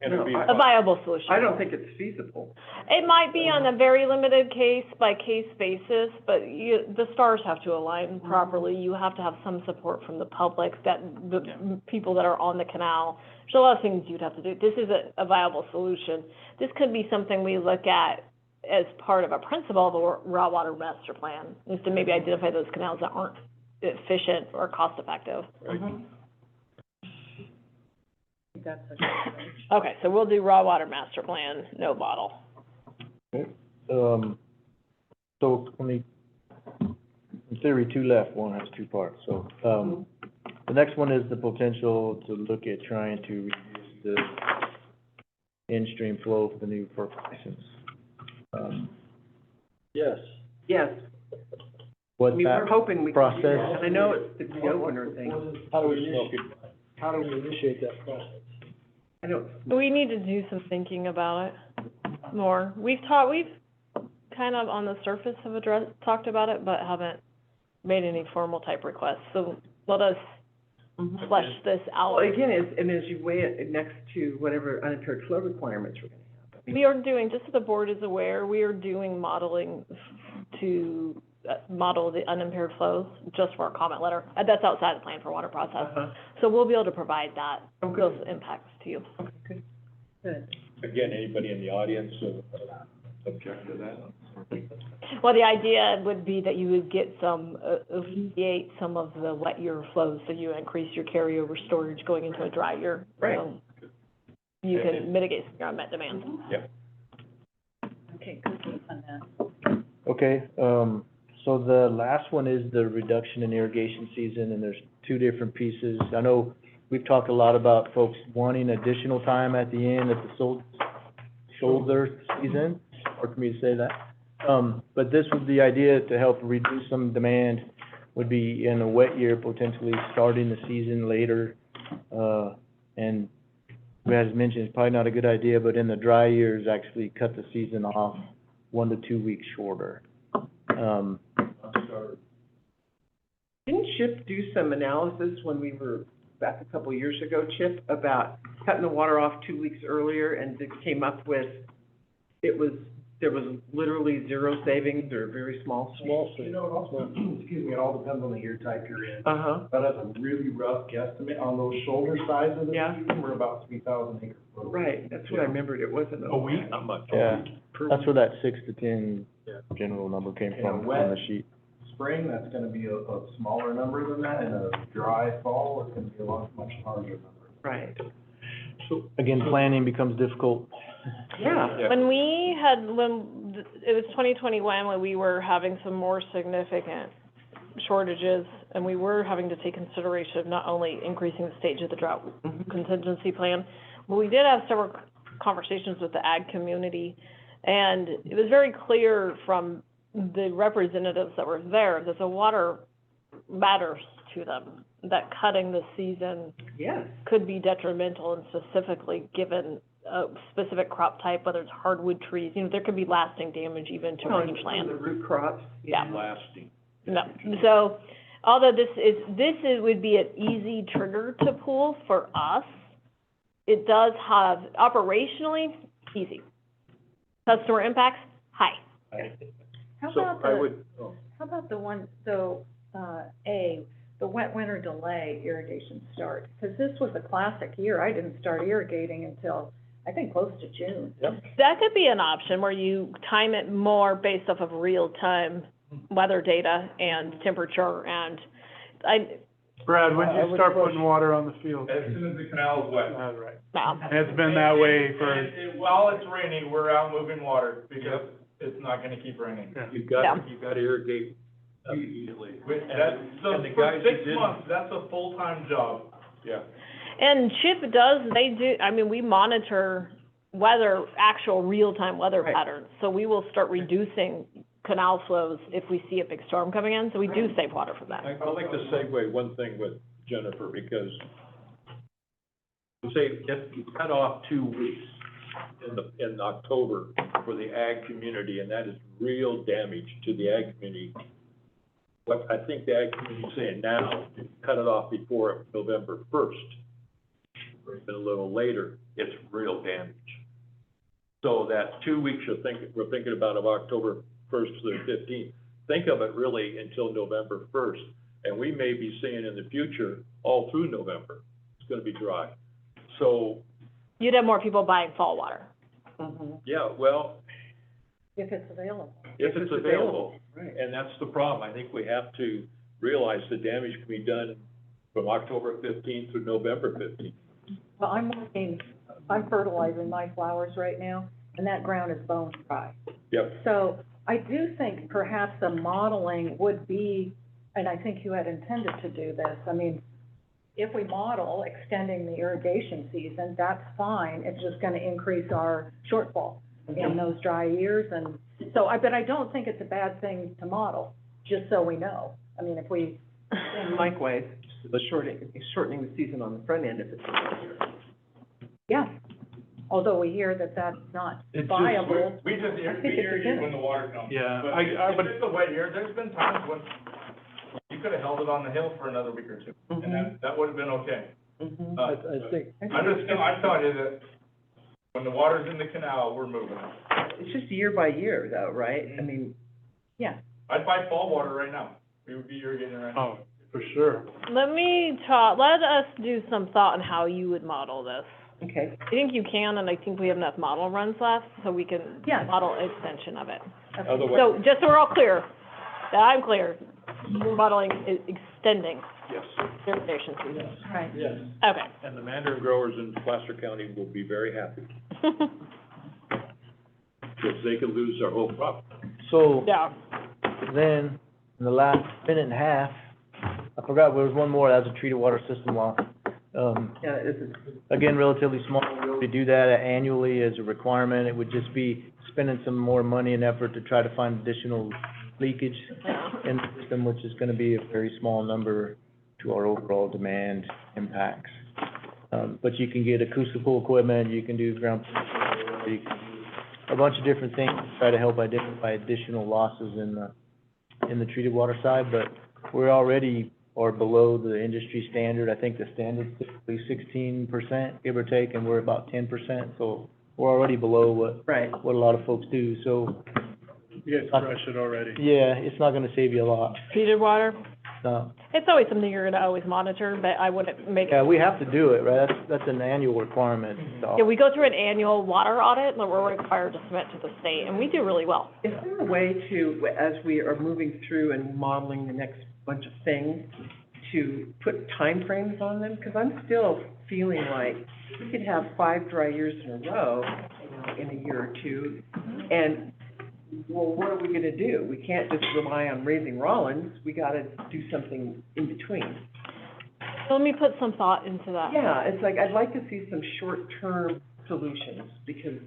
G: And it'd be
D: a viable solution.
H: I don't think it's feasible.
D: It might be on a very limited case-by-case basis, but the stars have to align properly. You have to have some support from the public, the people that are on the canal. There's a lot of things you'd have to do. This is a viable solution. This could be something we look at as part of a principle of the raw water master plan, is to maybe identify those canals that aren't efficient or cost-effective. Okay, so we'll do raw water master plan, no bottle.
C: Okay. So only, in theory, 2 left, one has 2 parts, so, the next one is the potential to look at trying to reduce the in-stream flow for the new FERC license. Yes.
H: Yes,
C: What
H: we're hoping we can do
C: process-
H: that, and I know it's the co-owner thing.
E: How do we initiate that process?
H: I don't,
D: We need to do some thinking about it more. We've kind of on the surface have talked about it, but haven't made any formal type requests. So let us flesh this out.
H: well, again, as you weigh it next to whatever unimpaired flow requirements we're gonna have. I mean,
D: We are doing, just so the board is aware, we are doing modeling to model the unimpaired flows just for our comment letter. That's outside the plan for water process. So we'll be able to provide that, those impacts to you.
H: Okay, good.
G: Again, anybody in the audience object to that?
D: Well, the idea would be that you would get alleviate some of the wet year flows, so you increase your carryover storage going into a dry year.
H: Right.
D: So you can mitigate some of your unmet demand.
G: Yep.
A: Okay, good on that.
C: Okay, so the last one is the reduction in irrigation season, and there's 2 different pieces. I know we've talked a lot about folks wanting additional time at the end of the shoulder season, hard for me to say that. But this was the idea to help reduce some demand, would be in a wet year, potentially starting the season later. And as mentioned, it's probably not a good idea, but in the dry years, actually cut the season off 1 to 2 weeks shorter.
H: Didn't Chip do some analysis when we were back a couple of years ago, Chip, about cutting the water off 2 weeks earlier, and it came up with, there was literally 0 savings or very small savings?
I: You know, it also, excuse me, it all depends on the year type you're in. But as a really rough guesstimate, on those shoulder sides of the season, we're about 3,000 acre foot.
H: Right, that's what I remembered, it wasn't
I: A week?
G: Not much.
C: Yeah, that's where that 6 to 10 general number came from on the sheet.
I: spring, that's gonna be a smaller number than that, and a dry fall, it's gonna be a much larger number.
H: Right.
C: So, again, planning becomes difficult.
H: Yeah.
D: When it was 2021, when we were having some more significant shortages, and we were having to take consideration of not only increasing the stage of the drought contingency plan, but we did have several conversations with the ag community, and it was very clear from the representatives that were there that the water matters to them, that cutting the season
H: Yes.
D: could be detrimental, and specifically given a specific crop type, whether it's hardwood trees, there could be lasting damage even to rangeland.
H: The root crops.
D: Yeah.
G: Lasting.
D: No, so, although would be an easy trigger to pull for us, it does have, operationally, easy. Customer impacts, high.
A: How
G: So
A: about
G: I
A: the,
G: would,
A: how about the one, the wet winter delay irrigation start? Because this was a classic year. I didn't start irrigating until, I think, close to June.
D: That could be an option where you time it more based off of real-time weather data and temperature, and
F: Brad, when
A: I
F: did you
A: would
F: start
A: push.
F: putting water on the field?
N: As soon as the canal is wet.
F: Right.
D: no.
F: And it's been that way for,
N: While it's raining, we're out moving water, because it's not gonna keep raining.
F: yeah.
G: you
D: Yeah.
G: gotta irrigate immediately.
N: That's, so
G: And the
N: for
G: guys who
N: 6
G: didn't-
N: months, that's a full-time job.
G: Yeah.
D: And CHIP we monitor weather, actual real-time weather
H: Right.
D: patterns, so we will start reducing canal flows if we see a big storm coming in, so we do save water from that.
G: I'd like to segue one thing with Jennifer, because say, if you cut off 2 weeks in October for the ag community, and that is real damage to the ag community. What I think the ag community is saying now, if you cut it off before November 1st, or even a little later, it's real damage. So that 2 weeks we're thinking about of October 1st to the 15th, think of it really until November 1st. And we may be seeing in the future, all through November, it's gonna be dry. So,
D: You'd have more people buying fall water.
G: yeah, well,
A: If it's available.
G: if it's available.
H: Right.
G: And that's the problem. I think we have to realize the damage can be done from October 15th through November 15th.
A: Well, I'm fertilizing my flowers right now, and that ground is bone dry.
G: Yep.
A: So I do think perhaps the modeling would be, and I think you had intended to do this, I mean, if we model extending the irrigation season, that's fine. It's just gonna increase our shortfall in those dry years, and so, but I don't think it's a bad thing to model, just so we know. I mean, if we,
H: And likewise, shortening the season on the front end if it's easier.
A: yeah, although we hear that that's not
F: It's just-
A: viable.
N: We just
A: I think
N: we
A: it's
N: irrigate
A: beginning.
N: when the water comes.
F: Yeah,
N: But
F: but
N: if it's a wet year, there's been times when you could have held it on the hill for another week or two, and that would have been okay.
H: Mhm.
G: Uh,
C: I think,
N: I'm telling you that when the water's in the canal, we're moving it.
H: It's just year by year though, right? I mean,
A: Yeah,
N: I'd buy fall water right now. We would be irrigating right now.
F: oh, for sure.
D: Let us do some thought on how you would model this.
H: okay.
D: I think you can, and I think we have enough model runs left, so we can
A: Yes.
D: model extension of it.
G: Otherwise,
D: So, just so we're all clear, that I'm clear, we're modeling extending
G: yes,
D: irrigation season.
A: right.
G: yes.
D: Okay.
G: And the mandarin growers in Placer County will be very happy, because they could lose their whole crop.
C: so
D: Yeah.
C: then, in the last minute and a half, I forgot, there was one more, that was a treated water system loss.
H: Yeah, this is,
C: Again, relatively small, we already do that annually as a requirement. It would just be spending some more money and effort to try to find additional leakage in the system, which is gonna be a very small number to our overall demand impacts. But you can get acoustical equipment, you can do ground, you can do a bunch of different things to try to help identify additional losses in the treated water side, but we're already or below the industry standard. I think the standard's typically 16%, give or take, and we're about 10%, so we're already below what
H: right.
C: a lot of folks do, so,
F: You guys crush it already.
C: yeah, it's not gonna save you a lot.
D: Treated water?
C: So,
D: It's always something you're gonna always monitor, but I wouldn't make.
C: yeah, we have to do it, right? That's an annual requirement, so.
D: Yeah, we go through an annual water audit, and we're required to submit to the state, and we do really well.
H: Is there a way to, as we are moving through and modeling the next bunch of things, to put timeframes on them? Because I'm still feeling like we could have 5 dry years in a row, in a year or two, and, well, what are we gonna do? We can't just rely on raising Rollins, we gotta do something in between.
D: So let me put some thought into that.
H: Yeah, it's like, I'd like to see some short-term solutions, because.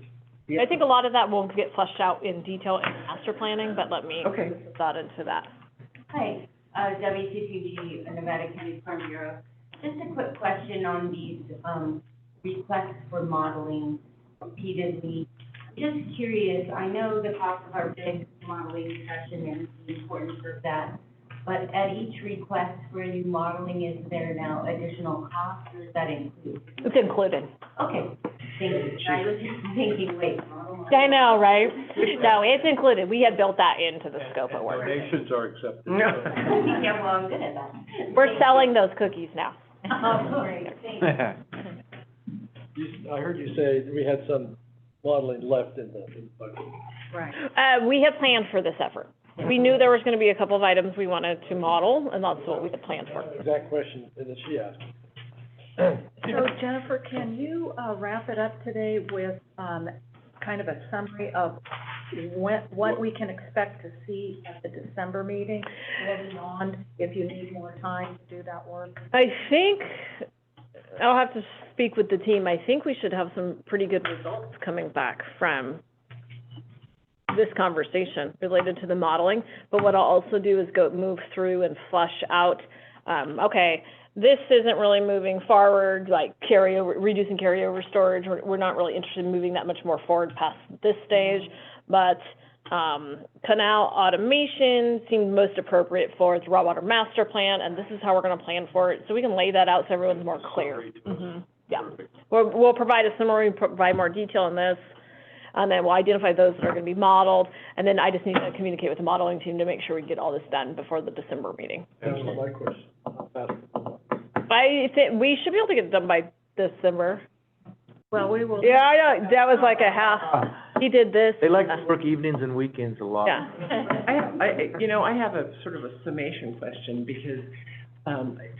D: I think a lot of that will get fleshed out in detail in master planning, but let me
H: Okay.
D: put that into that.
B: Hi, WCCG, Nevada County Farm Bureau. Just a quick question on these, requests for modeling repeatedly. Just curious, I know the cost of our big modeling session and the importance of that, but at each request for a new modeling, is there now additional cost, or is that included?
D: It's included.
B: Okay, thank you. I was just thinking, wait, model.
D: I know, right? No, it's included. We had built that into the scope of work.
G: Donations are accepted.
B: Yeah, well, I'm good at that.
D: We're selling those cookies now.
B: Oh, great, thanks.
I: I heard you say we had some modeling left in the budget.
A: Right.
D: We had planned for this effort. We knew there was gonna be a couple of items we wanted to model, and that's what we had planned for.
I: Exact question that she asked.
A: So Jennifer, can you, wrap it up today with, kind of a summary of what we can expect to see at the December meeting, or beyond, if you need more time to do that work?
D: I think, I'll have to speak with the team, I think we should have some pretty good results coming back from this conversation related to the modeling, but what I'll also do is move through and flush out, okay, this isn't really moving forward, like reducing carryover storage, we're not really interested in moving that much more forward past this stage, but, canal automation seemed most appropriate for the raw water master plan, and this is how we're gonna plan for it, so we can lay that out so everyone's more clear. Yeah, we'll provide a summary, provide more detail on this, and then we'll identify those that are gonna be modeled, and then I just need to communicate with the modeling team to make sure we get all this done before the December meeting.
I: Answer my question.
D: I think, we should be able to get it done by December.
A: Well, we will.
D: Yeah, I know, that was like a half, he did this.
C: They like to work evenings and weekends a lot.
D: Yeah.
H: I have a sort of a summation question, because,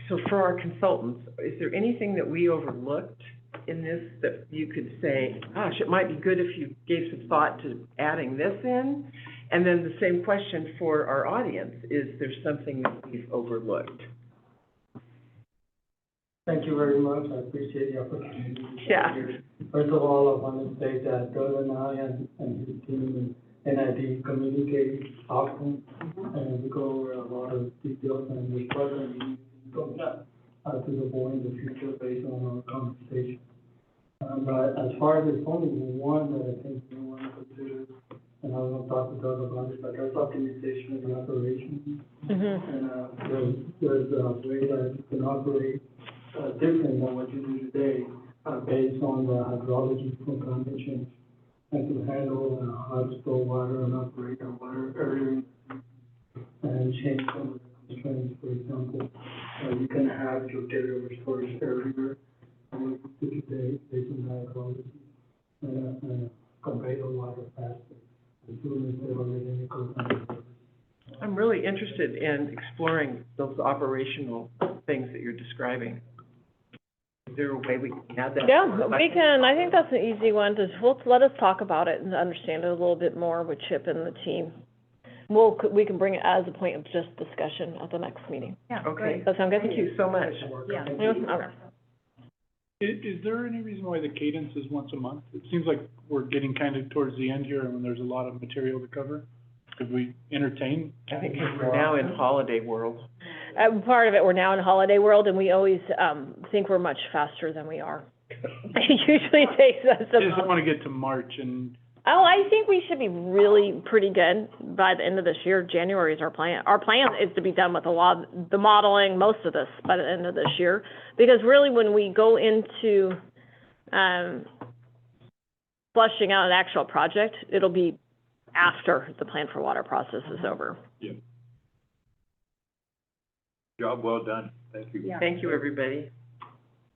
H: so for our consultants, is there anything that we overlooked in this that you could say, gosh, it might be good if you gave some thought to adding this in? And then the same question for our audience, is there something that we've overlooked?
E: Thank you very much, I appreciate the opportunity.
D: Yeah.
E: First of all, I want to say that Doug and I and his team and NID communicate often, and we go over a lot of details, and we probably go to the board in the future based on our conversation. But as far as there's only one that I think we want to consider, and I will talk to Doug about it, but that's optimization of the operation. And, there's a way that you can operate, different than what you do today, based on the hydrology from climate change, and to handle, hard store water and operate our water earlier, and change some of the constraints. For example, you can have your carryover storage earlier, and what you do today, based on the hydrology, and convey the water faster, and do it instead of letting it go down the river.
H: I'm really interested in exploring those operational things that you're describing. Is there a way we can add that?
D: Yeah, we can, I think that's an easy one, let us talk about it and understand it a little bit more with Chip and the team. We can bring it as a point of just discussion at the next meeting.
A: Yeah,
H: Okay.
A: great.
D: That sound good?
H: Thank you so much.
A: Yeah.
D: Okay.
F: Is there any reason why the cadence is once a month? It seems like we're getting kind of towards the end here, and there's a lot of material to cover. Could we entertain?
H: I think we're now in holiday world.
D: Part of it, we're now in holiday world, and we always, think we're much faster than we are. It usually takes us
F: I just don't want to get to March and.
D: Oh, I think we should be really pretty good by the end of this year. January is our plan. Our plan is to be done with a lot, the modeling, most of this by the end of this year. Because really, when we go into, fleshing out an actual project, it'll be after the plan for water process is over.
G: Yeah. Job well done, thank you.
A: Yeah.
H: Thank you, everybody.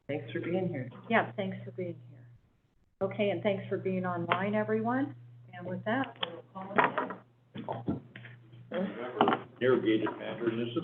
H: Thanks for being here.
A: Yeah, thanks for being here. Okay, and thanks for being online, everyone. And with that, we'll call it in.
G: Remember, irrigated matter, and this is.